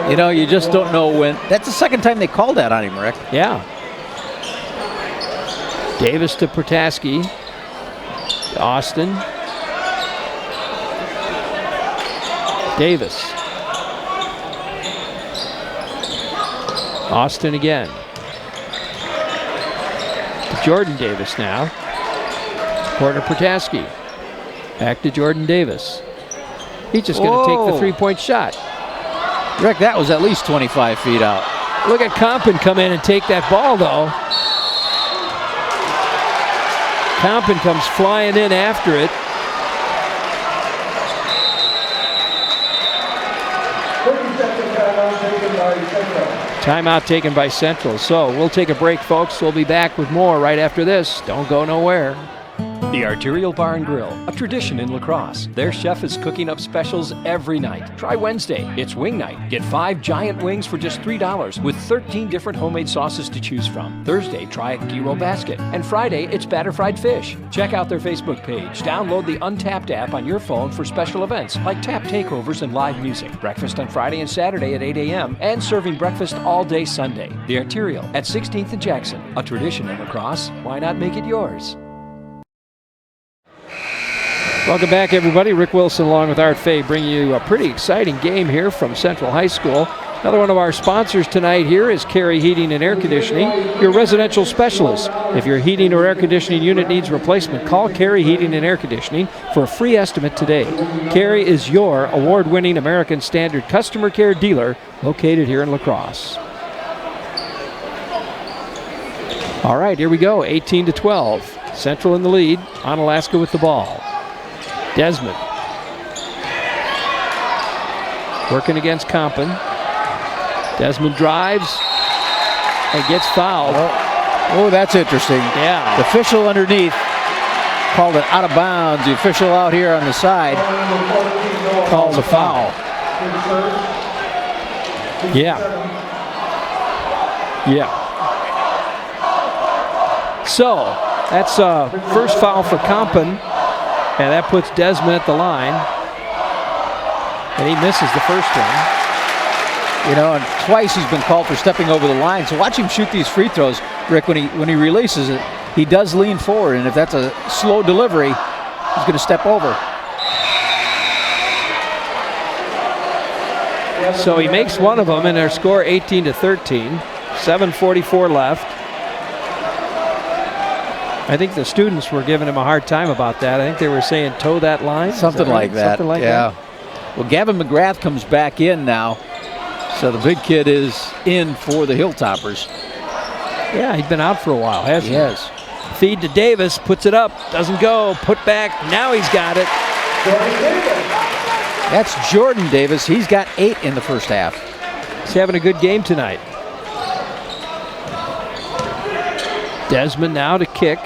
You know, you just don't know when. That's the second time they called that on him, Rick. Yeah. Davis to Protaski. To Austin. Davis. Austin again. To Jordan Davis now. Porter Protaski. Back to Jordan Davis. He's just going to take the three-point shot. Rick, that was at least 25 feet out. Look at Compton come in and take that ball, though. Compton comes flying in after it. Timeout taken by Central. So we'll take a break, folks. We'll be back with more right after this. Don't go nowhere. The Arterial Bar and Grill, a tradition in La Crosse. Their chef is cooking up specials every night. Try Wednesday, it's wing night. Get 5 giant wings for just $3 with 13 different homemade sauces to choose from. Thursday, try a gyro basket. And Friday, it's batter fried fish. Check out their Facebook page. Download the Untapped app on your phone for special events like tap takeovers and live music. Breakfast on Friday and Saturday at 8 a.m. and serving breakfast all day Sunday. The Arterial at 16th and Jackson, a tradition in La Crosse. Why not make it yours? Welcome back, everybody. Rick Wilson along with Art Fay bringing you a pretty exciting game here from Central High School. Another one of our sponsors tonight here is Carey Heating and Air Conditioning, your residential specialist. If your heating or air conditioning unit needs replacement, call Carey Heating and Air Conditioning for a free estimate today. Carey is your award-winning American Standard customer care dealer located here in La Crosse. All right, here we go, 18-12. Central in the lead, Onalaska with the ball. Desmond working against Compton. Desmond drives and gets fouled. Oh, that's interesting. Yeah. The official underneath called it out of bounds. The official out here on the side calls a foul. Yeah. Yeah. So that's first foul for Compton. And that puts Desmond at the line. And he misses the first one. You know, and twice he's been called for stepping over the line. So watch him shoot these free throws, Rick. When he releases it, he does lean forward. And if that's a slow delivery, he's going to step over. So he makes one of them, and their score 18-13. 7:44 left. I think the students were giving him a hard time about that. I think they were saying toe that line. Something like that. Something like that. that. Well, Gavin McGrath comes back in now. So the big kid is in for the Hilltoppers. Yeah, he's been out for a while, hasn't he? Yes. Feed to Davis, puts it up, doesn't go, put back, now he's got it. That's Jordan Davis. He's got 8 in the first half. He's having a good game tonight. Desmond now to kick.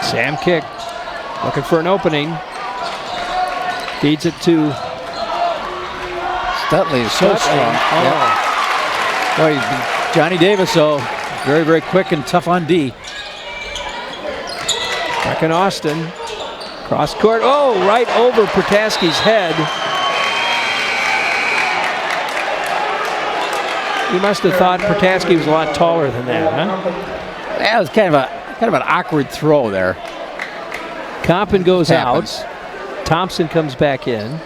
Sam Kick, looking for an opening. Feeds it to Stutley is so strong. Oh. Boy, Johnny Davis, though, very, very quick and tough on D. Back in Austin. Cross court. Oh, right over Protaski's head. You must have thought Protaski was a lot taller than that, huh? That was kind of an awkward throw there. Compton goes Happens. out. Thompson comes back in.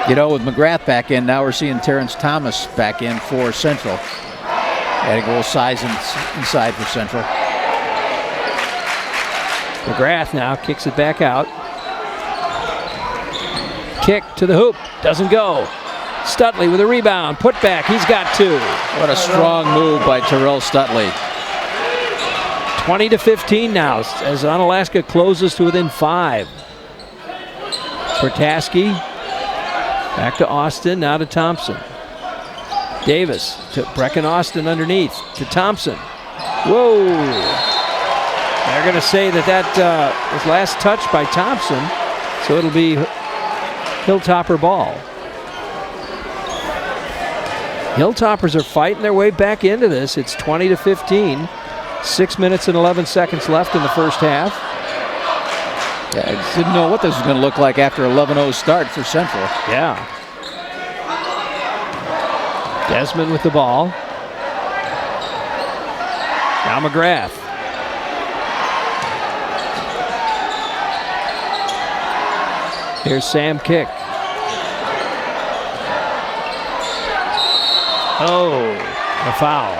You know, with McGrath back in, now we're seeing Terrence Thomas back in for Central. Adding a little size inside for Central. McGrath now kicks it back out. Kick to the hoop. Doesn't go. Stutley with a rebound. Put back. He's got 2. What a strong move by Terrell Stutley. 20-15 now as Onalaska closes to within 5. Protaski back to Austin, now to Thompson. Davis to Brecken Austin underneath to Thompson. Whoa! They're going to say that was last touch by Thompson, so it'll be Hilltopper ball. Hilltoppers are fighting their way back into this. It's 20-15. 6 minutes and 11 seconds left in the first half. Yeah, I just didn't know what this was going to look like after 11-0 start for Central. Yeah. Desmond with the ball. Now McGrath. Here's Sam Kick. Oh, a foul.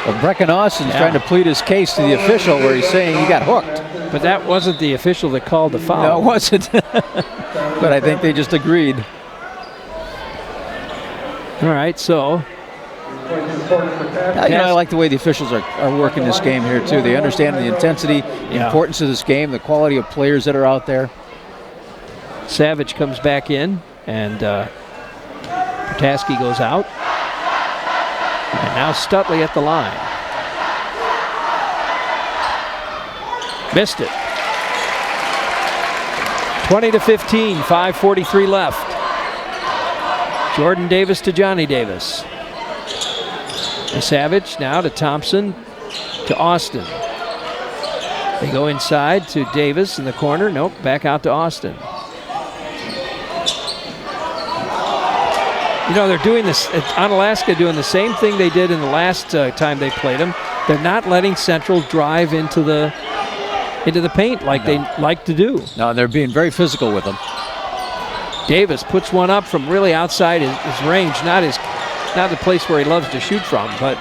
Well, Brecken Austin's trying to plead his case to the official where he's saying he got hooked. But that wasn't the official that called the foul. No, it wasn't. But I think they just agreed. All right, so. I like the way the officials are working this game here, too. They understand the intensity, the importance of this game, the quality of players that are out there. Savage comes back in, and Protaski goes out. And now Stutley at the line. Missed it. 20-15, 5:43 left. Jordan Davis to Johnny Davis. To Savage, now to Thompson, to Austin. They go inside to Davis in the corner. Nope, back out to Austin. You know, they're doing this, Onalaska doing the same thing they did in the last time they played them. They're not letting Central drive into the paint like they like to do. No, they're being very physical with them. Davis puts one up from really outside his range, not the place where he loves to shoot from, but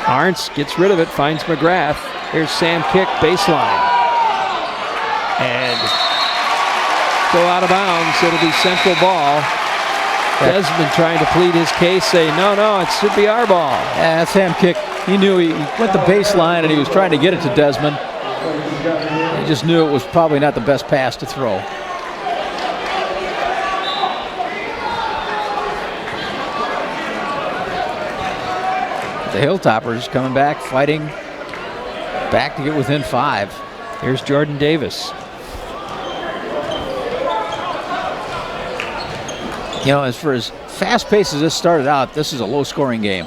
Arntz gets rid of it, finds McGrath. Here's Sam Kick, baseline. And go out of bounds. It'll be Central ball. Desmond trying to plead his case, say, no, it should be our ball. Yeah, Sam Kick, he knew he went the baseline and he was trying to get it to Desmond. He just knew it was probably not the best pass to throw. The Hilltoppers coming back, fighting back to get within 5. Here's Jordan Davis. You know, as for as fast-paced as this started out, this is a low-scoring game.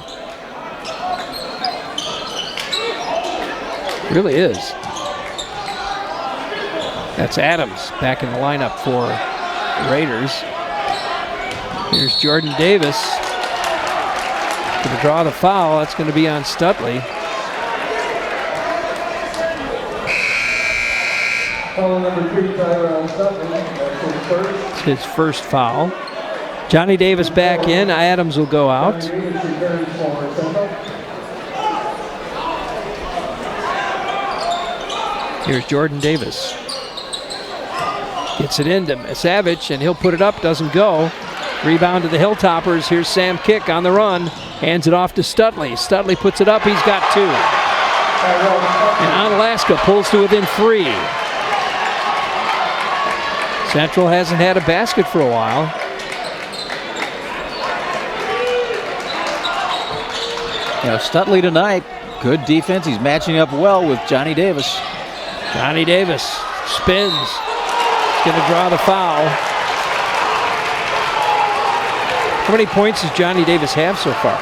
It really is. That's Adams back in the lineup for the Raiders. Here's Jordan Davis. Going to draw the foul. That's going to be on Stutley. Foul number 3, Tyler on Stutley. That's It's his first foul. Johnny Davis back in. Adams will go out. Here's Jordan Davis. Gets it into Savage, and he'll put it up, doesn't go. Rebound to the Hilltoppers. Here's Sam Kick on the run. Hands it off to Stutley. Stutley puts it up. He's got 2. And Onalaska pulls to within 3. Central hasn't had a basket for a while. Stutley tonight, good defense. He's matching up well with Johnny Davis. Johnny Davis spins. He's going to draw the foul. How many points does Johnny Davis have so far?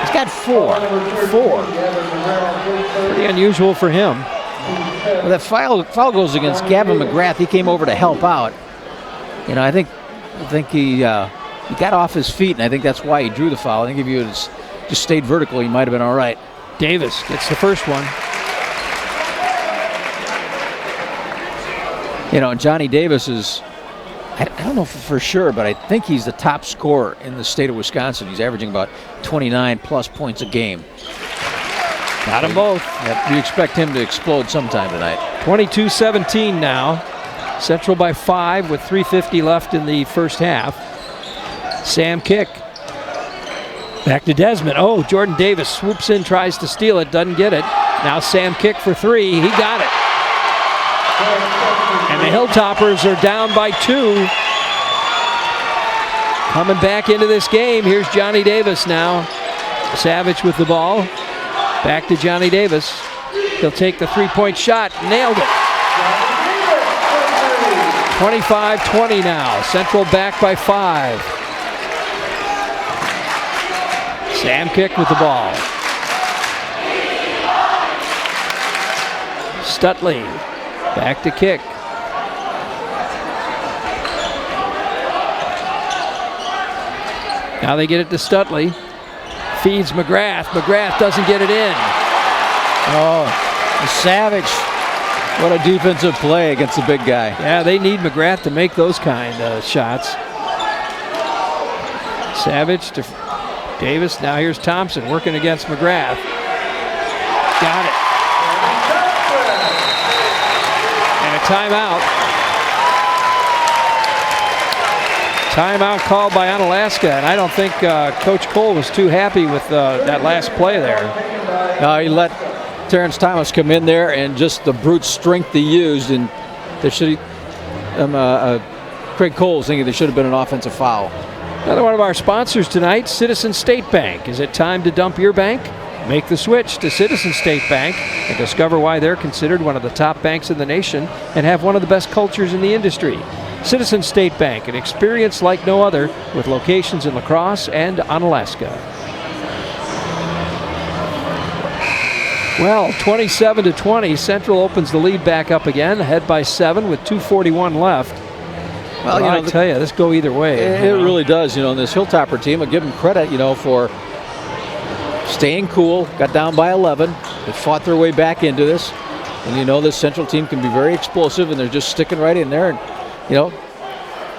He's got 4. 4. Pretty unusual for him. Well, that foul goes against Gavin McGrath. He came over to help out. I think he got off his feet, and I think that's why he drew the foul. I think if he had just stayed vertical, he might have been all right. Davis gets the first one. Johnny Davis is, I don't know for sure, but I think he's the top scorer in the state of Wisconsin. He's averaging about 29-plus points a game. Got them both. Yep, you expect him to explode sometime tonight. 22-17 now. Central by 5 with 3:50 left in the first half. Sam Kick. Back to Desmond. Oh, Jordan Davis swoops in, tries to steal it, doesn't get it. Now Sam Kick for 3. He got it. And the Hilltoppers are down by 2. Coming back into this game, here's Johnny Davis now. Savage with the ball. Back to Johnny Davis. He'll take the 3-point shot. Nailed it. 25-20 now. Central back by 5. Sam Kick with the ball. Stutley back to Kick. Now they get it to Stutley. Feeds McGrath. McGrath doesn't get it in. Oh, Savage. What a defensive play against the big guy. Yeah, they need McGrath to make those kind of shots. Savage to Davis. Now here's Thompson working against McGrath. Got it. And a timeout. Timeout called by Onalaska, and I don't think Coach Cole was too happy with that last play there. He let Terrence Thomas come in there, and just the brute strength he used, and there should Craig Cole was thinking there should have been an offensive foul. Another one of our sponsors tonight, Citizen State Bank. Is it time to dump your bank? Make the switch to Citizen State Bank and discover why they're considered one of the top banks in the nation and have one of the best cultures in the industry. Citizen State Bank, an experience like no other, with locations in La Crosse and Onalaska. Well, 27-20, Central opens the lead back up again, ahead by 7 with 2:41 left. Well, I tell you, this go either way. It really does. And this Hilltopper team, I give them credit, for staying cool. Got down by 11. They fought their way back into this. And this Central team can be very explosive, and they're just sticking right in there. And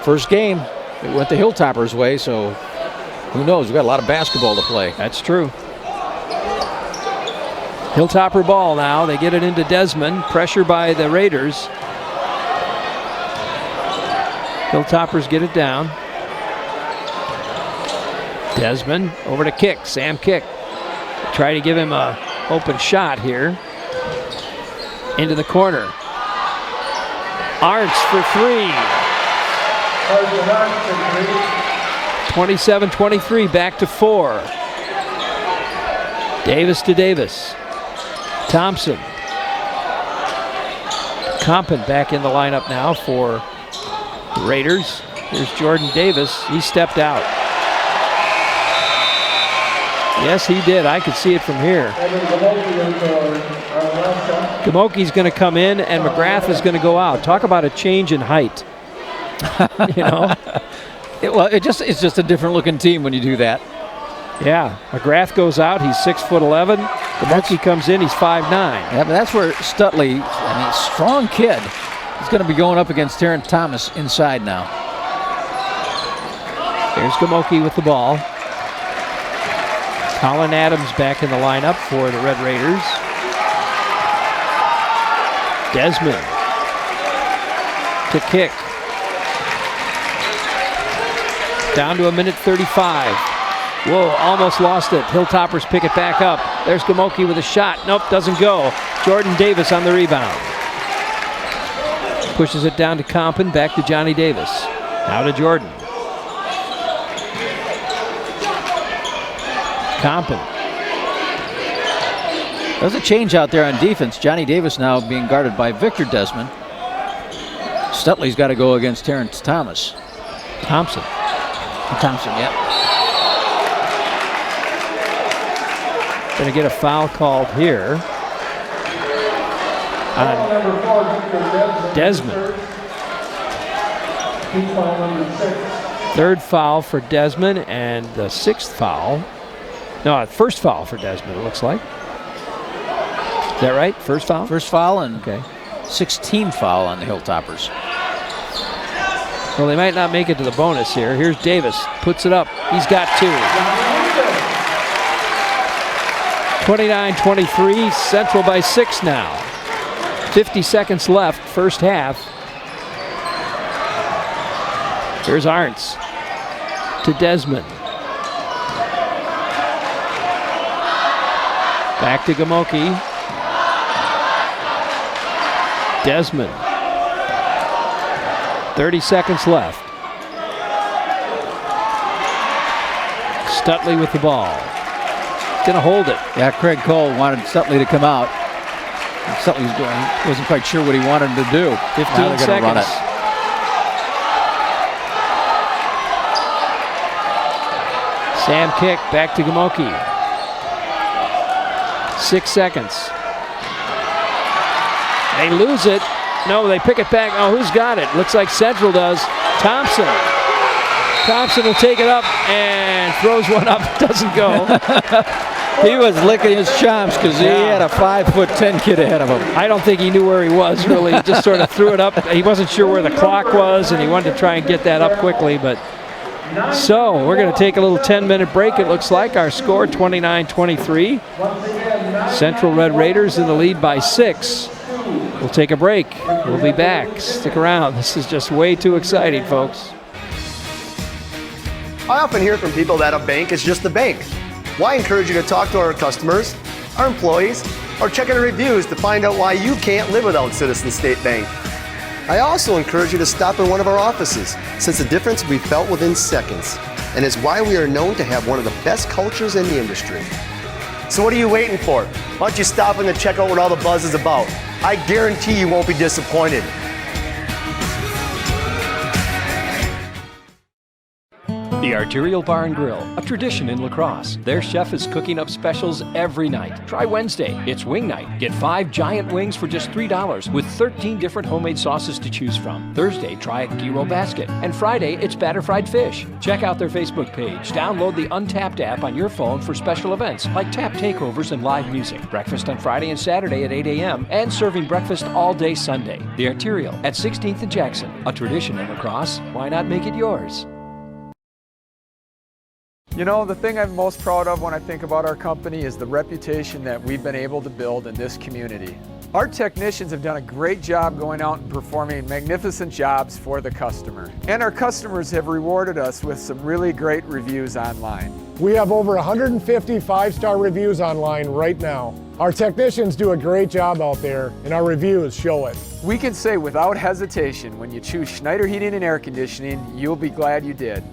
first game, it went the Hilltoppers' way, so who knows? We've got a lot of basketball to play. That's true. Hilltopper ball now. They get it into Desmond. Pressure by the Raiders. Hilltoppers get it down. Desmond over to Kick. Sam Kick. Try to give him a open shot here. Into the corner. Arntz for 3. 27-23, back to 4. Davis to Davis. Thompson. Compton back in the lineup now for the Raiders. Here's Jordan Davis. He stepped out. Yes, he did. I could see it from here. Gamoki's going to come in, and McGrath is going to go out. Talk about a change in height. It's just a different looking team when you do that. Yeah, McGrath goes out. He's 6'11". Gamoki comes in. He's 5'9". Yeah, but that's where Stutley, strong kid, is going to be going up against Terrence Thomas inside now. There's Gamoki with the ball. Colin Adams back in the lineup for the Red Raiders. Desmond to kick. Down to 1:35. Whoa, almost lost it. Hilltoppers pick it back up. There's Gamoki with a shot. Nope, doesn't go. Jordan Davis on the rebound. Pushes it down to Compton, back to Johnny Davis. Now to Jordan. Compton. There's a change out there on defense. Johnny Davis now being guarded by Victor Desmond. Stutley's got to go against Terrence Thomas. Thompson, yep. Going to get a foul called here on Desmond. Third foul for Desmond and the sixth foul. No, first foul for Desmond, it looks like. Is that right? First foul? First foul and okay. 16 foul on the Hilltoppers. Well, they might not make it to the bonus here. Here's Davis, puts it up. He's got two. 29-23, Central by 6 now. 50 seconds left, first half. Here's Arntz to Desmond. Back to Gamoki. Desmond. 30 seconds left. Stutley with the ball. Gonna hold it. Yeah, Craig Cole wanted Stutley to come out. Stutley wasn't quite sure what he wanted him to do. 15 seconds. Run it. Sam kick, back to Gamoki. 6 seconds. They lose it. No, they pick it back. Oh, who's got it? Looks like Central does. Thompson. Thompson will take it up and throws one up. Doesn't go. He was licking his chops because he had a 5'10" kid ahead of him. I don't think he knew where he was, really. He just sort of threw it up. He wasn't sure where the clock was, and he wanted to try and get that up quickly. But so we're going to take a little 10-minute break, it looks like. Our score, 29-23. Central Red Raiders in the lead by 6. We'll take a break. We'll be back. Stick around. This is just way too exciting, folks. I often hear from people that a bank is just a bank. Well, I encourage you to talk to our customers, our employees, or check out our reviews to find out why you can't live without Citizen State Bank. I also encourage you to stop in one of our offices, since the difference will be felt within seconds, and is why we are known to have one of the best cultures in the industry. So what are you waiting for? Why don't you stop in and check out what all the buzz is about? I guarantee you won't be disappointed. The Arterial Bar and Grill, a tradition in La Crosse. Their chef is cooking up specials every night. Try Wednesday, it's wing night. Get 5 giant wings for just $3 with 13 different homemade sauces to choose from. Thursday, try a gyro basket. And Friday, it's batter fried fish. Check out their Facebook page. Download the Untapped app on your phone for special events like tap takeovers and live music. Breakfast on Friday and Saturday at 8 a.m. and serving breakfast all day Sunday. The Arterial at 16th and Jackson. A tradition in La Crosse. Why not make it yours? You know, the thing I'm most proud of when I think about our company is the reputation that we've been able to build in this community. Our technicians have done a great job going out and performing magnificent jobs for the customer. And our customers have rewarded us with some really great reviews online. We have over 150 5-star reviews online right now. Our technicians do a great job out there, and our reviews show it. We can say without hesitation, when you choose Schneider Heating and Air Conditioning, you'll be glad you did.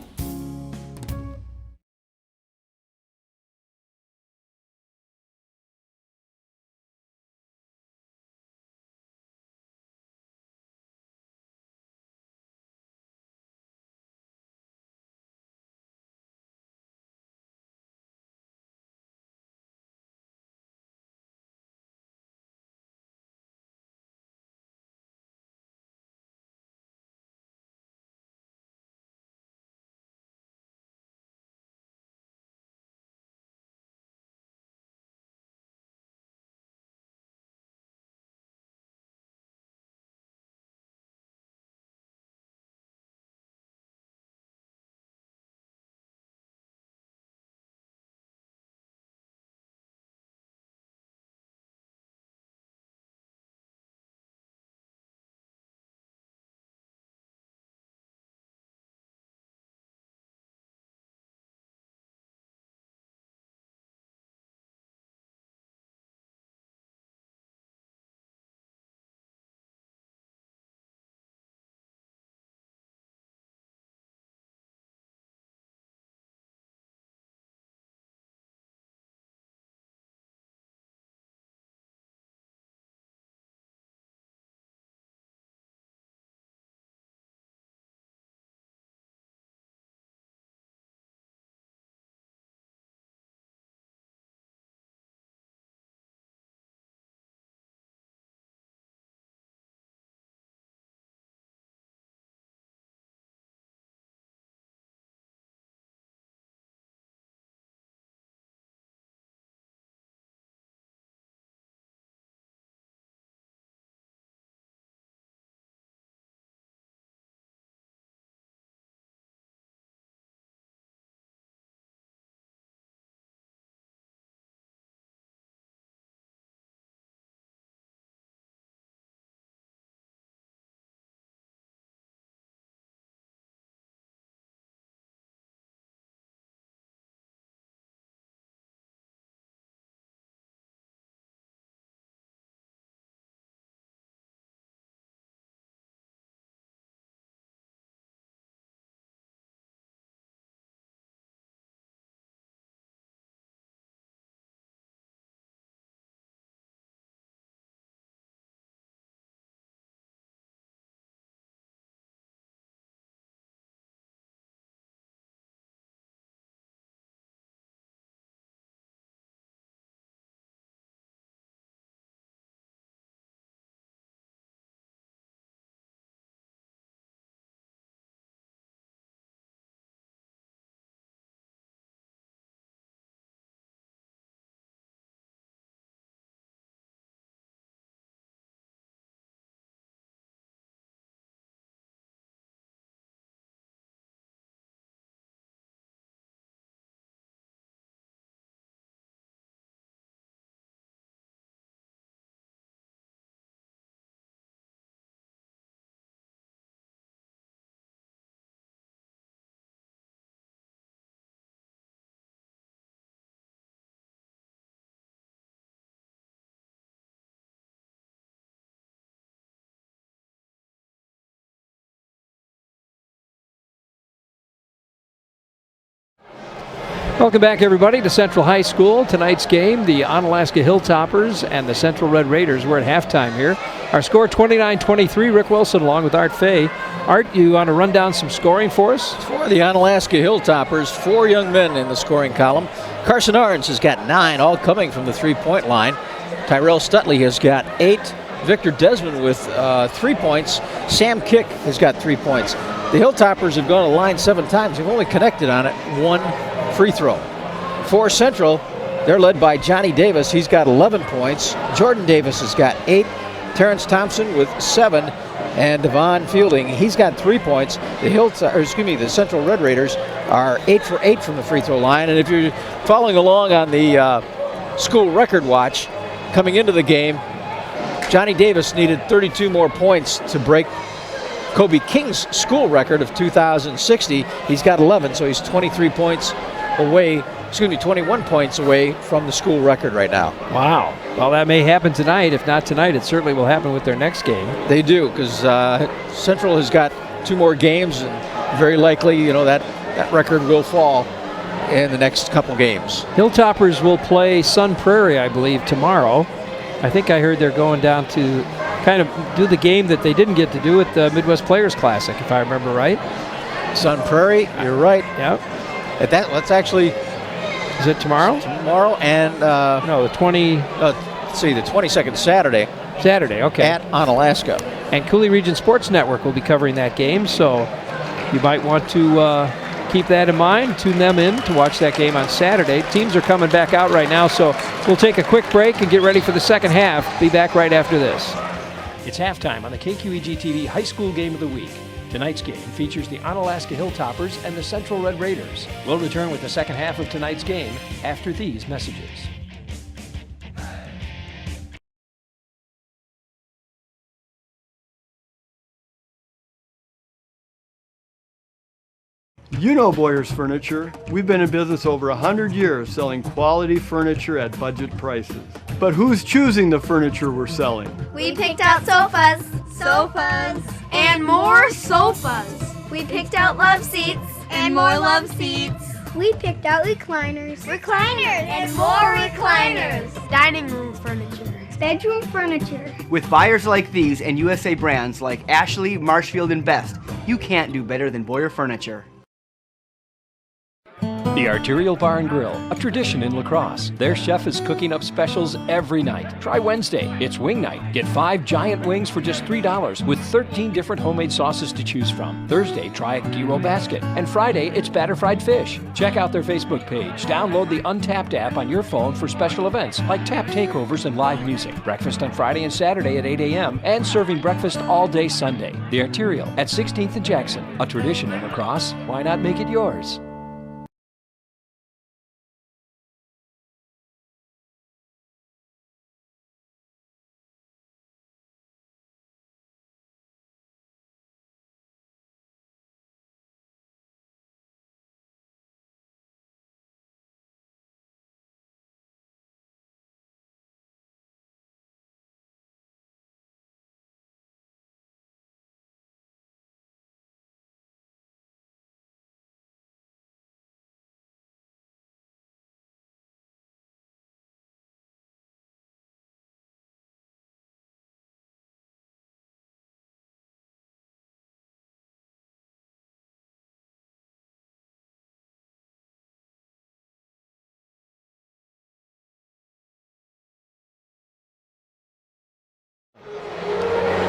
Welcome back, everybody, to Central High School. Tonight's game, the Onalaska Hilltoppers and the Central Red Raiders. We're at halftime here. Our score 29-23. Rick Wilson along with Art Fay. Art, you want to run down some scoring for us? For the Onalaska Hilltoppers, 4 young men in the scoring column. Carson Arns has got 9, all coming from the three-point line. Tyrell Stutley has got 8. Victor Desmond with 3 points. Sam Kick has got 3 points. The Hilltoppers have gone to the line 7 times. They've only connected on it 1 free throw. For Central, they're led by Johnny Davis. He's got 11 points. Jordan Davis has got 8. Terrence Thompson with 7. And Devon Fielding, he's got 3 points. The Central Red Raiders are 8 for 8 from the free throw line. And if you're following along on the school record watch, coming into the game, Johnny Davis needed 32 more points to break Kobe King's school record of 2,060. He's got 11, so he's 21 points away from the school record right now. Wow. Well, that may happen tonight. If not tonight, it certainly will happen with their next game. They do, because Central has got 2 more games, and very likely, that record will fall in the next couple games. Hilltoppers will play Sun Prairie, I believe, tomorrow. I think I heard they're going down to kind of do the game that they didn't get to do at the Midwest Players Classic, if I remember right. Sun Prairie, you're right. Yep. That's actually... Is it tomorrow? Tomorrow and... no, the 20... let's see, the 22nd, Saturday. Saturday, okay. At Onalaska. And Cooley Region Sports Network will be covering that game, so you might want to keep that in mind. Tune them in to watch that game on Saturday. Teams are coming back out right now, so we'll take a quick break and get ready for the second half. Be back right after this. It's halftime on the KQEGTV High School Game of the Week. Tonight's game features the Onalaska Hilltoppers and the Central Red Raiders. We'll return with the second half of tonight's game after these messages. You know Boyers Furniture. We've been in business over 100 years selling quality furniture at budget prices. But who's choosing the furniture we're selling? We picked out sofas. Sofas. And more sofas. We picked out love seats. And more love seats. We picked out recliners. Recliners. And more recliners. Dining room furniture. Bedroom furniture. With buyers like these and USA brands like Ashley, Marshfield, and Best, you can't do better than Boyer Furniture. The Arterial Bar and Grill, a tradition in La Crosse. Their chef is cooking up specials every night. Try Wednesday, it's wing night. Get 5 giant wings for just $3 with 13 different homemade sauces to choose from. Thursday, try a gyro basket. And Friday, it's batter fried fish. Check out their Facebook page. Download the Untapped app on your phone for special events like tap takeovers and live music. Breakfast on Friday and Saturday at 8 a.m. and serving breakfast all day Sunday. The Arterial at 16th and Jackson, a tradition in La Crosse. Why not make it yours?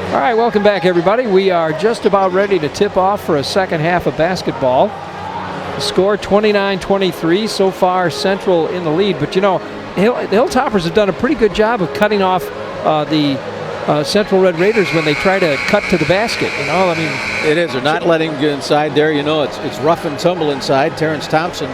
All right, welcome back, everybody. We are just about ready to tip off for a second half of basketball. The score 29-23. So far, Central in the lead. But, the Hilltoppers have done a pretty good job of cutting off the Central Red Raiders when they try to cut to the basket. It is. They're not letting them get inside there. It's rough and tumble inside. Terrence Thompson,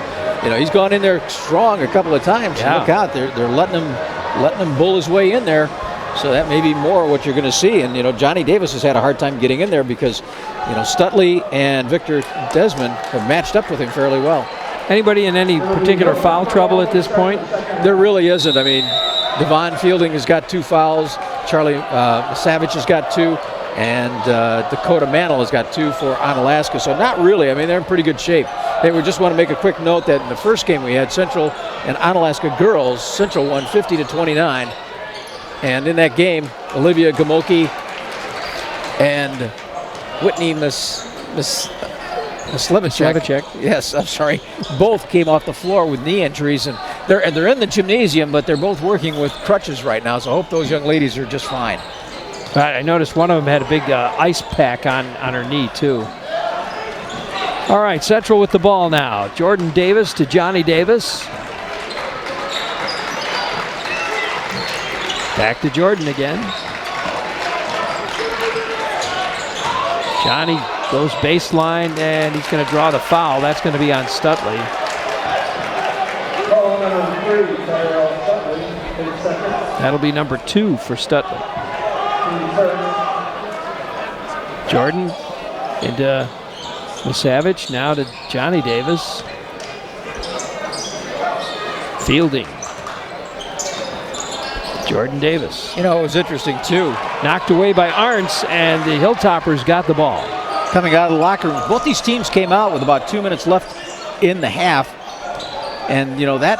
he's gone in there strong a couple of times. Yeah. Look out. They're letting him bull his way in there. So that may be more what you're going to see. And, Johnny Davis has had a hard time getting in there because, Stutley and Victor Desmond have matched up with him fairly well. Anybody in any particular foul trouble at this point? There really isn't. Devon Fielding has got 2 fouls. Charlie Savage has got 2. And Dakota Mantle has got 2 for Onalaska. So not really. I mean, they're in pretty good shape. Hey, we just want to make a quick note that in the first game we had Central and Onalaska girls. Central won 50-29. And in that game, Olivia Gamoki and Whitney Mislevicek, yes, I'm sorry, both came off the floor with knee injuries, and they're in the gymnasium, but they're both working with crutches right now, so I hope those young ladies are just fine. I noticed one of them had a big ice pack on her knee, too. All right, Central with the ball now. Jordan Davis to Johnny Davis. Back to Jordan again. Johnny goes baseline, and he's going to draw the foul. That's going to be on Stutley. That'll be number 2 for Stutley. Jordan into Savage, now to Johnny Davis. Fielding. Jordan Davis. You know, it was interesting, too. Knocked away by Arntz, and the Hilltoppers got the ball. Coming out of the locker room, both these teams came out with about 2 minutes left in the half. And, you know, that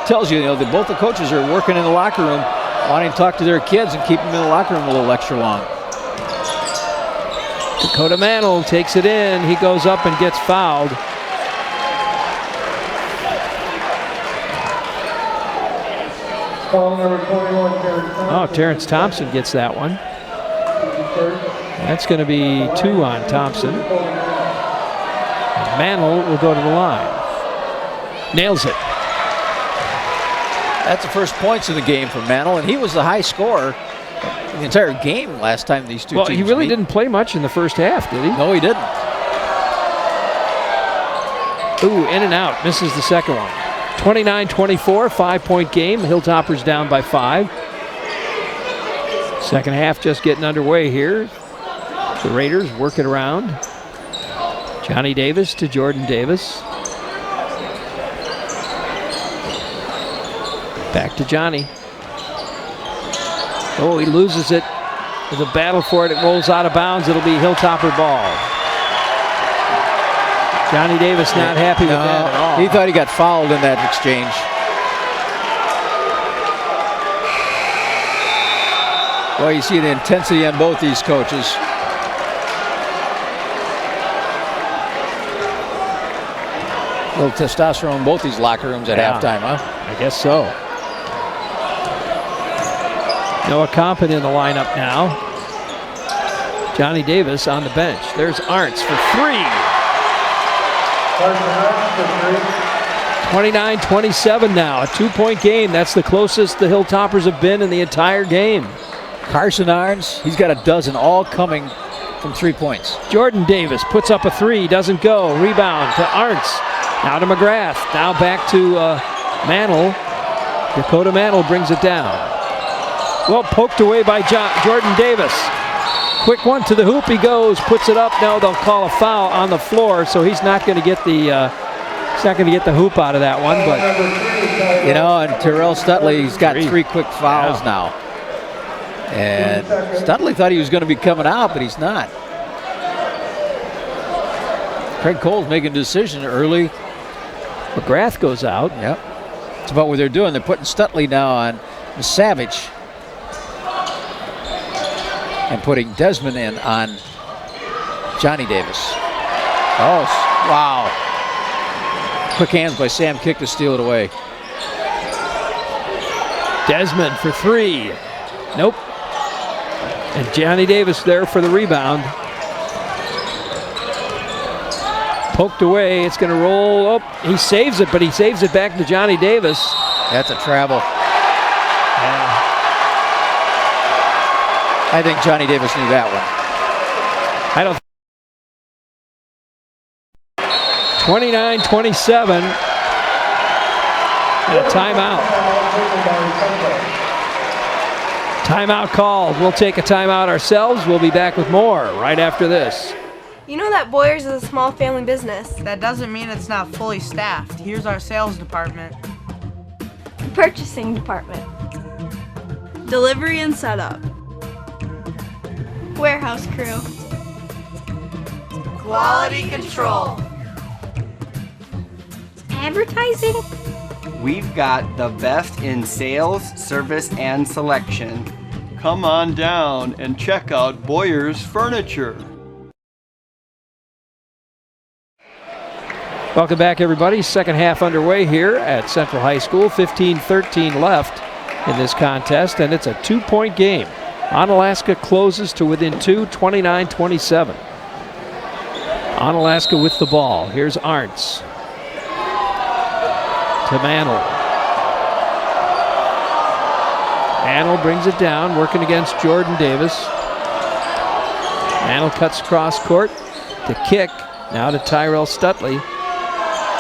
tells you, that both the coaches are working in the locker room, wanting to talk to their kids and keep them in the locker room a little extra long. Dakota Mantle takes it in. He goes up and gets fouled. Foul number 21, Terrence Thompson. Oh, Terrence Thompson gets that one. That's going to be 2 on Thompson. And Mantle will go to the line. Nails it. That's the first points of the game for Mantle, and he was the high scorer in the entire game last time these two teams he really meet. didn't play much in the first half, did he? No, he didn't. Ooh, in and out. Misses the second one. 29-24, 5-point game. Hilltoppers down by 5. Second half just getting underway here. The Raiders work it around. Johnny Davis to Jordan Davis. Back to Johnny. Oh, he loses it. There's a battle for it. It rolls out of bounds. It'll be Hilltopper ball. Johnny Davis not happy with that at all. He thought he got fouled in that exchange. Well, you see the intensity on both these coaches. A little testosterone in both these locker rooms at halftime, huh? I guess so. Noah Compton in the lineup now. Johnny Davis on the bench. There's Arntz for 3. 29-27 now, a 2-point game. That's the closest the Hilltoppers have been in the entire game. Carson Arntz, he's got a dozen, all coming from 3 points. Jordan Davis puts up a 3, doesn't go. Rebound to Arntz. Now to McGrath. Now back to Mantle. Dakota Mantle brings it down. Well, poked away by Jordan Davis. Quick one to the hoop. He goes, puts it up. No, they'll call a foul on the floor, so he's not going to get the hoop out of that one. But and Terrell Stutley's got 3 quick fouls now. And Stutley thought he was going to be coming out, but he's not. Craig Cole's making a decision early. McGrath goes out. Yep. That's about what they're doing. They're putting Stutley now on Savage and putting Desmond in on Johnny Davis. Oh, wow. Quick hands by Sam Kick to steal it away. Desmond for 3. Nope. And Johnny Davis there for the rebound. Poked away. It's going to roll up. He saves it, but he saves it back to Johnny Davis. That's a travel. Yeah. I think Johnny Davis knew that one. I don't. 29-27. And a timeout. Timeout called. We'll take a timeout ourselves. We'll be back with more right after this. You know that Boyers is a small family business. That doesn't mean it's not fully staffed. Here's our sales department. Purchasing department. Delivery and setup. Warehouse crew. Quality control. Advertising? We've got the best in sales, service, and selection. Come on down and check out Boyer's Furniture. Welcome back, everybody. Second half underway here at Central High School. 15-13 left in this contest, and it's a 2-point game. Onalaska closes to within 2, 29-27. Onalaska with the ball. Here's Arntz. To Mantle. Mantle brings it down, working against Jordan Davis. Mantle cuts across court to kick. Now to Tyrell Stutley.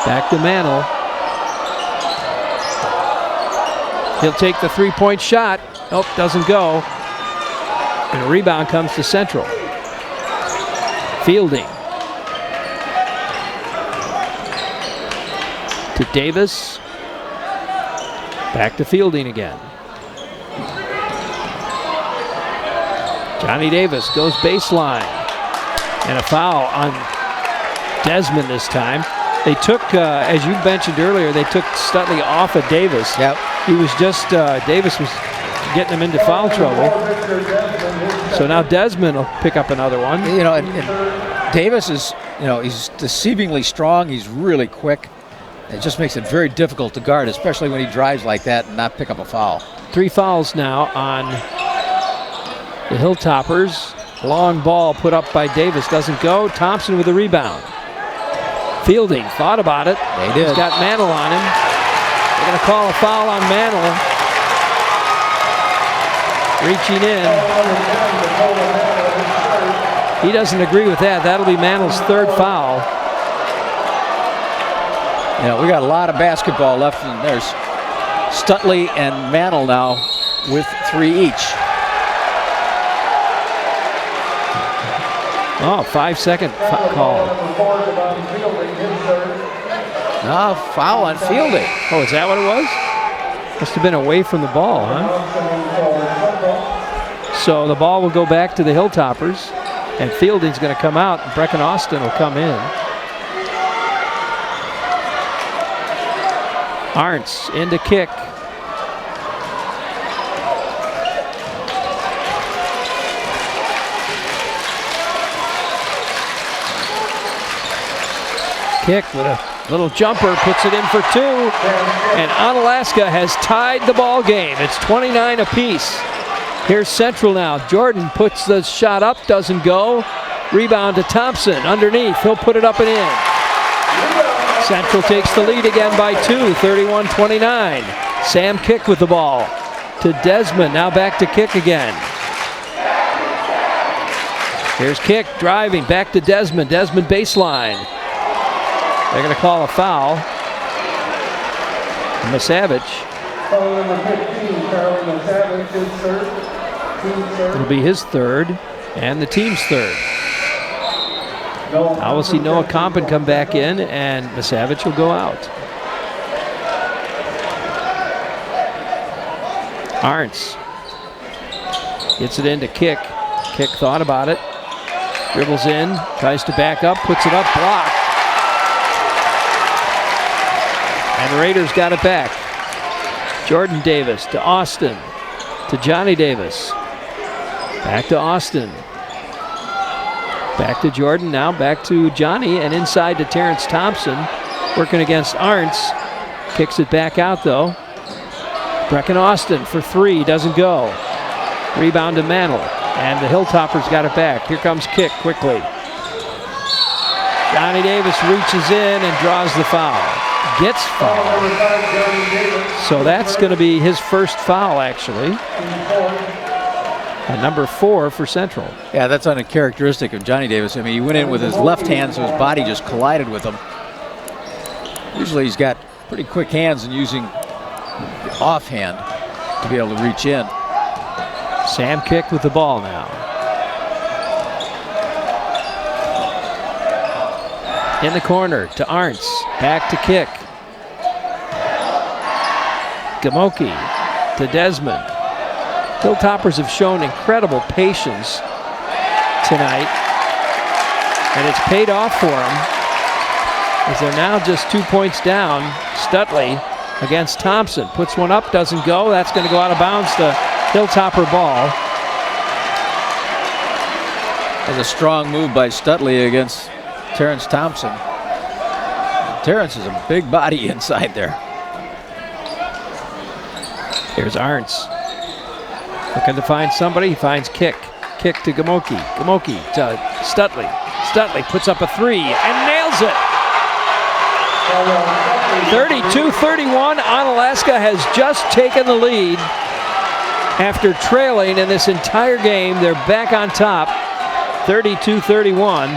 Back to Mantle. He'll take the three-point shot. Nope, doesn't go. And a rebound comes to Central. Fielding. To Davis. Back to Fielding again. Johnny Davis goes baseline. And a foul on Desmond this time. They took, as you mentioned earlier, they took Stutley off of Davis. Yep. He was just, Davis was getting him into foul trouble. So now Desmond will pick up another one. You know, and Davis is, you know, he's deceivingly strong. He's really quick. It just makes it very difficult to guard, especially when he drives like that and not pick up a foul. 3 fouls now on the Hilltoppers. Long ball put up by Davis, doesn't go. Thompson with a rebound. Fielding thought about it. They did. He's got Mantle on him. They're going to call a foul on Mantle. Reaching in. He doesn't agree with that. That'll be Mantle's 3rd foul. Yeah, we got a lot of basketball left, and there's Stutley and Mantle now with 3 each. Oh, 5-second call. Foul on Fielding. Oh, is that what it was? Must have been away from the ball, huh? So the ball will go back to the Hilltoppers, and Fielding's going to come out, and Brecken Austin will come in. Arntz into kick. Kick with a little jumper, puts it in for 2, and Onalaska has tied the ball game. It's 29 apiece. Here's Central now. Jordan puts the shot up, doesn't go. Rebound to Thompson underneath. He'll put it up and in. Central takes the lead again by 2, 31-29. Sam Kick with the ball to Desmond. Now back to Kick again. Here's Kick driving back to Desmond. Desmond baseline. They're going to call a foul. Misavage. Foul number 15, Carolyn Misavage, his third. It'll be his 3rd and the team's 3rd. Now we'll see Noah Compton come back in, and Misavage will go out. Arntz gets it into Kick. Kick thought about it. Dribbles in, tries to back up, puts it up, blocked. And the Raiders got it back. Jordan Davis to Austin, to Johnny Davis. Back to Austin. Back to Jordan, now back to Johnny, and inside to Terrence Thompson, working against Arntz. Kicks it back out, though. Brecken Austin for 3, doesn't go. Rebound to Mantle, and the Hilltoppers got it back. Here comes Kick quickly. Johnny Davis reaches in and draws the foul. Gets fouled. So that's going to be his first foul, actually. And number 4 for Central. Yeah, that's uncharacteristic of Johnny Davis. I mean, he went in with his left hand, so his body just collided with him. Usually he's got pretty quick hands and using the offhand to be able to reach in. Sam Kick with the ball now. In the corner to Arntz. Back to Kick. Gamoki to Desmond. Hilltoppers have shown incredible patience tonight, and it's paid off for them, as they're now just 2 points down. Stutley against Thompson. Puts one up, doesn't go. That's going to go out of bounds to Hilltopper ball. That's a strong move by Stutley against Terrence Thompson. Terrence is a big body inside there. Here's Arntz. Looking to find somebody. He finds Kick. Kick to Gamoki. Gamoki to Stutley. Stutley puts up a three and nails it. 32-31. Onalaska has just taken the lead. After trailing in this entire game, they're back on top. 32-31.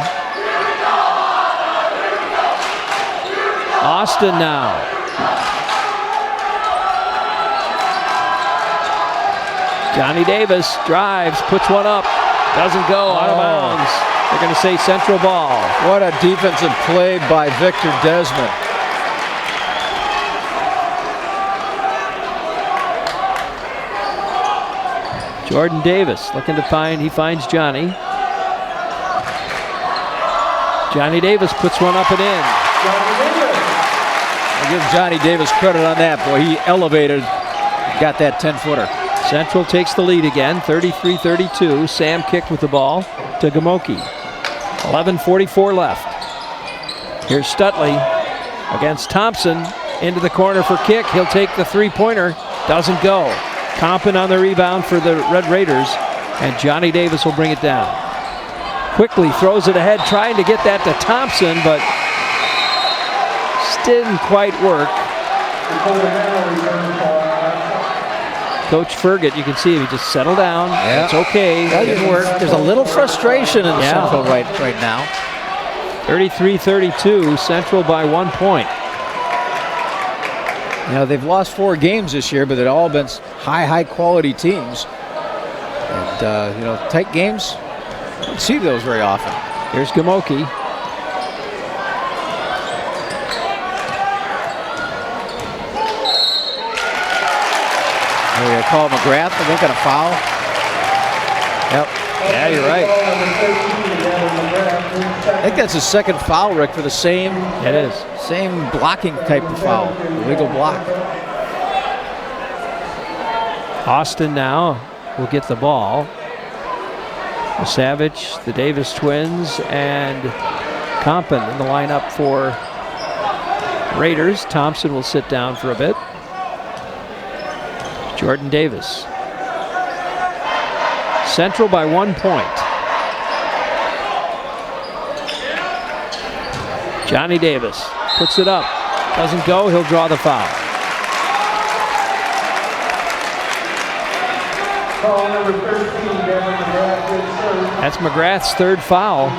Austin now. Johnny Davis drives, puts one up, doesn't go, out of bounds. They're going to say Central ball. What a defensive play by Victor Desmond. Jordan Davis looking to find, he finds Johnny. Johnny Davis puts one up and in. I give Johnny Davis credit on that. Boy, he elevated, got that 10-footer. Central takes the lead again, 33-32. Sam kicked with the ball to Gamoki. 11:44 left. Here's Stutley against Thompson. Into the corner for Kick. He'll take the three-pointer. Doesn't go. Compton on the rebound for the Red Raiders. And Johnny Davis will bring it down. Quickly throws it ahead, trying to get that to Thompson, but didn't quite work. Coach Ferget, you can see him, he just settled down. Yeah. It's okay. That didn't work. There's a little frustration in Central right now. 33-32, Central by 1 point. You know, they've lost 4 games this year, but they've all been high quality teams. And, you know, tight games, you don't see those very often. Here's Gamoki. They call McGrath, I think, on a foul. Yep. Yeah, you're right. I think that's his second foul, Rick, for the same. It is. Same blocking type of foul, illegal block. Austin now will get the ball. The Savage, the Davis twins, and Compton in the lineup for Raiders. Thompson will sit down for a bit. Jordan Davis. Central by 1 point. Johnny Davis puts it up. Doesn't go, he'll draw the foul. Foul number 13, Devin McGrath, That's McGrath's third foul.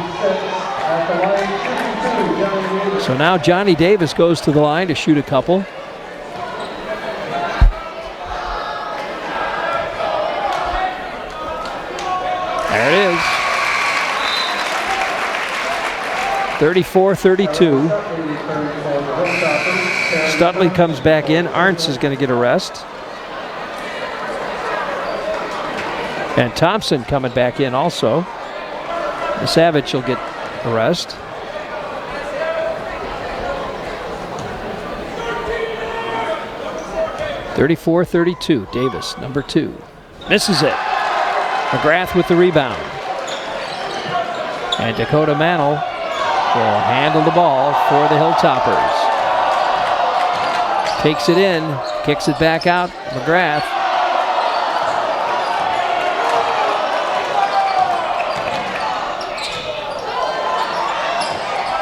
So now Johnny Davis goes to the line to shoot a couple. There it is. 34-32. Stutley comes back in. Arntz is going to get a rest. And Thompson coming back in also. The Savage will get a rest. (34-32). Davis, number 2. Misses it. McGrath with the rebound. And Dakota Mantle will handle the ball for the Hilltoppers. Takes it in, kicks it back out. McGrath.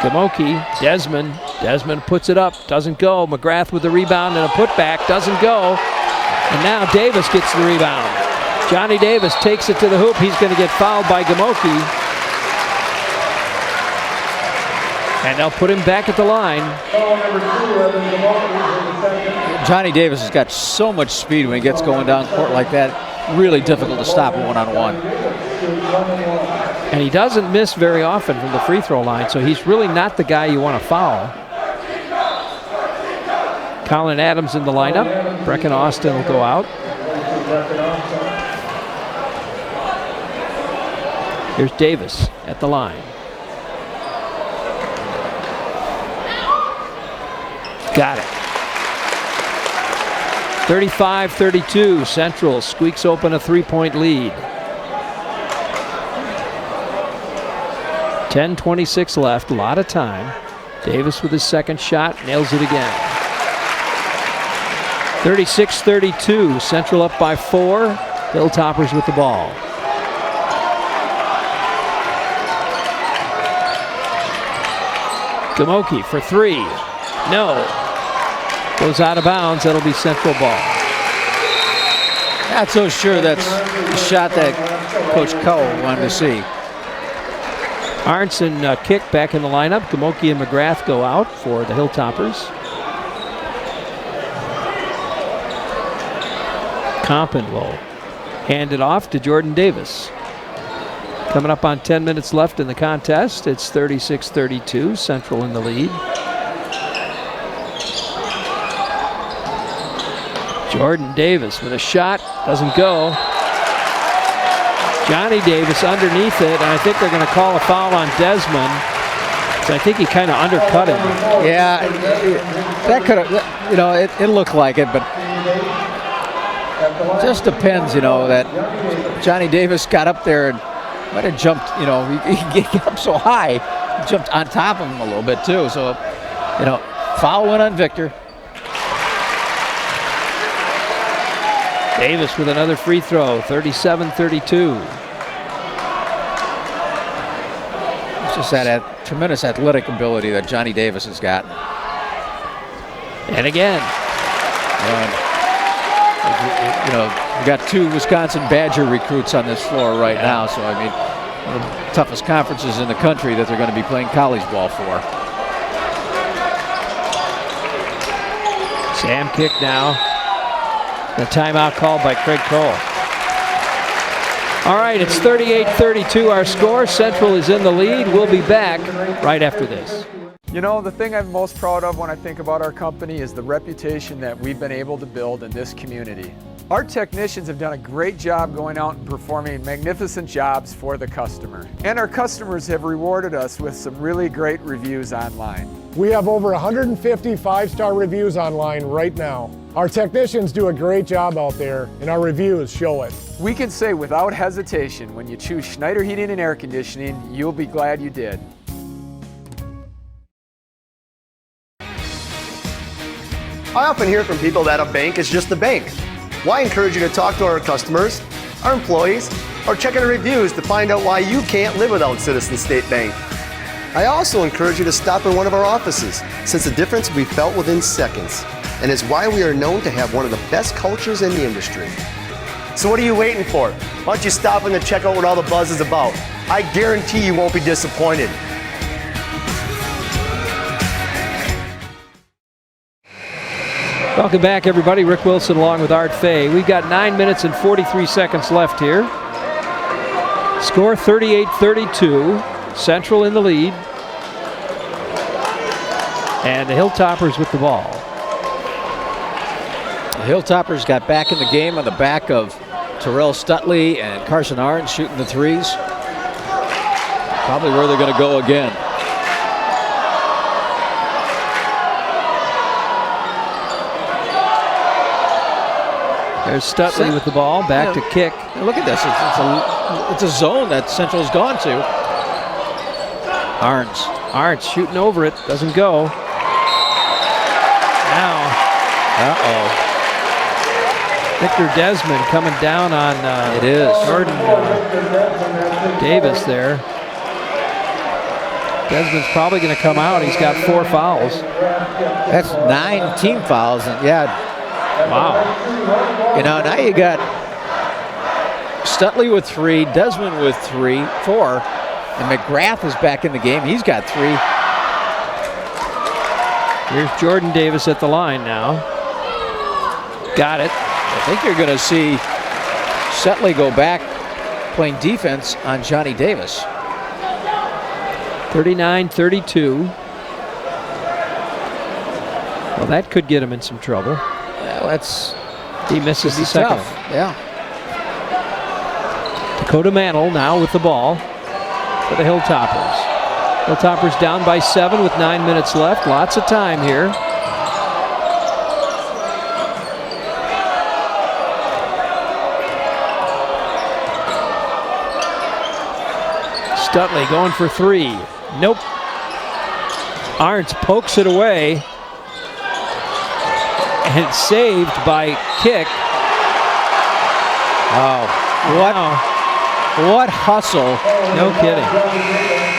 Gamoki, Desmond. Desmond puts it up, doesn't go. McGrath with the rebound and a putback, doesn't go. And now Davis gets the rebound. Johnny Davis takes it to the hoop. He's going to get fouled by Gamoki. And they'll put him back at the line. Johnny Davis has got so much speed when he gets going down court like that. Really difficult to stop one-on-one. And he doesn't miss very often from the free throw line, so he's really not the guy you want to foul. Colin Adams in the lineup. Brecken Austin will go out. Here's Davis at the line. Got it. 35-32. Central squeaks open a 3-point lead. 10:26 left, a lot of time. Davis with his second shot, nails it again. 36-32. Central up by 4. Hilltoppers with the ball. Gamoki for 3. No. Goes out of bounds. That'll be Central ball. Not so sure that's the shot that Coach Cowell wanted to see. Arnson kick back in the lineup. Gamoki and McGrath go out for the Hilltoppers. Compton will hand it off to Jordan Davis. Coming up on 10 minutes left in the contest. It's 36-32, Central in the lead. Jordan Davis with a shot, doesn't go. Johnny Davis underneath it, and I think they're going to call a foul on Desmond. So I think he kind of undercut him. Yeah, that could have, you know, it looked like it, but it just depends, you know, that Johnny Davis got up there and might have jumped, you know, he got up so high, he jumped on top of him a little bit too. So, you know, foul went on Victor. Davis with another free throw, 37-32. It's just that tremendous athletic ability that Johnny Davis has got. And again. You know, we got 2 Wisconsin Badger recruits on this floor right now, so I mean, one of the toughest conferences in the country that they're going to be playing college ball for. Sam kick now. The timeout called by Craig Cole. All right, it's 38-32 our score. Central is in the lead. We'll be back right after this. You know, the thing I'm most proud of when I think about our company is the reputation that we've been able to build in this community. Our technicians have done a great job going out and performing magnificent jobs for the customer. And our customers have rewarded us with some really great reviews online. We have over 150 5-star reviews online right now. Our technicians do a great job out there, and our reviews show it. We can say without hesitation, when you choose Schneider Heating and Air Conditioning, you'll be glad you did. I often hear from people that a bank is just a bank. Well, I encourage you to talk to our customers, our employees, or check out our reviews to find out why you can't live without Citizen State Bank. I also encourage you to stop in one of our offices, since the difference will be felt within seconds, and is why we are known to have one of the best cultures in the industry. So what are you waiting for? Why don't you stop in to check out what all the buzz is about? I guarantee you won't be disappointed. Welcome back, everybody. Rick Wilson along with Art Fay. We've got 9 minutes and 43 seconds left here. Score 38-32. Central in the lead. And the Hilltoppers with the ball. The Hilltoppers got back in the game on the back of Terrell Stutley and Carson Arndt shooting the threes. Probably where they're going to go again. There's Stutley with the ball, back to kick. Look at this, it's a zone that Central's gone to. Arndt shooting over it, doesn't go. Now, Victor Desmond coming down on it is Jordan Davis there. Desmond's probably going to come out. He's got 4 fouls. That's 9 team fouls, and yeah. Wow. You know, now you got Stutley with 3, Desmond with 4, and McGrath is back in the game. He's got 3. Here's Jordan Davis at the line now. Got it. I think you're going to see Stutley go back playing defense on Johnny Davis. 39-32. Well, that could get him in some trouble. He misses the second. Yeah. Dakota Mantle now with the ball. for the Hilltoppers. Hilltoppers down by 7 with 9 minutes left. Lots of time here. Stutley going for 3. Nope. Arntz pokes it away. And it's saved by Kick. Oh, what hustle. No kidding.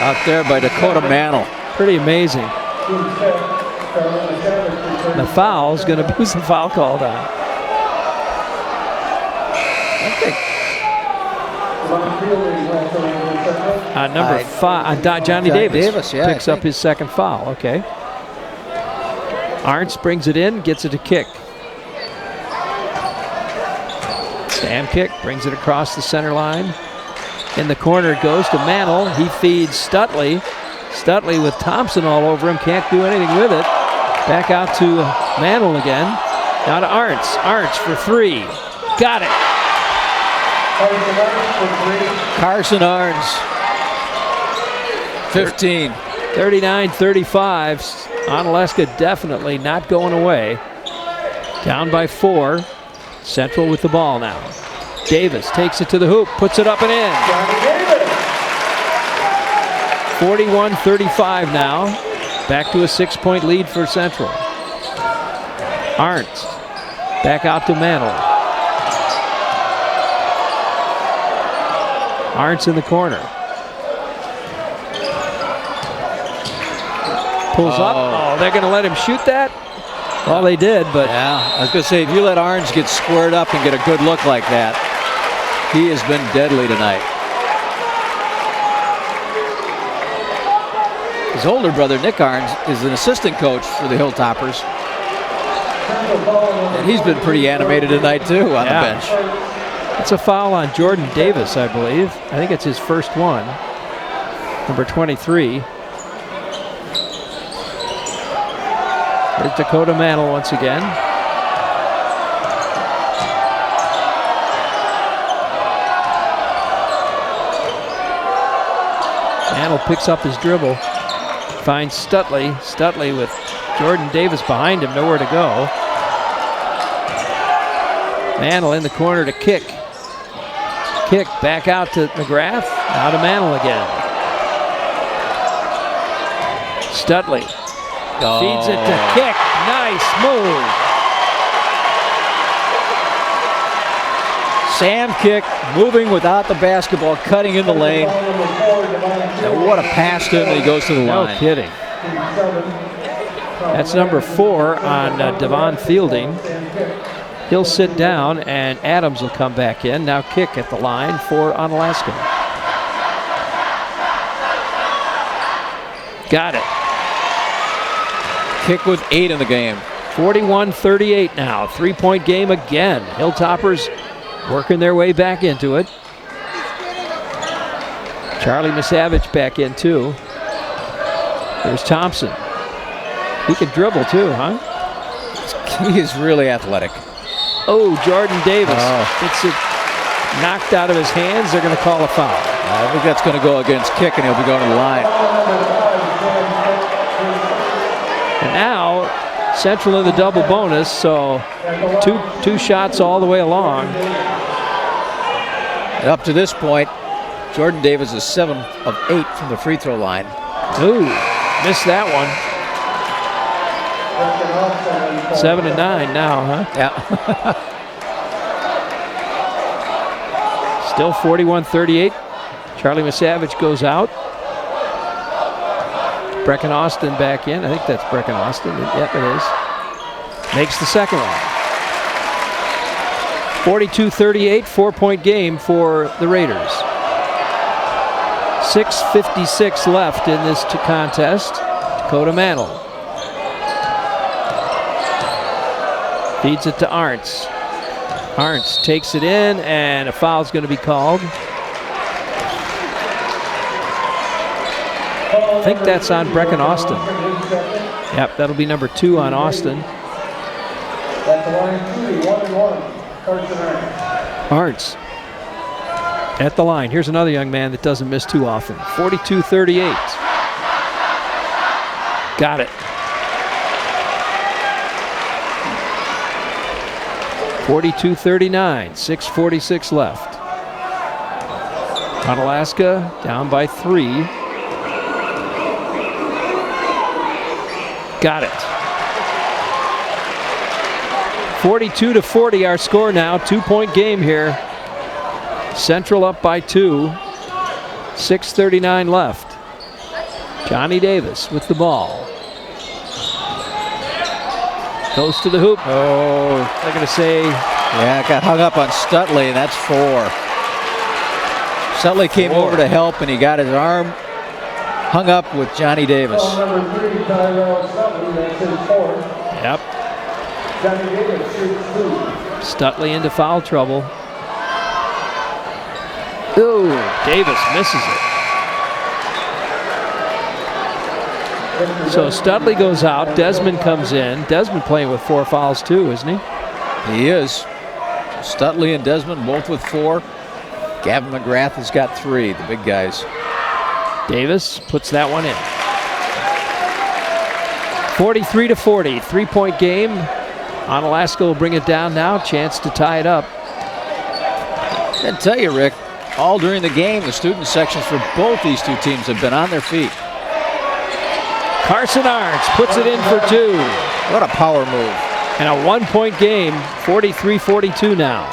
Out there by Dakota Mantle. Pretty amazing. The foul's going to, who's the foul called on? I think number 5, Johnny Davis picks up his second foul. Okay. Arntz brings it in, gets it to Kick. Sam Kick brings it across the center line. In the corner it goes to Mantle. He feeds Stutley. Stutley with Thompson all over him. Can't do anything with it. Back out to Mantle again. Now to Arntz. Arntz for 3. Got it. Carson Arntz. 15. 39-35. Onalaska definitely not going away. Down by 4. Central with the ball now. Davis takes it to the hoop, puts it up and in. 41-35 now. Back to a 6-point lead for Central. Arntz back out to Mantle. Arntz in the corner. Pulls up. Oh, they're going to let him shoot that? Well, they did, but... Yeah, I was going to say, if you let Arntz get squared up and get a good look like that, he has been deadly tonight. His older brother, Nick Arntz, is an assistant coach for the Hilltoppers. And he's been pretty animated tonight, too, on the bench. It's a foul on Jordan Davis, I believe. I think it's his first one. Number 23. There's Dakota Mantle once again. Mantle picks up his dribble. Finds Stutley. Stutley with Jordan Davis behind him, nowhere to go. Mantle in the corner to Kick. Kick back out to McGrath. Now to Mantle again. Stutley. Feeds it to Kick. Nice move. Sam Kick moving without the basketball, cutting in the lane. And what a pass to him that he goes to the line. No kidding. That's number 4 on Devon Fielding. He'll sit down and Adams will come back in. Now Kick at the line for Onalaska. Got it. Kick with 8 in the game. 41-38 now. 3-point game again. Hilltoppers working their way back into it. Charlie Misavage back in too. There's Thompson. He can dribble too, huh? He is really athletic. Oh, Jordan Davis gets it knocked out of his hands. They're going to call a foul. I think that's going to go against Kick, and he'll be going to the line. And now, Central in the double bonus, so two shots all the way along. And up to this point, Jordan Davis is 7 of 8 from the free throw line. Ooh, missed that one. 7 and 9 now, huh? Yeah. Still 41-38. Charlie Misavage goes out. Brecken Austin back in. I think that's Brecken Austin. Yep, it is. Makes the second one. 42-38, 4-point game for the Raiders. 6:56 left in this contest. Dakota Mantle. Feeds it to Arntz. Arntz takes it in, and a foul's going to be called. I think that's on Brecken Austin. Yep, that'll be number 2 on Austin. Arntz. at the line. Here's another young man that doesn't miss too often. 42-38. Got it. 42-39, 6:46 left. Onalaska down by 3. Got it. 42-40 our score now. 2-point game here. Central up by 2. 6:39 left. Johnny Davis with the ball. Goes to the hoop. Oh, they're going to say. Yeah, got hung up on Stutley, and that's 4. Stutley came over to help, and he got his arm hung up with Johnny Davis. Number 3, Tyrell Stutley, that's his 4th. Yep. Johnny Davis shoots 2. Stutley into foul trouble. Ooh, Davis misses it. So Stutley goes out. Desmond comes in. Desmond playing with 4 fouls too, isn't he? He is. Stutley and Desmond both with 4. Gavin McGrath has got 3, the big guys. Davis puts that one in. 43-40, 3-point game. Onalaska will bring it down now. Chance to tie it up. I tell you, Rick, all during the game, the student sections for both these two teams have been on their feet. Carson Arns puts it in for 2. What a power move. And a 1-point game, 43-42 now.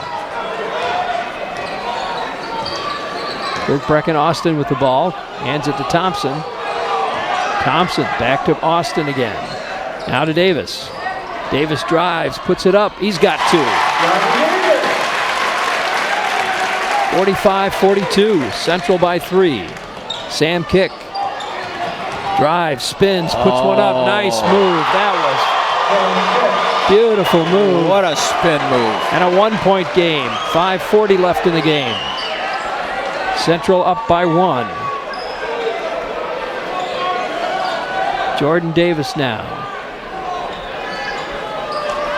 Kirk Brecken Austin with the ball. Hands it to Thompson. Thompson back to Austin again. Now to Davis. Davis drives, puts it up. He's got 2. 45-42. Central by 3. Sam Kick. Drives, spins, puts one up. Nice move. That was beautiful move. What a spin move. And a 1-point game. 5:40 left in the game. Central up by 1. Jordan Davis now.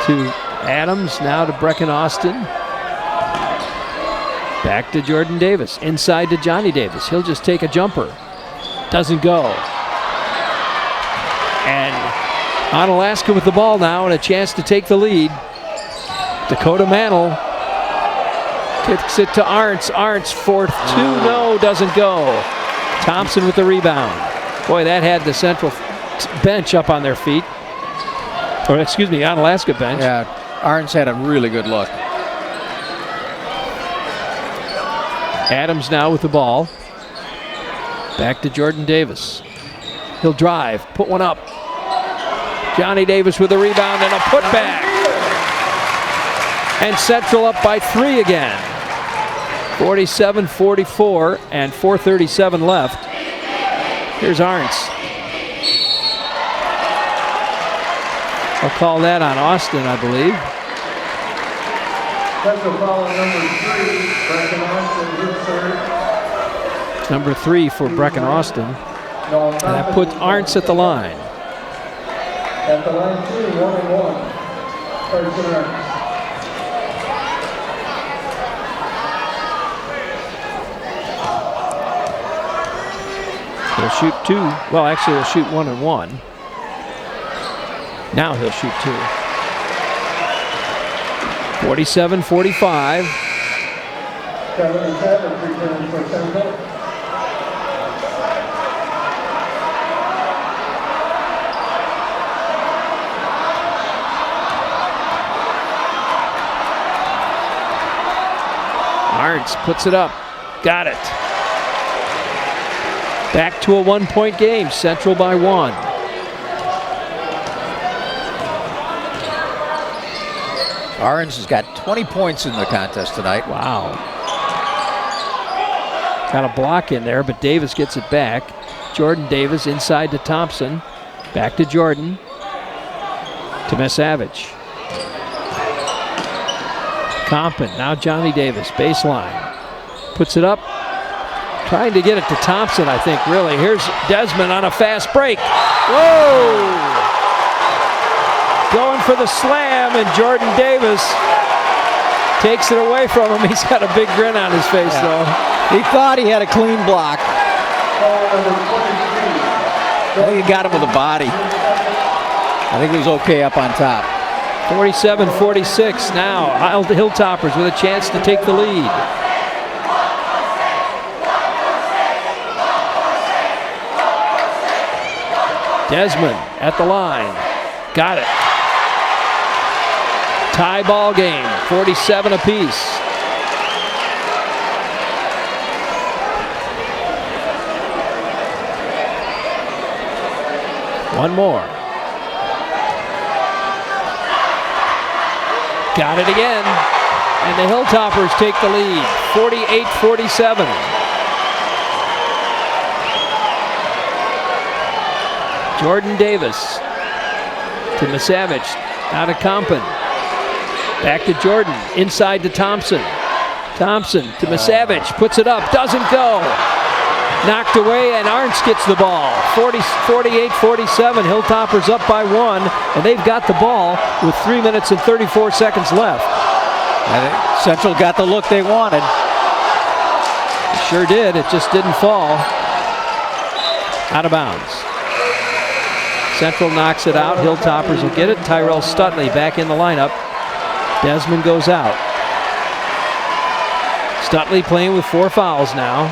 To Adams, now to Brecken Austin. Back to Jordan Davis. Inside to Johnny Davis. He'll just take a jumper. Doesn't go. And Onalaska with the ball now and a chance to take the lead. Dakota Mantle kicks it to Arntz. Arntz for 2. No, doesn't go. Thompson with the rebound. Boy, that had the Central bench up on their feet. Or excuse me, Onalaska bench. Yeah, Arntz had a really good look. Adams now with the ball. Back to Jordan Davis. He'll drive, put one up. Johnny Davis with a rebound and a putback. And Central up by 3 again. 47-44 and 4:37 left. Here's Arntz. I'll call that on Austin, I believe. Central foul on number 3, Brecken Austin, his 3rd. Number 3 for Brecken Austin. And that puts Arntz at the line. At the line 2, 1-1. Carson Arntz. He'll shoot 2. Well, actually, he'll shoot 1 and 1. Now he'll shoot 2. 47-45. Kevin Savage returns for Central. Arntz puts it up. Got it. Back to a 1-point game. Central by 1. Arntz has got 20 points in the contest tonight. Wow. Got a block in there, but Davis gets it back. Jordan Davis inside to Thompson. Back to Jordan. To Misavage. Compton, now Johnny Davis, baseline. Puts it up. Trying to get it to Thompson, I think, really. Here's Desmond on a fast break. Whoa! Going for the slam, and Jordan Davis Takes it away from him. He's got a big grin on his face, though. He thought he had a clean block. I think he got him with the body. I think he was okay up on top. 47-46 now. The Hilltoppers with a chance to take the lead. Desmond at the line. Got it. Tie ball game, 47 apiece. One more. Got it again. And the Hilltoppers take the lead, 48-47. Jordan Davis to Misavage, out of Compton. Back to Jordan, inside to Thompson. Thompson to Misavage, puts it up, doesn't go. Knocked away, and Arntz gets the ball. 48-47, Hilltoppers up by 1, and they've got the ball with 3 minutes and 34 seconds left. And Central got the look they wanted. Sure did, it just didn't fall. Out of bounds. Central knocks it out, Hilltoppers will get it. Tyrell Stutley back in the lineup. Desmond goes out. Stutley playing with 4 fouls now.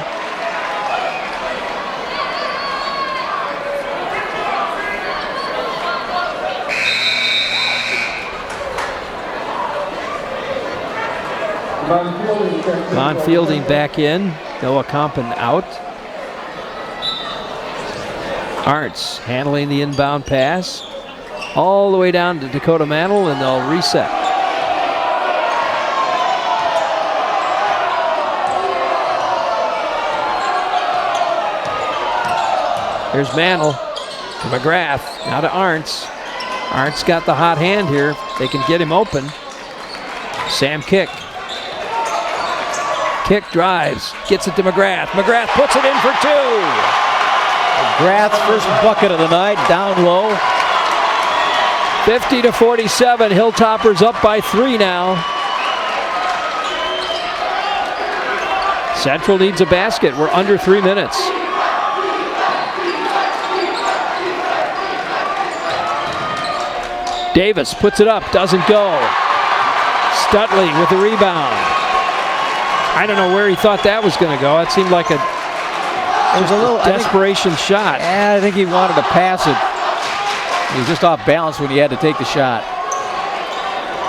Von Fielding back in. Noah Compton out. Arntz handling the inbound pass. All the way down to Dakota Mantle, and they'll reset. Here's Mantle to McGrath. Now to Arntz. Arntz got the hot hand here. They can get him open. Sam Kick. Kick drives, gets it to McGrath. McGrath puts it in for 2. McGrath's first bucket of the night, down low. 50-47, Hilltoppers up by 3 now. Central needs a basket. We're under 3 minutes. Davis puts it up, doesn't go. Stutley with the rebound. I don't know where he thought that was going to go. It seemed like it was a little desperation shot. Yeah, I think he wanted to pass it. He was just off balance when he had to take the shot.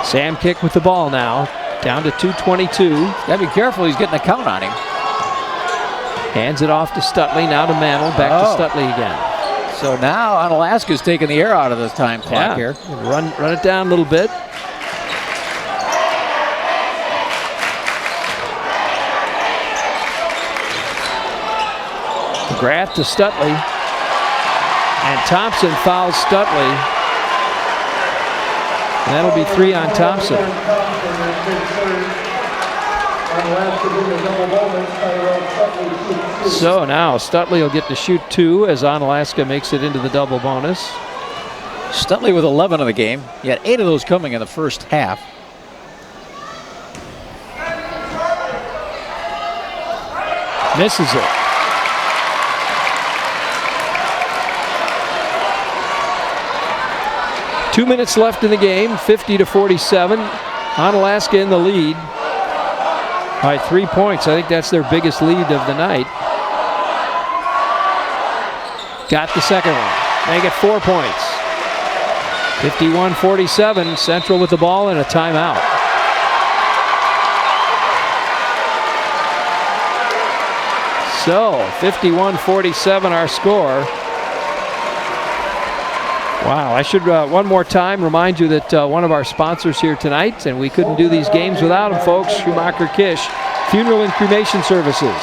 Sam Kick with the ball now, down to 2:22. Got to be careful, he's getting a count on him. Hands it off to Stutley, now to Mantle, back to Stutley again. So now Onalaska's taking the air out of this time clock here. Run it down a little bit. McGrath to Stutley, and Thompson fouls Stutley. And that'll be 3 on Thompson. So now Stutley will get to shoot 2 as Onalaska makes it into the double bonus. Stutley with 11 in the game. He had 8 of those coming in the first half. Misses it. Two minutes left in the game, 50-47. Onalaska in the lead by 3 points. I think that's their biggest lead of the night. Got the second one. Make it 4 points. 51-47. Central with the ball and a timeout. So 51-47 our score. Wow, I should one more time remind you that one of our sponsors here tonight, and we couldn't do these games without them, folks, Schumacher Kish Funeral and Cremation Services.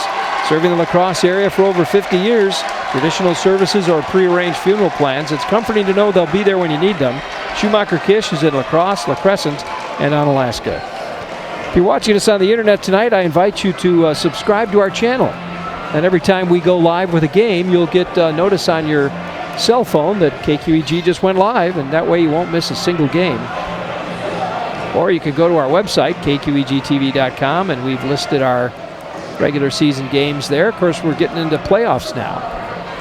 Serving the La Crosse area for over 50 years, traditional services or prearranged funeral plans. It's comforting to know they'll be there when you need them. Schumacher Kish is in La Crosse, La Crescent, and Onalaska. If you're watching us on the internet tonight, I invite you to subscribe to our channel. And every time we go live with a game, you'll get notice on your cell phone that KQEG just went live, and that way you won't miss a single game. Or you can go to our website, KQEGTV.com, and we've listed our regular season games there. Of course, we're getting into playoffs now.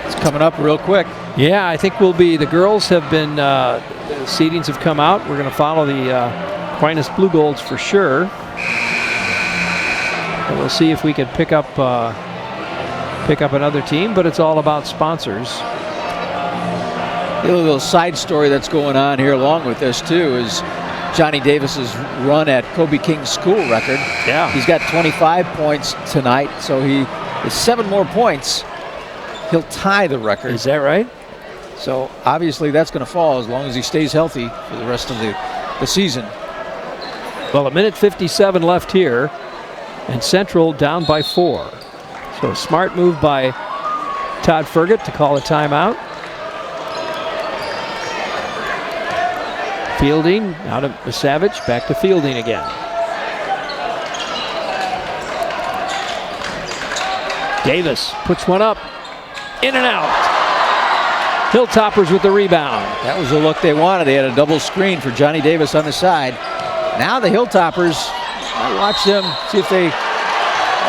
It's coming up real quick. Yeah, I think the girls have been, the seedings have come out. We're going to follow the Aquinas Blue Golds for sure. And we'll see if we can pick up another team, but it's all about sponsors. A little side story that's going on here along with this too is Johnny Davis's run at Kobe King's school record. Yeah. He's got 25 points tonight, so he is 7 more points. He'll tie the record. Is that right? So obviously that's going to fall as long as he stays healthy for the rest of the season. Well, 1:57 left here, and Central down by 4. So a smart move by Todd Fergutt to call a timeout. Fielding out of Savage, back to Fielding again. Davis puts one up, in and out. Hilltoppers with the rebound. That was the look they wanted. They had a double screen for Johnny Davis on the side. Now the Hilltoppers, I watch them, see if they want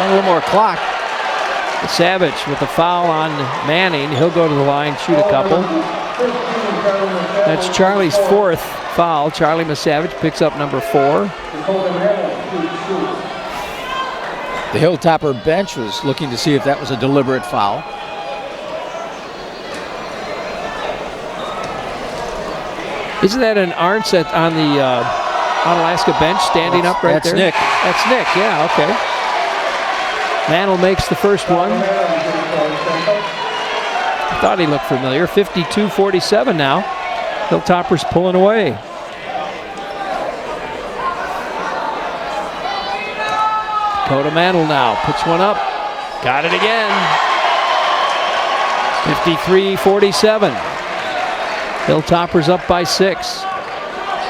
a little more clock. Savage with the foul on Manning. He'll go to the line, shoot a couple. That's Charlie's 4th foul. Charlie Misavage picks up number 4. The Hilltopper bench was looking to see if that was a deliberate foul. Isn't that an Arntz on the Onalaska bench standing up right there? That's Nick. That's Nick, yeah, okay. Mantle makes the first one. Thought he looked familiar. 52-47 now. Hilltoppers pulling away. Dakota Mantle now puts one up. Got it again. 53-47. Hilltoppers up by 6.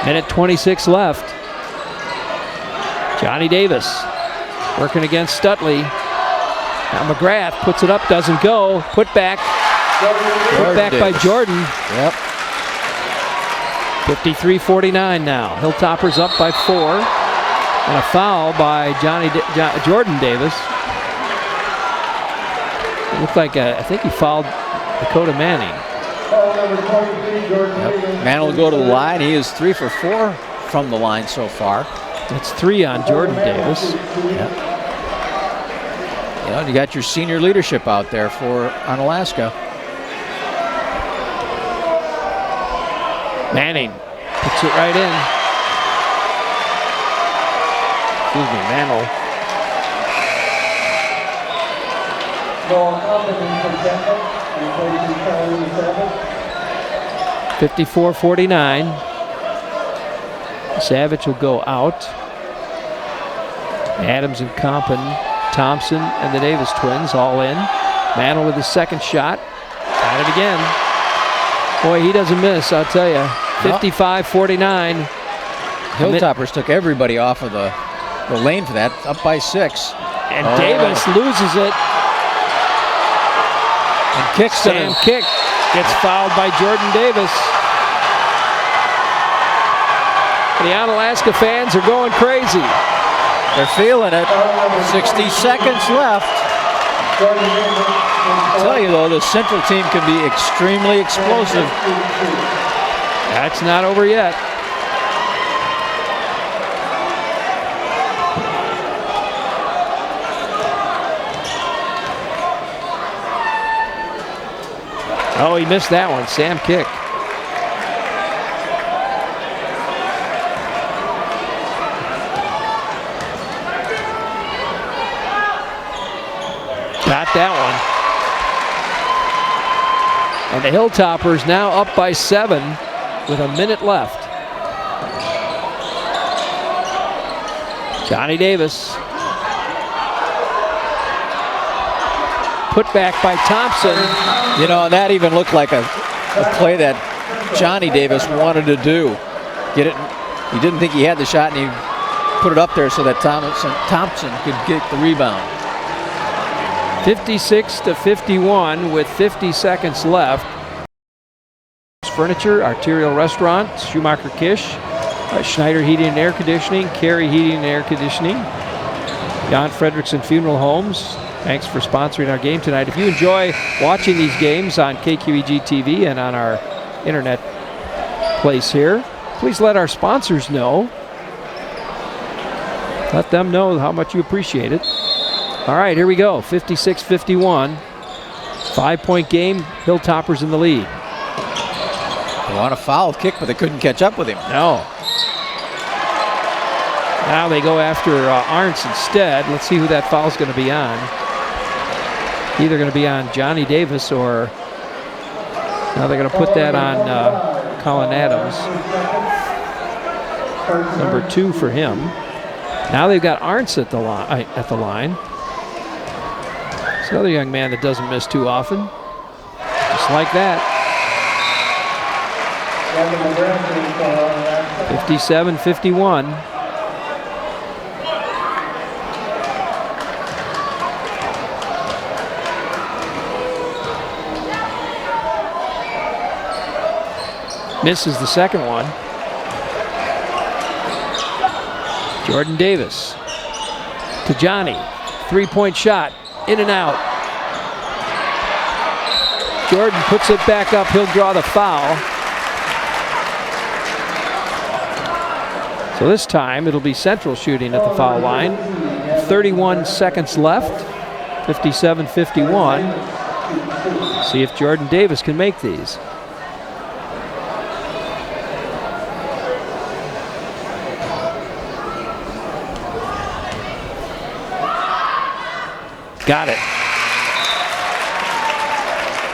Minute 26 left. Johnny Davis working against Stutley. Now McGrath puts it up, doesn't go. Put back. Put back by Jordan. Yep. 53-49 now. Hilltoppers up by 4. And a foul by Jordan Davis. It looked like, I think he fouled Dakota Manning. Yep. Manning will go to the line. He is 3 for 4 from the line so far. That's 3 on Jordan Davis. Yep. You know, you got your senior leadership out there for Onalaska. Manning puts it right in. Excuse me, Mantle. 54-49. Savage will go out. Adams and Compton, Thompson and the Davis twins all in. Mantle with his second shot. Got it again. Boy, he doesn't miss, I'll tell you. 55-49. Hilltoppers took everybody off of the lane for that, up by 6. And Davis loses it. And kicks Sam Kick gets fouled by Jordan Davis. The Onalaska fans are going crazy. They're feeling it. 60 seconds left. I'll tell you though, the Central team can be extremely explosive. That's not over yet. Oh, he missed that one. Sam Kick. Got that one. And the Hilltoppers now up by 7 with a minute left. Johnny Davis. Put back by Thompson. You know, and that even looked like a play that Johnny Davis wanted to do. Get it? He didn't think he had the shot, and he put it up there so that Thompson could get the rebound. 56-51 with 50 seconds left. Furniture, Arterial Restaurant, Schumacher Kish, Schneider Heating and Air Conditioning, Carey Heating and Air Conditioning, Jan Fredrickson Funeral Homes. Thanks for sponsoring our game tonight. If you enjoy watching these games on KQEGTV and on our internet place here, please let our sponsors know. Let them know how much you appreciate it. All right, here we go. 56-51. 5-point game. Hilltoppers in the lead. They want a foul kick, but they couldn't catch up with him. No. Now they go after Arntz instead. Let's see who that foul's going to be on. Either going to be on Johnny Davis or now they're going to put that on Colin Adams. Number 2 for him. Now they've got Arntz at the line. It's another young man that doesn't miss too often. Just like that. 57-51. Misses the second one. Jordan Davis to Johnny. 3-point shot. In and out. Jordan puts it back up. He'll draw the foul. So this time it'll be Central shooting at the foul line. 31 seconds left. 57-51. See if Jordan Davis can make these. Got it.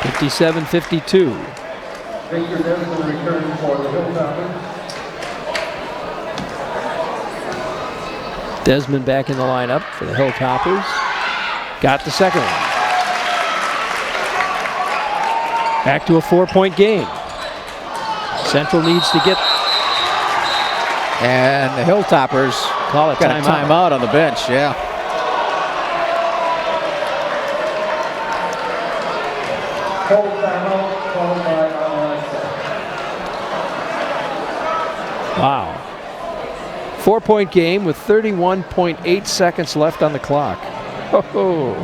57-52. Victor Desmond returns for the Hilltoppers. Desmond back in the lineup for the Hilltoppers. Got the second one. Back to a 4-point game. Central needs to get. And the Hilltoppers call it got a timeout on the bench. Yeah. Full timeout called by Onalaska. Wow. 4-point game with 31.8 seconds left on the clock. Oh,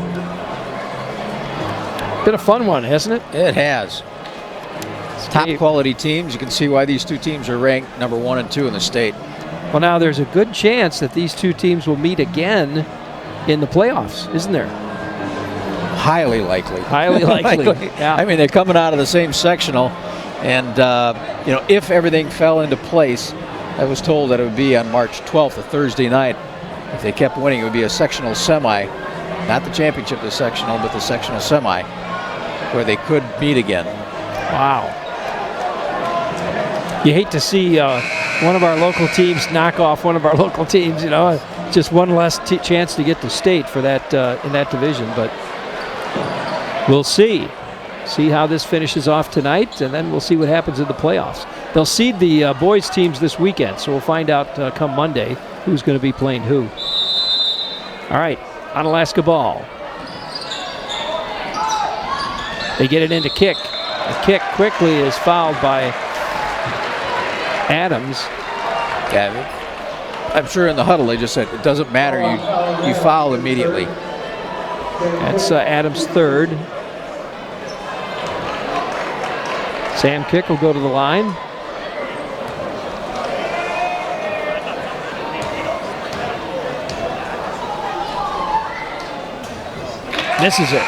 been a fun one, hasn't it? It has. Top quality teams. You can see why these two teams are ranked number 1 and 2 in the state. Well, now there's a good chance that these two teams will meet again in the playoffs, isn't there? Highly likely. Highly likely. Yeah. I mean, they're coming out of the same sectional, and if everything fell into place, I was told that it would be on March 12th, a Thursday night. If they kept winning, it would be a sectional semi, not the championship of the sectional, but the sectional semi, where they could meet again. Wow. You hate to see one of our local teams knock off one of our local teams. Just one less chance to get to state for that in that division, but. We'll see how this finishes off tonight, and then we'll see what happens in the playoffs. They'll seed the boys' teams this weekend, so we'll find out come Monday who's going to be playing who. All right, Onalaska ball. They get it into kick. The kick quickly is fouled by Adams. Yeah, I'm sure in the huddle they just said it doesn't matter. You foul immediately. That's Adams' third. Sam Kick will go to the line. Misses it.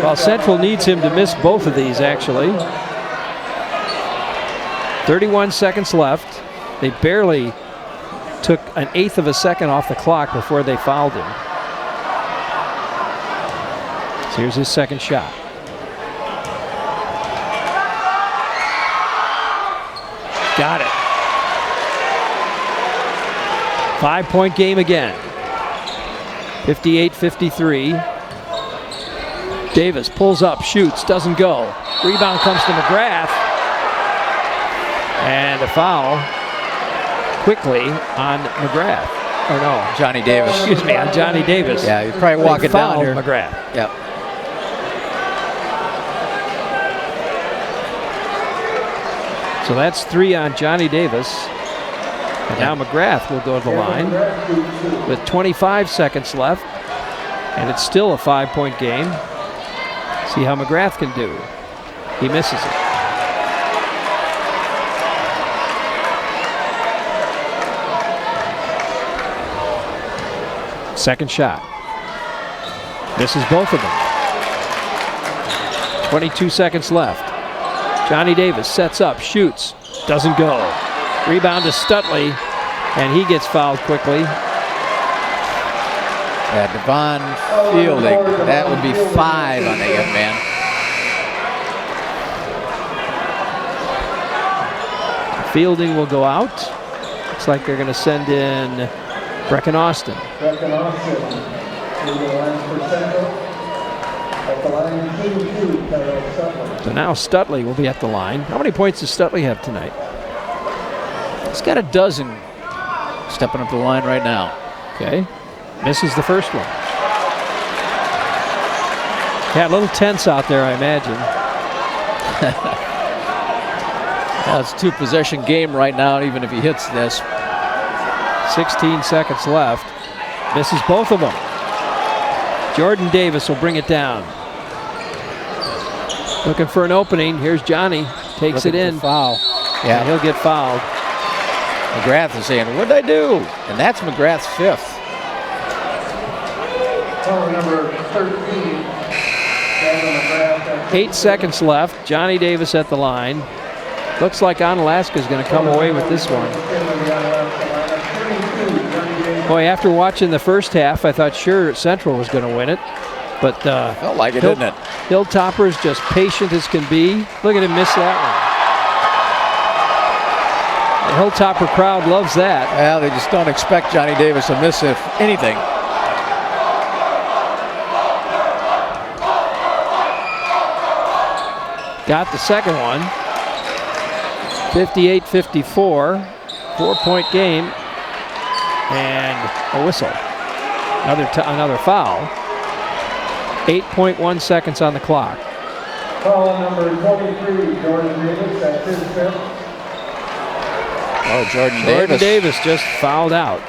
Well, Central needs him to miss both of these, actually. 31 seconds left. They barely took 1/8 of a second off the clock before they fouled him. So here's his second shot. Got it. 5-point game again. 58-53. Davis pulls up, shoots, doesn't go. Rebound comes to McGrath. And a foul quickly on McGrath. Or no, Johnny Davis. Excuse me, on Johnny Davis. Yeah, you probably walk it down here. McGrath. Yep. So that's 3 on Johnny Davis. And now McGrath will go to the line with 25 seconds left. And it's still a 5-point game. See how McGrath can do. He misses it. Second shot. Misses both of them. 22 seconds left. Johnny Davis sets up, shoots, doesn't go. Rebound to Stutley, and he gets fouled quickly. Yeah, Devon Fielding. That would be 5 on the young man. Fielding will go out. Looks like they're going to send in Brecken Austin. Brecken Austin to the line for Central. At the line, 2-2, Tyrell Stutley. So now Stutley will be at the line. How many points does Stutley have tonight? He's got a dozen stepping up the line right now. Okay. Misses the first one. Yeah, a little tense out there, I imagine. Well, it's a 2-possession game right now, even if he hits this. 16 seconds left. Misses both of them. Jordan Davis will bring it down. Looking for an opening. Here's Johnny. Takes it in. Foul. Yeah, and he'll get fouled. McGrath is saying, "What'd I do?" And that's McGrath's 5th. Foul number 13. 8 seconds left. Johnny Davis at the line. Looks like Onalaska is going to come away with this one. Boy, after watching the first half, I thought sure Central was going to win it. But felt like it, didn't it? Hilltopper's just patient as can be. Look at him miss that one. The Hilltopper crowd loves that. Well, they just don't expect Johnny Davis to miss if anything. Got the second one. 58-54. 4-point game. And a whistle. Another foul. 8.1 seconds on the clock. Foul number 23, Jordan Davis, that's his 5th. Oh, Jordan Davis just fouled out.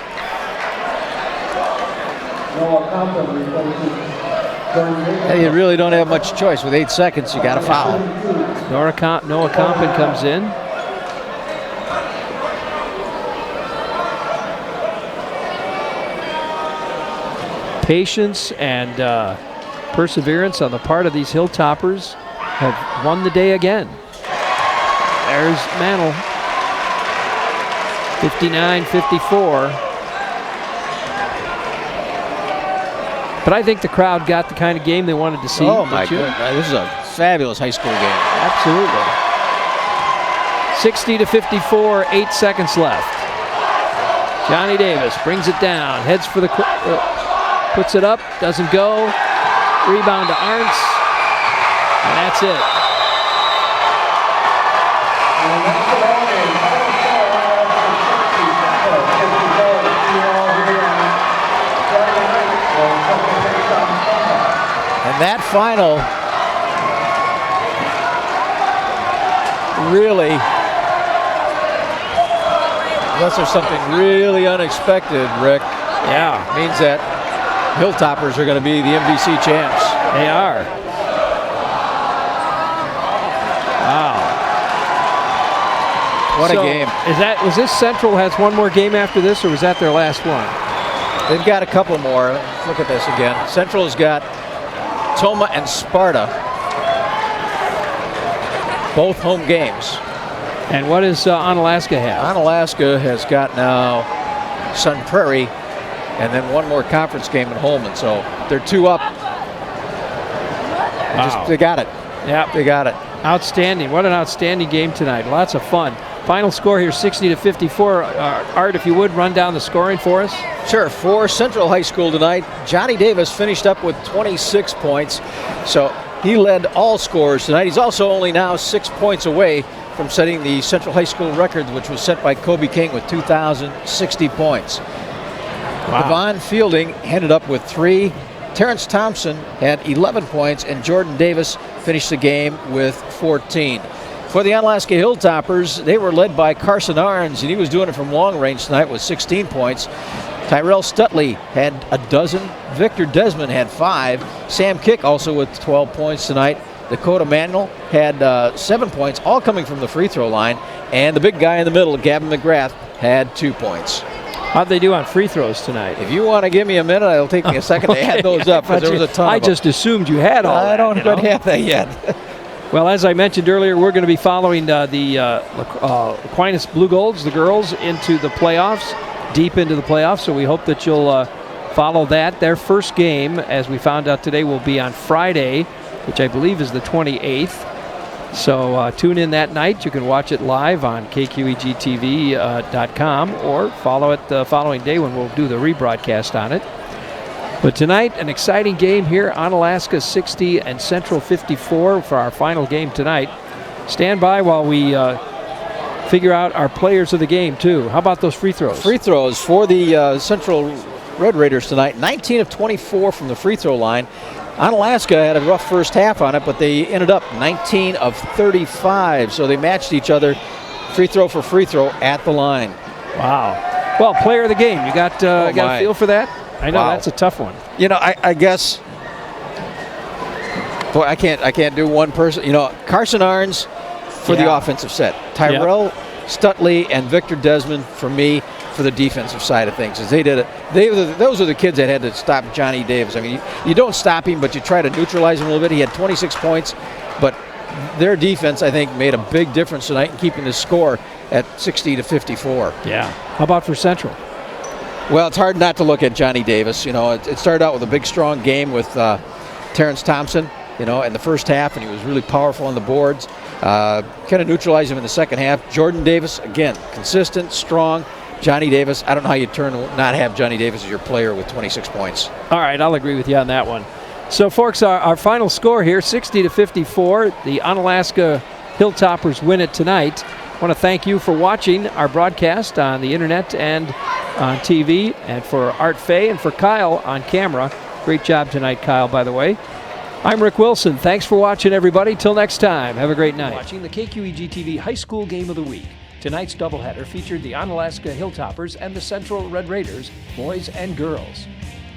Noah Compton replaces Jordan Davis. Hey, you really don't have much choice. With 8 seconds, you got to foul. Noah Compton comes in. Patience and perseverance on the part of these Hilltoppers have won the day again. There's Mantle. 59-54. But I think the crowd got the kind of game they wanted to see. Oh my goodness, this is a fabulous high school game. Absolutely. 60-54, 8 seconds left. Johnny Davis brings it down, heads for the, puts it up, doesn't go. Rebound to Arntz, and that's it. And that final really, unless there's something really unexpected, Rick, means that Hilltoppers are going to be the MVC champs. They are. Wow. What a game. Was this Central has one more game after this, or was that their last one? They've got a couple more. Let's look at this again. Central has got Toma and Sparta. Both home games. And what does Onalaska have? Onalaska has got now Sun Prairie and then one more conference game at Holman. So they're 2 up. Wow. They got it. Yeah, they got it. Outstanding. What an outstanding game tonight. Lots of fun. Final score here, 60-54. Art, if you would, run down the scoring for us. Sure. For Central High School tonight, Johnny Davis finished up with 26 points. So he led all scorers tonight. He's also only now 6 points away from setting the Central High School record, which was set by Kobe King with 2,060 points. Wow. Devon Fielding ended up with 3. Terrence Thompson had 11 points, and Jordan Davis finished the game with 14. For the Onalaska Hilltoppers, they were led by Carson Arns, and he was doing it from long range tonight with 16 points. Tyrell Stutley had a dozen. Victor Desmond had 5. Sam Kick also with 12 points tonight. Dakota Manuel had 7 points, all coming from the free throw line. And the big guy in the middle, Gavin McGrath, had 2 points. How'd they do on free throws tonight? If you want to give me a minute, it'll take me a second to add those up, because there was a ton I of them. just assumed you had all that. I don't quite have that yet. Well, as I mentioned earlier, we're going to be following the Aquinas Blue Golds, the girls, into the playoffs, deep into the playoffs. So we hope that you'll follow that. Their first game, as we found out today, will be on Friday, which I believe is the 28th. So tune in that night. You can watch it live on KQEGTV.com or follow it the following day when we'll do the rebroadcast on it. But tonight, an exciting game here. Onalaska 60 and Central 54 for our final game tonight. Stand by while we figure out our players of the game, too. How about those free throws? Free throws for the Central Red Raiders tonight. 19 of 24 from the free throw line. Onalaska had a rough first half on it, but they ended up 19 of 35. So they matched each other free throw for free throw at the line. Wow. Well, player of the game. You got a feel for that? I know that's a tough one. You know, I guess. Boy, I can't do one person. You know, Carson Arns for the offensive set. Tyrell Stutley and Victor Desmond for me for the defensive side of things. As they did it, those are the kids that had to stop Johnny Davis. I mean, you don't stop him, but you try to neutralize him a little bit. He had 26 points, but their defense, I think, made a big difference tonight in keeping the score at 60 to 54. Yeah. How about for Central? Well, it's hard not to look at Johnny Davis. You know, it started out with a big, strong game with Terrence Thompson, you know, in the first half, and he was really powerful on the boards. Kind of neutralized him in the second half. Jordan Davis, again, consistent, strong. Johnny Davis, I don't know how you not have Johnny Davis as your player with 26 points. All right, I'll agree with you on that one. So, folks, our final score here, 60 to 54. The Onalaska Hilltoppers win it tonight. I want to thank you for watching our broadcast on the internet and on TV, and for Art Fay and for Kyle on camera. Great job tonight, Kyle, by the way. I'm Rick Wilson. Thanks for watching, everybody. Till next time, have a great night. Watching the KQEGTV High School Game of the Week. Tonight's doubleheader featured the Onalaska Hilltoppers and the Central Red Raiders, boys and girls.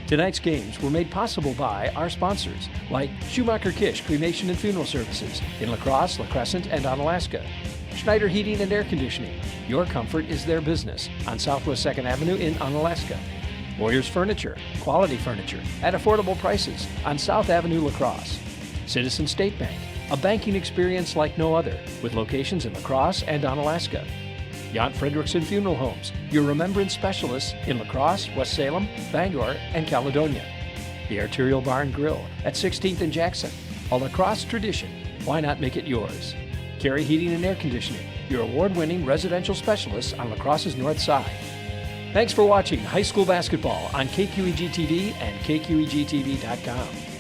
Tonight's games were made possible by our sponsors, like Schumacher Kish Cremation and Funeral Services in La Crosse, La Crescent, and Onalaska. Schneider Heating and Air Conditioning. Your comfort is their business on Southwest 2nd Avenue in Onalaska. Boyer's Furniture, quality furniture at affordable prices on South Avenue, La Crosse. Citizen State Bank, a banking experience like no other, with locations in La Crosse and Onalaska. Jan Fredrickson Funeral Homes, your remembrance specialists in La Crosse, West Salem, Bangor, and Caledonia. The Arterial Bar and Grill at 16th and Jackson, a La Crosse tradition. Why not make it yours? Carey Heating and Air Conditioning, your award-winning residential specialists on La Crosse's north side. Thanks for watching high school basketball on KQEG TV and KQEGTV.com.